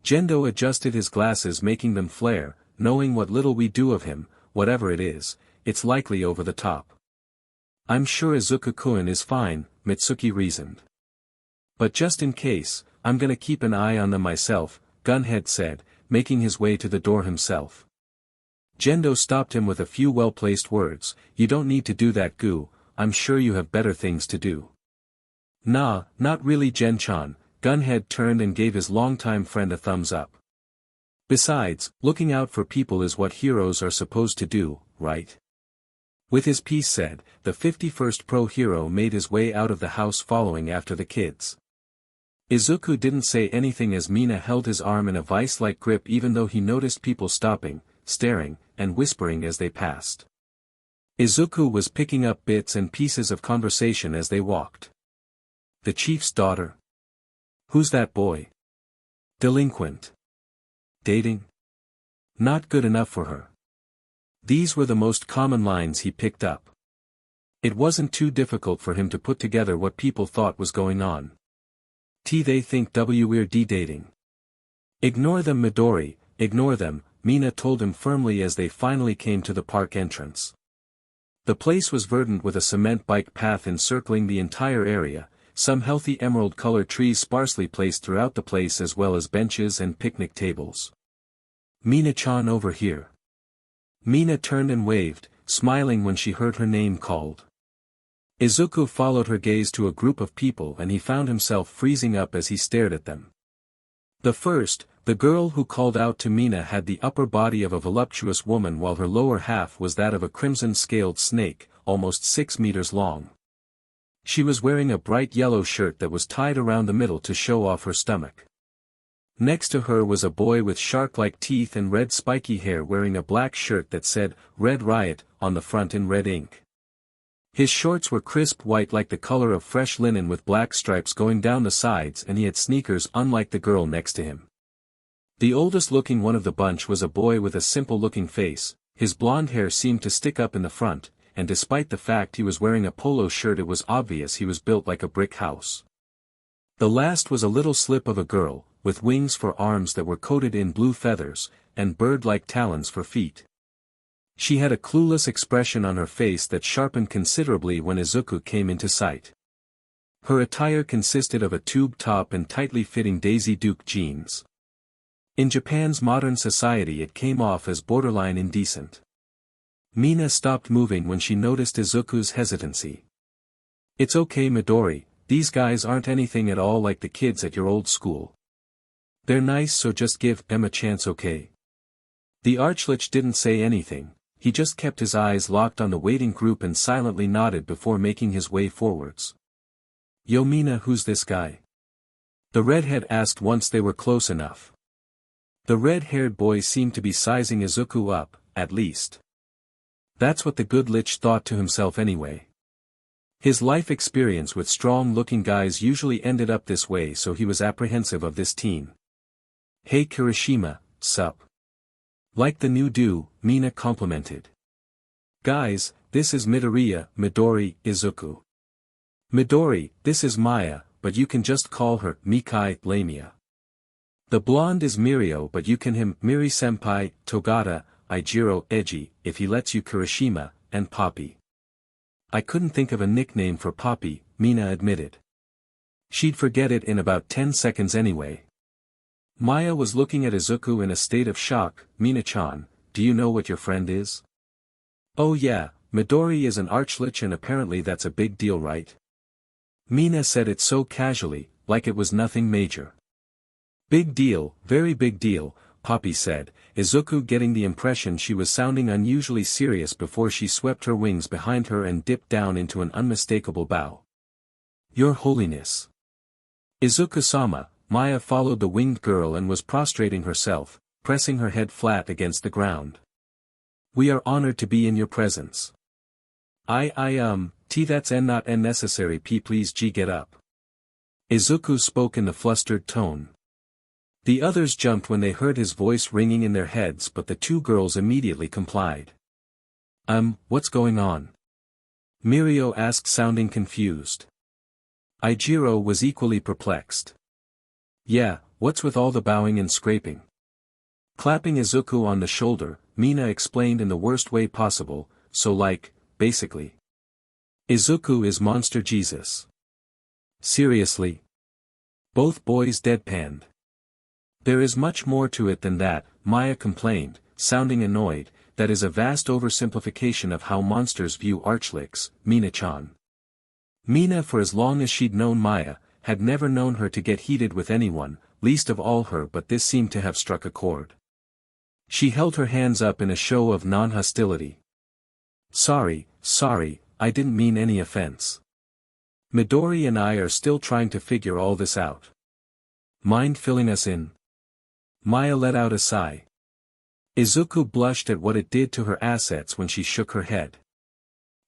Gendo adjusted his glasses making them flare, knowing what little we do of him, whatever it is, it's likely over the top. I'm sure Izuku-kun is fine, Mitsuki reasoned. But just in case, I'm gonna keep an eye on them myself, Gunhead said, making his way to the door himself. Gendo stopped him with a few well-placed words, you don't need to do that Gu, I'm sure you have better things to do. Nah, not really Gen-chan, Gunhead turned and gave his longtime friend a thumbs up. Besides, looking out for people is what heroes are supposed to do, right? With his piece said, the 51st pro hero made his way out of the house following after the kids. Izuku didn't say anything as Mina held his arm in a vice-like grip even though he noticed people stopping, staring, and whispering as they passed. Izuku was picking up bits and pieces of conversation as they walked. The chief's daughter? Who's that boy? Delinquent. Dating? Not good enough for her. These were the most common lines he picked up. It wasn't too difficult for him to put together what people thought was going on. They think we're dating. Ignore them Midori, ignore them, Mina told him firmly as they finally came to the park entrance. The place was verdant with a cement bike path encircling the entire area, some healthy emerald-colored trees sparsely placed throughout the place as well as benches and picnic tables. Mina-chan over here. Mina turned and waved, smiling when she heard her name called. Izuku followed her gaze to a group of people and he found himself freezing up as he stared at them. The first, the girl who called out to Mina had the upper body of a voluptuous woman while her lower half was that of a crimson-scaled snake, almost 6 meters long. She was wearing a bright yellow shirt that was tied around the middle to show off her stomach. Next to her was a boy with shark-like teeth and red spiky hair wearing a black shirt that said, Red Riot, on the front in red ink. His shorts were crisp white like the color of fresh linen with black stripes going down the sides and he had sneakers unlike the girl next to him. The oldest-looking one of the bunch was a boy with a simple-looking face, his blonde hair seemed to stick up in the front, and despite the fact he was wearing a polo shirt it was obvious he was built like a brick house. The last was a little slip of a girl, with wings for arms that were coated in blue feathers, and bird-like talons for feet. She had a clueless expression on her face that sharpened considerably when Izuku came into sight. Her attire consisted of a tube top and tightly fitting Daisy Duke jeans. In Japan's modern society it came off as borderline indecent. Mina stopped moving when she noticed Izuku's hesitancy. It's okay Midori, these guys aren't anything at all like the kids at your old school. They're nice so just give them a chance okay? The arch-lich didn't say anything. He just kept his eyes locked on the waiting group and silently nodded before making his way forwards. Yo Mina, who's this guy? The redhead asked once they were close enough. The red-haired boy seemed to be sizing Izuku up, at least. That's what the good lich thought to himself anyway. His life experience with strong-looking guys usually ended up this way, so he was apprehensive of this teen. "Hey Kirishima, sup?" "Like the new do," Mina complimented. "Guys, this is Midori, Izuku." "Midori, this is Maya, but you can just call her Mikai, Lamia." "The blonde is Mirio, but you can him Miri-senpai, Togata, Ijiro, Eiji, if he lets you Kirishima, and Poppy." "I couldn't think of a nickname for Poppy," Mina admitted. "She'd forget it in about 10 seconds anyway." Maya was looking at Izuku in a state of shock. "Mina-chan, do you know what your friend is?" "Oh yeah, Midori is an arch-lich and apparently that's a big deal, right?" Mina said it so casually, like it was nothing major. "Big deal, very big deal," Poppy said, Izuku getting the impression she was sounding unusually serious before she swept her wings behind her and dipped down into an unmistakable bow. "Your Holiness." "Izuku-sama," Maya followed the winged girl and was prostrating herself, pressing her head flat against the ground. "We are honored to be in your presence." That's not necessary, please get up." Izuku spoke in the flustered tone. The others jumped when they heard his voice ringing in their heads, but the two girls immediately complied. What's going on?" Mirio asked, sounding confused. Ijiro was equally perplexed. "Yeah, what's with all the bowing and scraping?" Clapping Izuku on the shoulder, Mina explained in the worst way possible, basically. "Izuku is Monster Jesus." "Seriously?" Both boys deadpanned. "There is much more to it than that," Maya complained, sounding annoyed. "That is a vast oversimplification of how monsters view arch-lichs, Mina-chan." Mina, for as long as she'd known Maya, had never known her to get heated with anyone, least of all her, but this seemed to have struck a chord. She held her hands up in a show of non-hostility. Sorry, I didn't mean any offense. Midori and I are still trying to figure all this out. Mind filling us in?" Maya let out a sigh. Izuku blushed at what it did to her assets when she shook her head.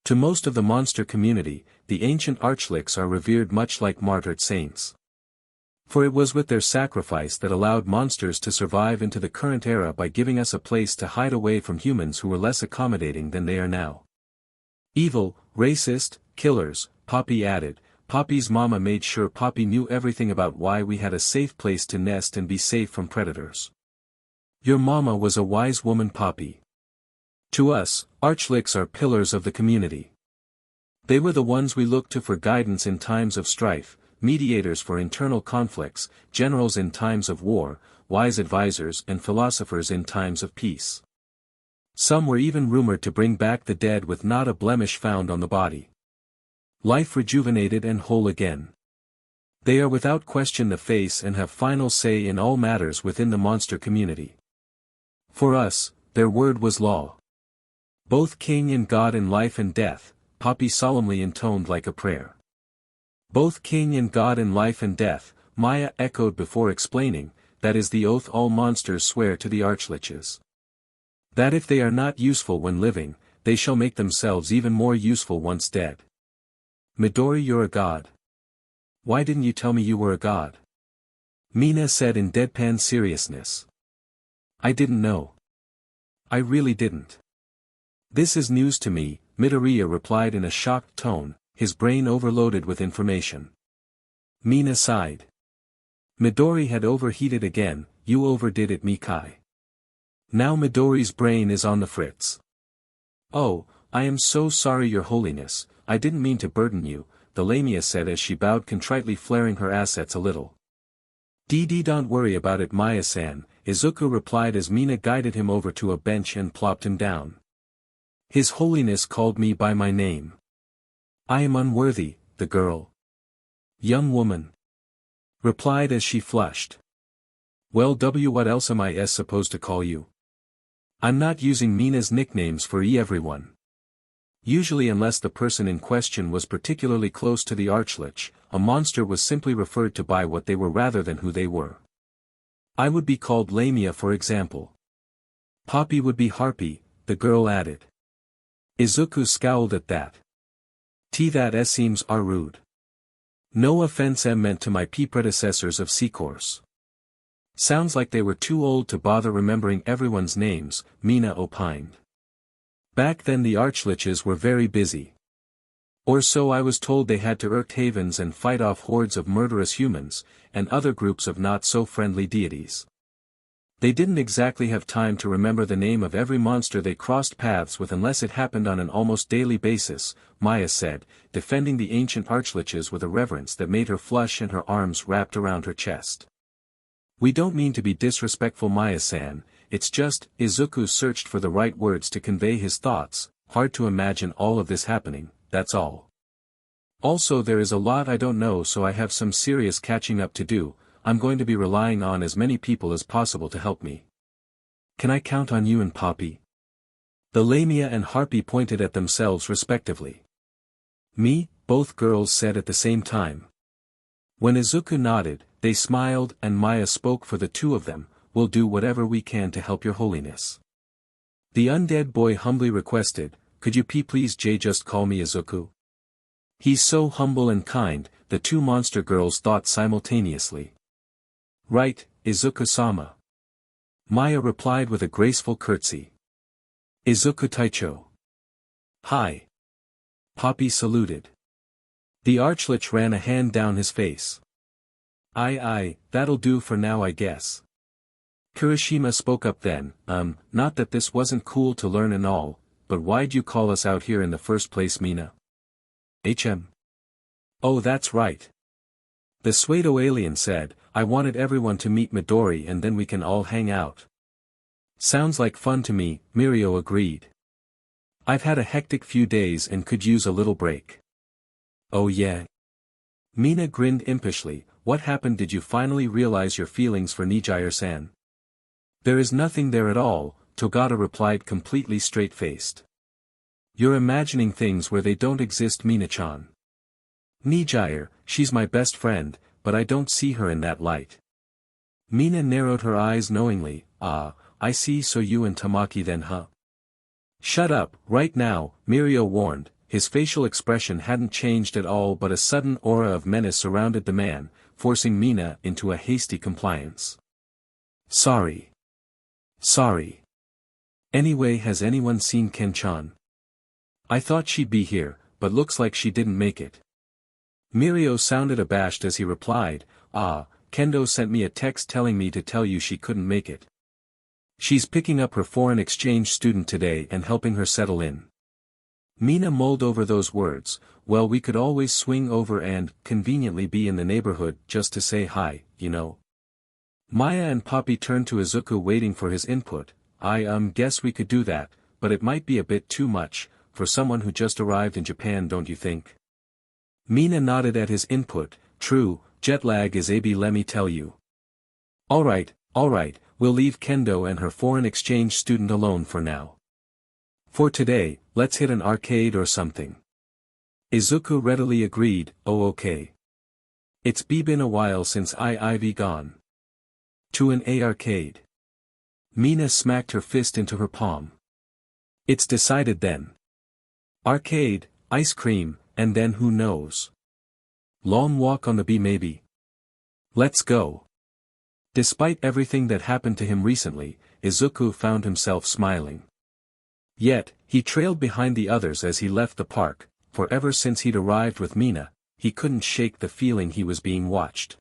To most of the monster community, the ancient arch-lichs are revered much like martyred saints. For it was with their sacrifice that allowed monsters to survive into the current era by giving us a place to hide away from humans who were less accommodating than they are now. "Evil, racist, killers," Poppy added. Poppy's mama made sure Poppy knew everything about why we had a safe place to nest and be safe from predators. "Your mama was a wise woman, Poppy. To us, arch-lichs are pillars of the community. They were the ones we looked to for guidance in times of strife, mediators for internal conflicts, generals in times of war, wise advisors and philosophers in times of peace. Some were even rumored to bring back the dead with not a blemish found on the body. Life rejuvenated and whole again. They are without question the face and have final say in all matters within the monster community. For us, their word was law. Both king and god in life and death," Poppy solemnly intoned like a prayer. "Both king and god in life and death," Maya echoed before explaining, "that is the oath all monsters swear to the arch-liches. That if they are not useful when living, they shall make themselves even more useful once dead." "Midori, you're a god. Why didn't you tell me you were a god?" Mina said in deadpan seriousness. "I didn't know. I really didn't. This is news to me," Midoriya replied in a shocked tone, his brain overloaded with information. Mina sighed. Midori had overheated again. "You overdid it, Mikai." Now Midori's brain is on the fritz. "Oh, I am so sorry, Your Holiness, I didn't mean to burden you," the Lamia said as she bowed contritely, flaring her assets a little. Don't worry about it, Maya-san," Izuku replied as Mina guided him over to a bench and plopped him down. "His Holiness called me by my name. I am unworthy," the girl. "Young woman," replied as she flushed. "Well, what else am I supposed to call you? I'm not using Mina's nicknames for everyone. Usually, unless the person in question was particularly close to the arch-lich, a monster was simply referred to by what they were rather than who they were. I would be called Lamia, for example. Poppy would be Harpy," the girl added. Izuku scowled at that. That seems rude. No offense meant to my predecessors of C-Course. Sounds like they were too old to bother remembering everyone's names, Mina opined. Back then the arch-liches were very busy. Or so I was told. They had to erect havens and fight off hordes of murderous humans, and other groups of not-so-friendly deities. They didn't exactly have time to remember the name of every monster they crossed paths with unless it happened on an almost daily basis, Maya said, defending the ancient arch-liches with a reverence that made her flush and her arms wrapped around her chest. We don't mean to be disrespectful, Maya-san, it's just, Izuku searched for the right words to convey his thoughts, hard to imagine all of this happening, that's all. Also there is a lot I don't know, so I have some serious catching up to do. I'm going to be relying on as many people as possible to help me. Can I count on you and Poppy? The Lamia and Harpy pointed at themselves respectively. Me, both girls said at the same time. When Izuku nodded, they smiled and Maya spoke for the two of them, we'll do whatever we can to help your holiness. The undead boy humbly requested, could you please just call me Izuku? He's so humble and kind, the two monster girls thought simultaneously. Right, Izuku-sama. Maya replied with a graceful curtsy. Izuku Taicho. Hi. Poppy saluted. The arch-lich ran a hand down his face. Aye, that'll do for now I guess. Kirishima spoke up then, not that this wasn't cool to learn and all, but why'd you call us out here in the first place, Mina? Oh, that's right. The pseudo alien said, I wanted everyone to meet Midori and then we can all hang out. Sounds like fun to me, Mirio agreed. I've had a hectic few days and could use a little break. Oh yeah? Mina grinned impishly, what happened? Did you finally realize your feelings for Nijire-san? There is nothing there at all, Togata replied completely straight-faced. You're imagining things where they don't exist, Mina-chan. Nijire, she's my best friend, but I don't see her in that light. Mina narrowed her eyes knowingly, I see, so you and Tamaki then, huh? Shut up, right now, Mirio warned, his facial expression hadn't changed at all but a sudden aura of menace surrounded the man, forcing Mina into a hasty compliance. Sorry. Anyway, has anyone seen Ken-chan? I thought she'd be here, but looks like she didn't make it. Mirio sounded abashed as he replied, Kendo sent me a text telling me to tell you she couldn't make it. She's picking up her foreign exchange student today and helping her settle in. Mina mulled over those words, well, we could always swing over and, conveniently be in the neighborhood just to say hi, you know. Maya and Poppy turned to Izuku waiting for his input. I guess we could do that, but it might be a bit too much, for someone who just arrived in Japan, don't you think? Mina nodded at his input, true, jet lag is AB, let me tell you. Alright, we'll leave Kendo and her foreign exchange student alone for now. For today, let's hit an arcade or something. Izuku readily agreed, oh okay. It's been a while since I've gone. To an arcade. Mina smacked her fist into her palm. It's decided then. Arcade, ice cream, and then who knows? Long walk on the B maybe. Let's go. Despite everything that happened to him recently, Izuku found himself smiling. Yet, he trailed behind the others as he left the park, for ever since he'd arrived with Mina, he couldn't shake the feeling he was being watched.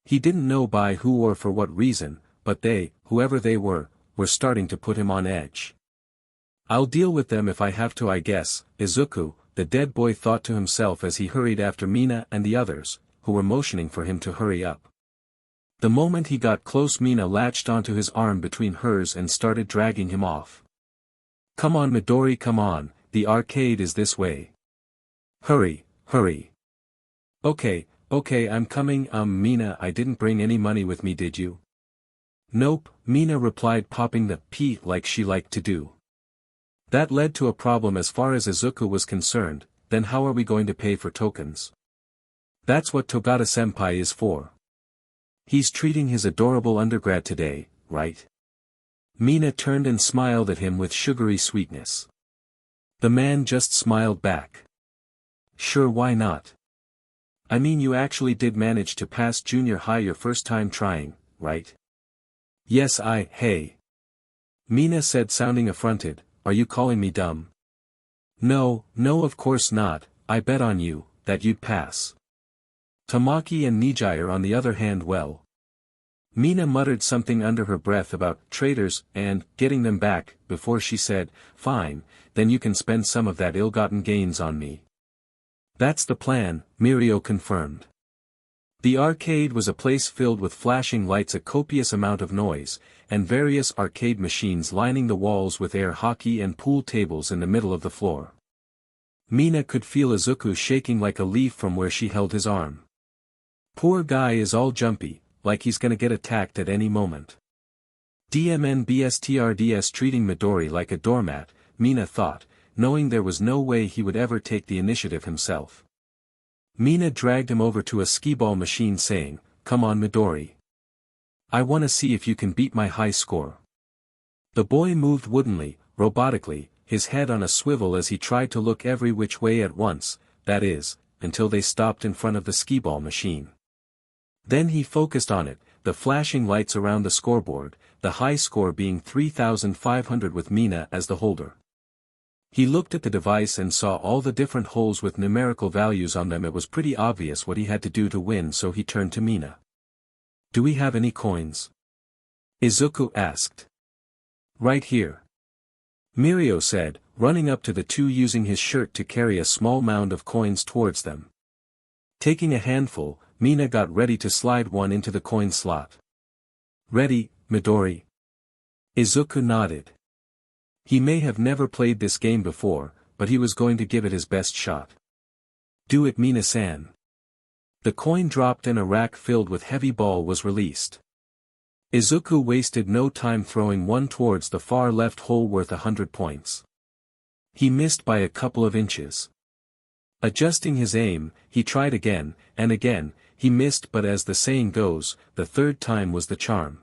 He didn't know by who or for what reason, but they, whoever they were starting to put him on edge. I'll deal with them if I have to, I guess, Izuku, the dead boy thought to himself as he hurried after Mina and the others, who were motioning for him to hurry up. The moment he got close, Mina latched onto his arm between hers and started dragging him off. Come on Midori, come on, the arcade is this way. Hurry. Okay, I'm coming. Mina, I didn't bring any money with me, did you? Nope, Mina replied, popping the P like she liked to do. That led to a problem as far as Izuku was concerned. Then how are we going to pay for tokens? That's what Togata-senpai is for. He's treating his adorable undergrad today, right? Mina turned and smiled at him with sugary sweetness. The man just smiled back. Sure, why not? I mean, you actually did manage to pass junior high your first time trying, right? Yes, hey. Mina said, sounding affronted, are you calling me dumb? No, of course not, I bet on you, that you'd pass. Tamaki and Nijire on the other hand, well. Mina muttered something under her breath about traitors and getting them back, before she said, fine, then you can spend some of that ill-gotten gains on me. That's the plan, Mirio confirmed. The arcade was a place filled with flashing lights, a copious amount of noise, and various arcade machines lining the walls with air hockey and pool tables in the middle of the floor. Mina could feel Izuku shaking like a leaf from where she held his arm. Poor guy is all jumpy, like he's gonna get attacked at any moment. DMNBSTRDS treating Midori like a doormat, Mina thought, knowing there was no way he would ever take the initiative himself. Mina dragged him over to a skee-ball machine saying, come on Midori. I wanna see if you can beat my high score. The boy moved woodenly, robotically, his head on a swivel as he tried to look every which way at once, that is, until they stopped in front of the skee-ball machine. Then he focused on it, the flashing lights around the scoreboard, the high score being 3,500 with Mina as the holder. He looked at the device and saw all the different holes with numerical values on them. It was pretty obvious what he had to do to win, so he turned to Mina. Do we have any coins? Izuku asked. Right here. Mirio said, running up to the two, using his shirt to carry a small mound of coins towards them. Taking a handful, Mina got ready to slide one into the coin slot. Ready, Midori? Izuku nodded. He may have never played this game before, but he was going to give it his best shot. Do it, Mina-san. The coin dropped and a rack filled with heavy ball was released. Izuku wasted no time throwing one towards the far left hole worth 100 points. He missed by a couple of inches. Adjusting his aim, he tried again, and again, he missed, but as the saying goes, the third time was the charm.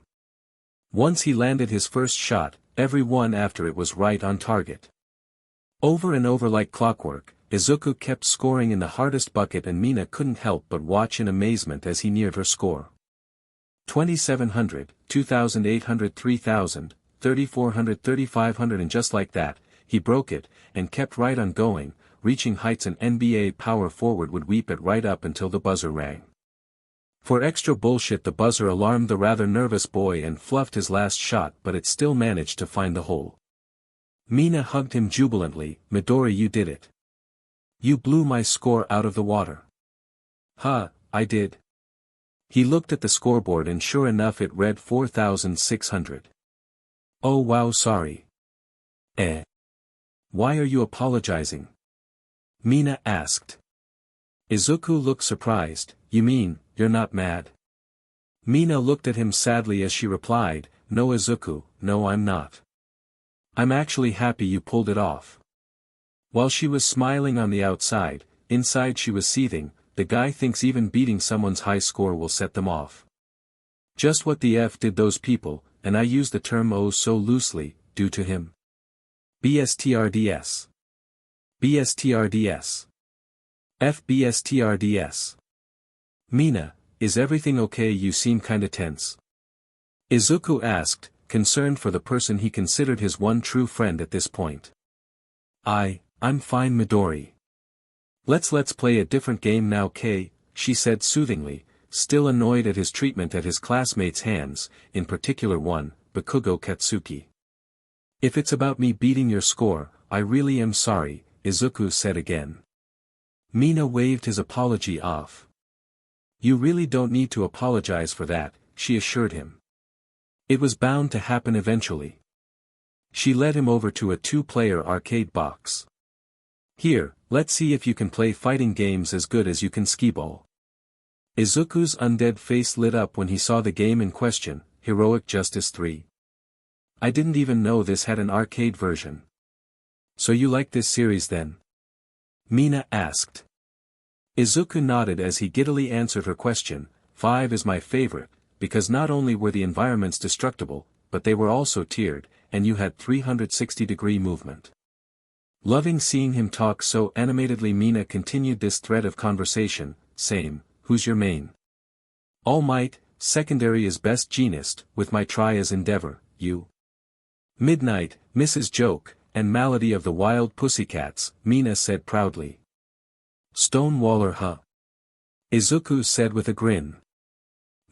Once he landed his first shot, every one after it was right on target. Over and over like clockwork, Izuku kept scoring in the hardest bucket, and Mina couldn't help but watch in amazement as he neared her score. 2,700, 2,800, 3,000, 3,400, 3,500, and just like that, he broke it, and kept right on going, reaching heights an NBA power forward would weep at right up until the buzzer rang. For extra bullshit, the buzzer alarmed the rather nervous boy and fluffed his last shot, but it still managed to find the hole. Mina hugged him jubilantly. Midori, you did it. You blew my score out of the water. Huh, I did. He looked at the scoreboard and sure enough it read 4,600. Oh wow, sorry. Why are you apologizing? Mina asked. Izuku looked surprised. You mean, you're not mad? Mina looked at him sadly as she replied, no Izuku, no I'm not. I'm actually happy you pulled it off. While she was smiling on the outside, inside she was seething. The guy thinks even beating someone's high score will set them off. Just what the F did those people, and I use the term oh so loosely, do to him? BSTRDS. BSTRDS. FBSTRDS. Mina, is everything okay? You seem kinda tense. Izuku asked, concerned for the person he considered his one true friend at this point. I'm fine, Midori. Let's play a different game now, Kay, she said soothingly, still annoyed at his treatment at his classmates' hands, in particular one, Bakugo Katsuki. If it's about me beating your score, I really am sorry, Izuku said again. Mina waved his apology off. You really don't need to apologize for that, she assured him. It was bound to happen eventually. She led him over to a two-player arcade box. Here, let's see if you can play fighting games as good as you can skee-ball. Izuku's undead face lit up when he saw the game in question, Heroic Justice 3. I didn't even know this had an arcade version. So you like this series then? Mina asked. Izuku nodded as he giddily answered her question. 5 is my favorite, because not only were the environments destructible, but they were also tiered, and you had 360-degree movement. Loving seeing him talk so animatedly, Mina continued this thread of conversation. Same, who's your main? All Might, secondary is Best Jeanist, with my try as Endeavor, you. Midnight, Mrs. Joke, and Malady of the Wild Pussycats, Mina said proudly. Stonewaller huh? Izuku said with a grin.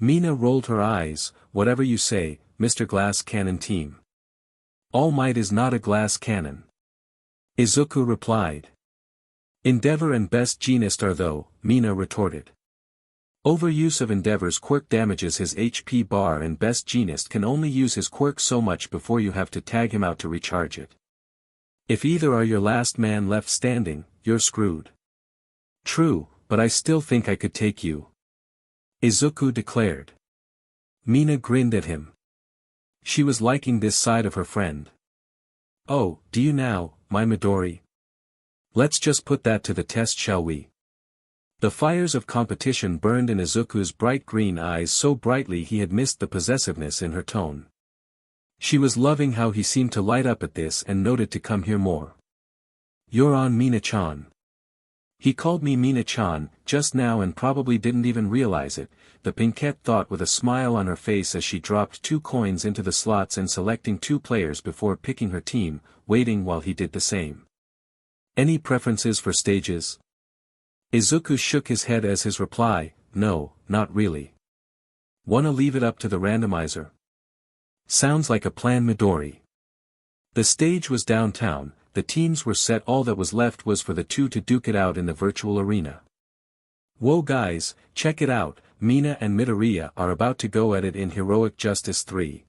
Mina rolled her eyes. Whatever you say, Mr. Glass Cannon Team. All Might is not a glass cannon. Izuku replied. Endeavor and Best Jeanist are though, Mina retorted. Overuse of Endeavor's quirk damages his HP bar, and Best Jeanist can only use his quirk so much before you have to tag him out to recharge it. If either are your last man left standing, you're screwed. True, but I still think I could take you. Izuku declared. Mina grinned at him. She was liking this side of her friend. Oh, do you now, my Midori? Let's just put that to the test, shall we? The fires of competition burned in Izuku's bright green eyes so brightly he had missed the possessiveness in her tone. She was loving how he seemed to light up at this and noted to come here more. You're on, Mina-chan. He called me Mina-chan just now and probably didn't even realize it, the pinkette thought with a smile on her face as she dropped 2 coins into the slots and selecting 2 players before picking her team, waiting while he did the same. Any preferences for stages? Izuku shook his head as his reply, no, not really. Wanna leave it up to the randomizer? Sounds like a plan, Midori. The stage was downtown. The teams were set, all that was left was for the 2 to duke it out in the virtual arena. Whoa guys, check it out, Mina and Midoriya are about to go at it in Heroic Justice 3.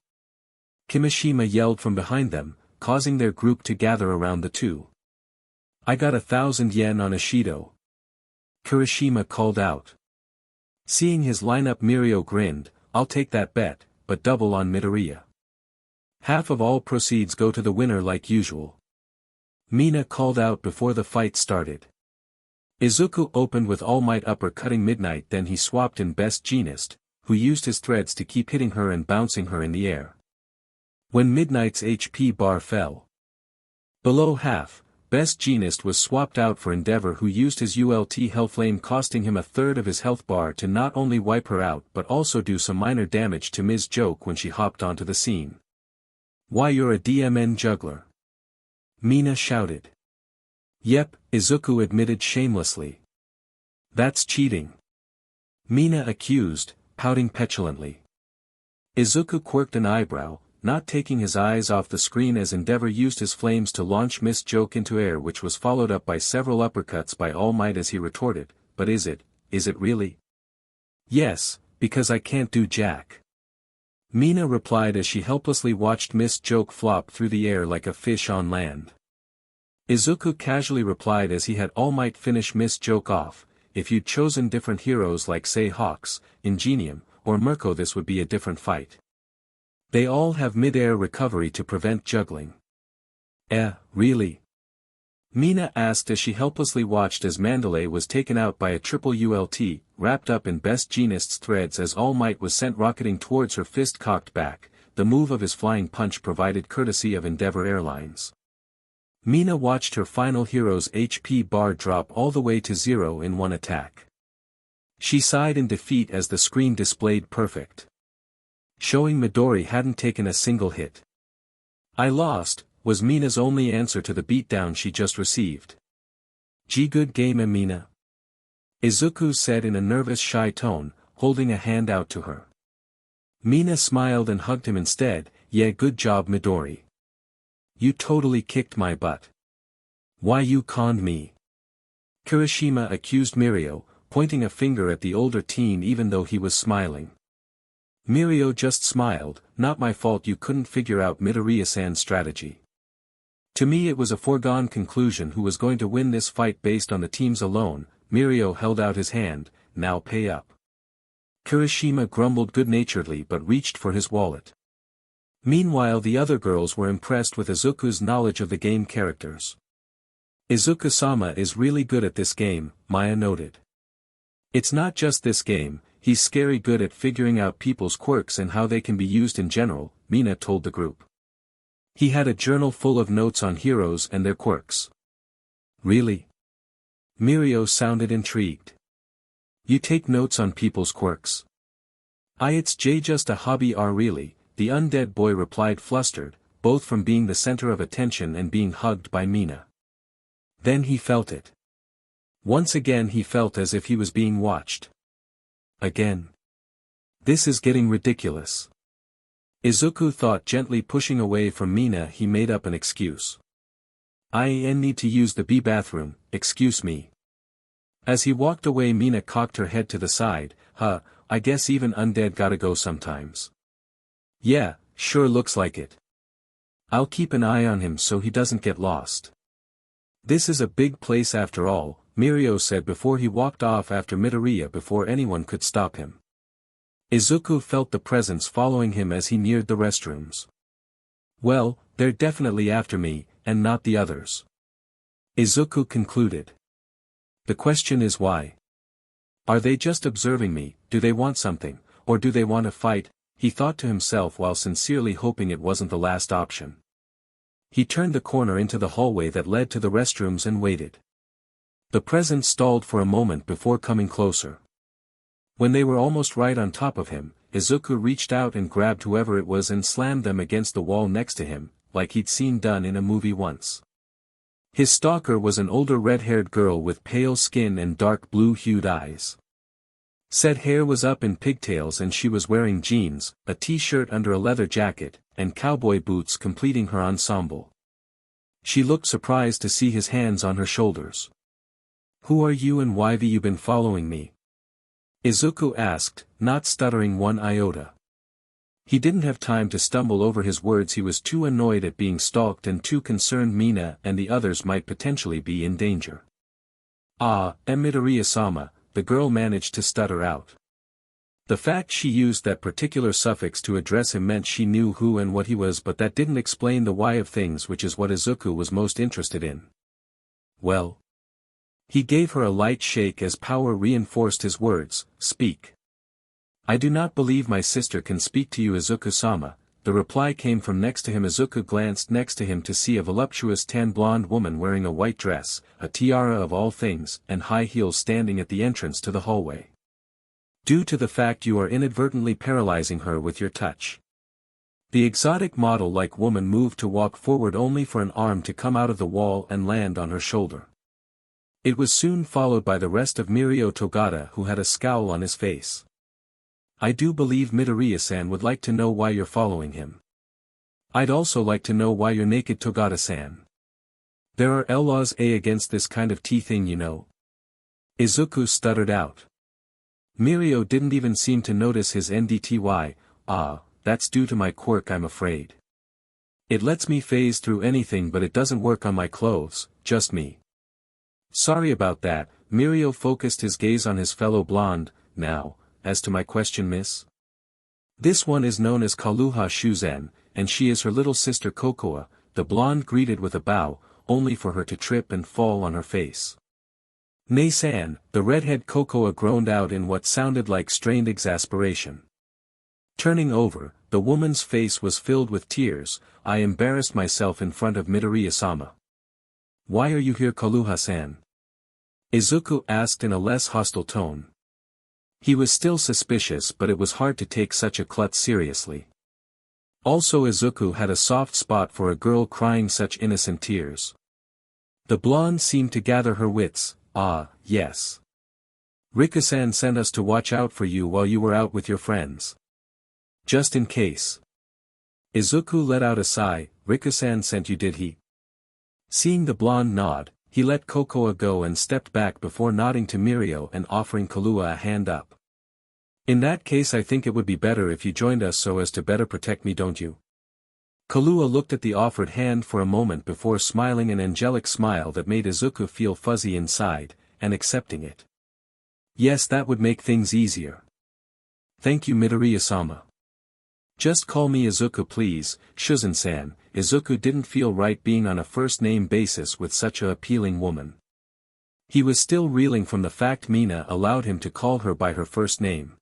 Kimishima yelled from behind them, causing their group to gather around the 2. I got 1,000 yen on Ishido. Kirishima called out. Seeing his lineup, Mirio grinned, I'll take that bet, but double on Midoriya. Half of all proceeds go to the winner like usual. Mina called out before the fight started. Izuku opened with All Might uppercutting Midnight, then he swapped in Best Jeanist, who used his threads to keep hitting her and bouncing her in the air. When Midnight's HP bar fell below half, Best Jeanist was swapped out for Endeavor, who used his ULT Hellflame, costing him 1/3 of his health bar to not only wipe her out but also do some minor damage to Ms. Joke when she hopped onto the scene. Why, you're a DMN juggler? Mina shouted. Yep, Izuku admitted shamelessly. That's cheating. Mina accused, pouting petulantly. Izuku quirked an eyebrow, not taking his eyes off the screen as Endeavor used his flames to launch Miss Joke into air, which was followed up by several uppercuts by All Might as he retorted, but is it really? Yes, because I can't do jack. Mina replied as she helplessly watched Miss Joke flop through the air like a fish on land. Izuku casually replied as he had All Might finish Miss Joke off, if you'd chosen different heroes like say Hawks, Ingenium, or Mirko, this would be a different fight. They all have mid-air recovery to prevent juggling. Really? Mina asked as she helplessly watched as Mandalay was taken out by a triple ULT, wrapped up in Best Jeanist's threads as All Might was sent rocketing towards her, fist cocked back, the move of his flying punch provided courtesy of Endeavor Airlines. Mina watched her final hero's HP bar drop all the way to 0 in one attack. She sighed in defeat as the screen displayed perfect, showing Midori hadn't taken a single hit. I lost, was Mina's only answer to the beatdown she just received. Gee, good game, Mina. Izuku said in a nervous, shy tone, holding a hand out to her. Mina smiled and hugged him instead. Yeah, good job, Midori. You totally kicked my butt. Why, you conned me. Kirishima accused Mirio, pointing a finger at the older teen even though he was smiling. Mirio just smiled, not my fault you couldn't figure out Midoriya-san's strategy. To me it was a foregone conclusion who was going to win this fight based on the teams alone. Mirio held out his hand, now pay up. Kirishima grumbled good-naturedly but reached for his wallet. Meanwhile the other girls were impressed with Izuku's knowledge of the game characters. Izuku-sama is really good at this game, Maya noted. It's not just this game, he's scary good at figuring out people's quirks and how they can be used in general, Mina told the group. He had a journal full of notes on heroes and their quirks. Really? Mirio sounded intrigued. You take notes on people's quirks? It's just a hobby really, the undead boy replied flustered, both from being the center of attention and being hugged by Mina. Then he felt it. Once again he felt as if he was being watched. Again. This is getting ridiculous. Izuku thought, gently pushing away from Mina. He made up an excuse. I need to use the bathroom, excuse me. As he walked away, Mina cocked her head to the side. I guess even undead gotta go sometimes. Yeah, sure looks like it. I'll keep an eye on him so he doesn't get lost. This is a big place after all, Mirio said before he walked off after Midoriya before anyone could stop him. Izuku felt the presence following him as he neared the restrooms. Well, they're definitely after me, and not the others. Izuku concluded. The question is why? Are they just observing me? Do they want something, or do they want to fight? He thought to himself while sincerely hoping it wasn't the last option. He turned the corner into the hallway that led to the restrooms and waited. The presence stalled for a moment before coming closer. When they were almost right on top of him, Izuku reached out and grabbed whoever it was and slammed them against the wall next to him, like he'd seen done in a movie once. His stalker was an older red-haired girl with pale skin and dark blue-hued eyes. Said hair was up in pigtails and she was wearing jeans, a t-shirt under a leather jacket, and cowboy boots completing her ensemble. She looked surprised to see his hands on her shoulders. Who are you and why've you been following me? Izuku asked, not stuttering one iota. He didn't have time to stumble over his words. He was too annoyed at being stalked and too concerned Mina and the others might potentially be in danger. Midoriya-sama, the girl managed to stutter out. The fact she used that particular suffix to address him meant she knew who and what he was, but that didn't explain the why of things, which is what Izuku was most interested in. Well. He gave her a light shake as power reinforced his words, speak. I do not believe my sister can speak to you, Izuku-sama. The reply came from next to him. Izuku glanced next to him to see a voluptuous tan blonde woman wearing a white dress, a tiara of all things, and high heels standing at the entrance to the hallway. Due to the fact you are inadvertently paralyzing her with your touch. The exotic model-like woman moved to walk forward only for an arm to come out of the wall and land on her shoulder. It was soon followed by the rest of Mirio Togata, who had a scowl on his face. I do believe Midoriya-san would like to know why you're following him. I'd also like to know why you're naked, Togata-san. There are laws against this kind of tea thing, you know. Izuku stuttered out. Mirio didn't even seem to notice his NDTY. That's due to my quirk, I'm afraid. It lets me phase through anything, but it doesn't work on my clothes, just me. Sorry about that. Mirio focused his gaze on his fellow blonde. Now, as to my question, miss. This one is known as Kaluha Shuzen, and she is her little sister Kokoa. The blonde greeted with a bow, only for her to trip and fall on her face. Nei-san, the redhead Kokoa groaned out in what sounded like strained exasperation. Turning over, the woman's face was filled with tears. I embarrassed myself in front of Midoriya-sama. Why are you here, Kaluha-san? Izuku asked in a less hostile tone. He was still suspicious, but it was hard to take such a klutz seriously. Also, Izuku had a soft spot for a girl crying such innocent tears. The blonde seemed to gather her wits. Yes. Rika-san sent us to watch out for you while you were out with your friends. Just in case. Izuku let out a sigh. Rika-san sent you, did he? Seeing the blonde nod, he let Kokoa go and stepped back before nodding to Mirio and offering Kaluha a hand up. In that case, I think it would be better if you joined us so as to better protect me, don't you? Kaluha looked at the offered hand for a moment before smiling an angelic smile that made Izuku feel fuzzy inside, and accepting it. Yes, that would make things easier. Thank you, Midoriya-sama. Just call me Izuku, please, Shuzen-san. Izuku didn't feel right being on a first-name basis with such a appealing woman. He was still reeling from the fact Mina allowed him to call her by her first name.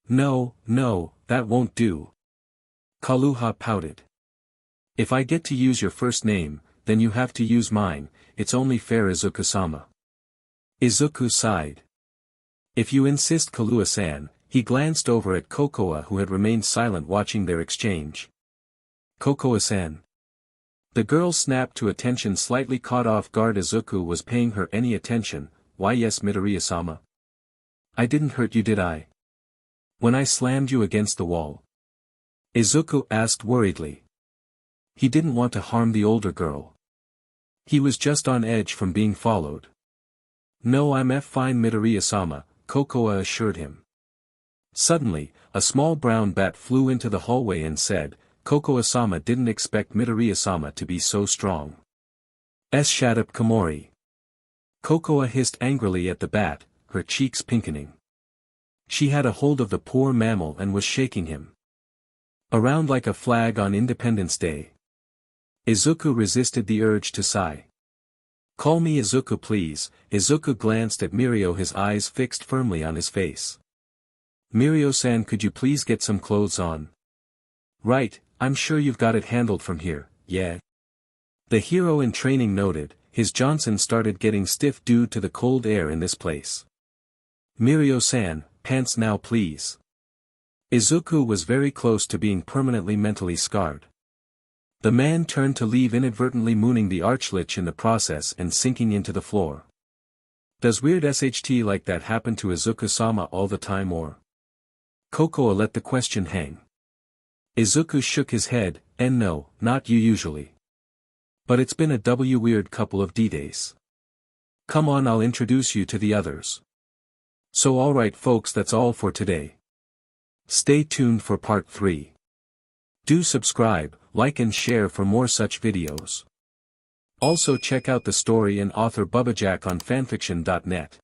No, that won't do. Kaluha pouted. If I get to use your first name, then you have to use mine. it's only fair Izuku-sama. Izuku sighed. If you insist Kaluya-san, he glanced over at Kokoa who had remained silent watching their exchange. Kokoa-san. The girl snapped to attention, slightly caught off guard. Izuku was paying her any attention. Why yes, Midoriya-sama. I didn't hurt you, did I? When I slammed you against the wall? Izuku asked worriedly. He didn't want to harm the older girl. He was just on edge from being followed. No, I'm fine, Midoriya-sama, Kokoa assured him. Suddenly, a small brown bat flew into the hallway and said, Kokoa-sama didn't expect Midoriya-sama to be so strong. Shut up, Komori. Kokoa hissed angrily at the bat, her cheeks pinkening. She had a hold of the poor mammal and was shaking him around like a flag on Independence Day. Izuku resisted the urge to sigh. Call me Izuku please. Izuku glanced at Mirio, his eyes fixed firmly on his face. Mirio-san, could you please get some clothes on? Right, I'm sure you've got it handled from here, yeah? The hero in training noted. His Johnson started getting stiff due to the cold air in this place. Mirio-san, pants now please. Izuku was very close to being permanently mentally scarred. The man turned to leave, inadvertently mooning the arch-lich in the process and sinking into the floor. Does weird SHT like that happen to Izuku-sama all the time, or? Kokoa let the question hang. Izuku shook his head, and no, not you usually. But it's been a weird couple of D-days. Come on, I'll introduce you to the others. So alright folks, that's all for today. Stay tuned for part 3. Do subscribe, like and share for more such videos. Also check out the story and author Bubbajack on FANFICTIONnet.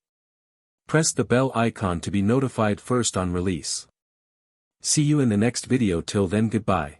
Press the bell icon to be notified first on release. See you in the next video. Till then, goodbye.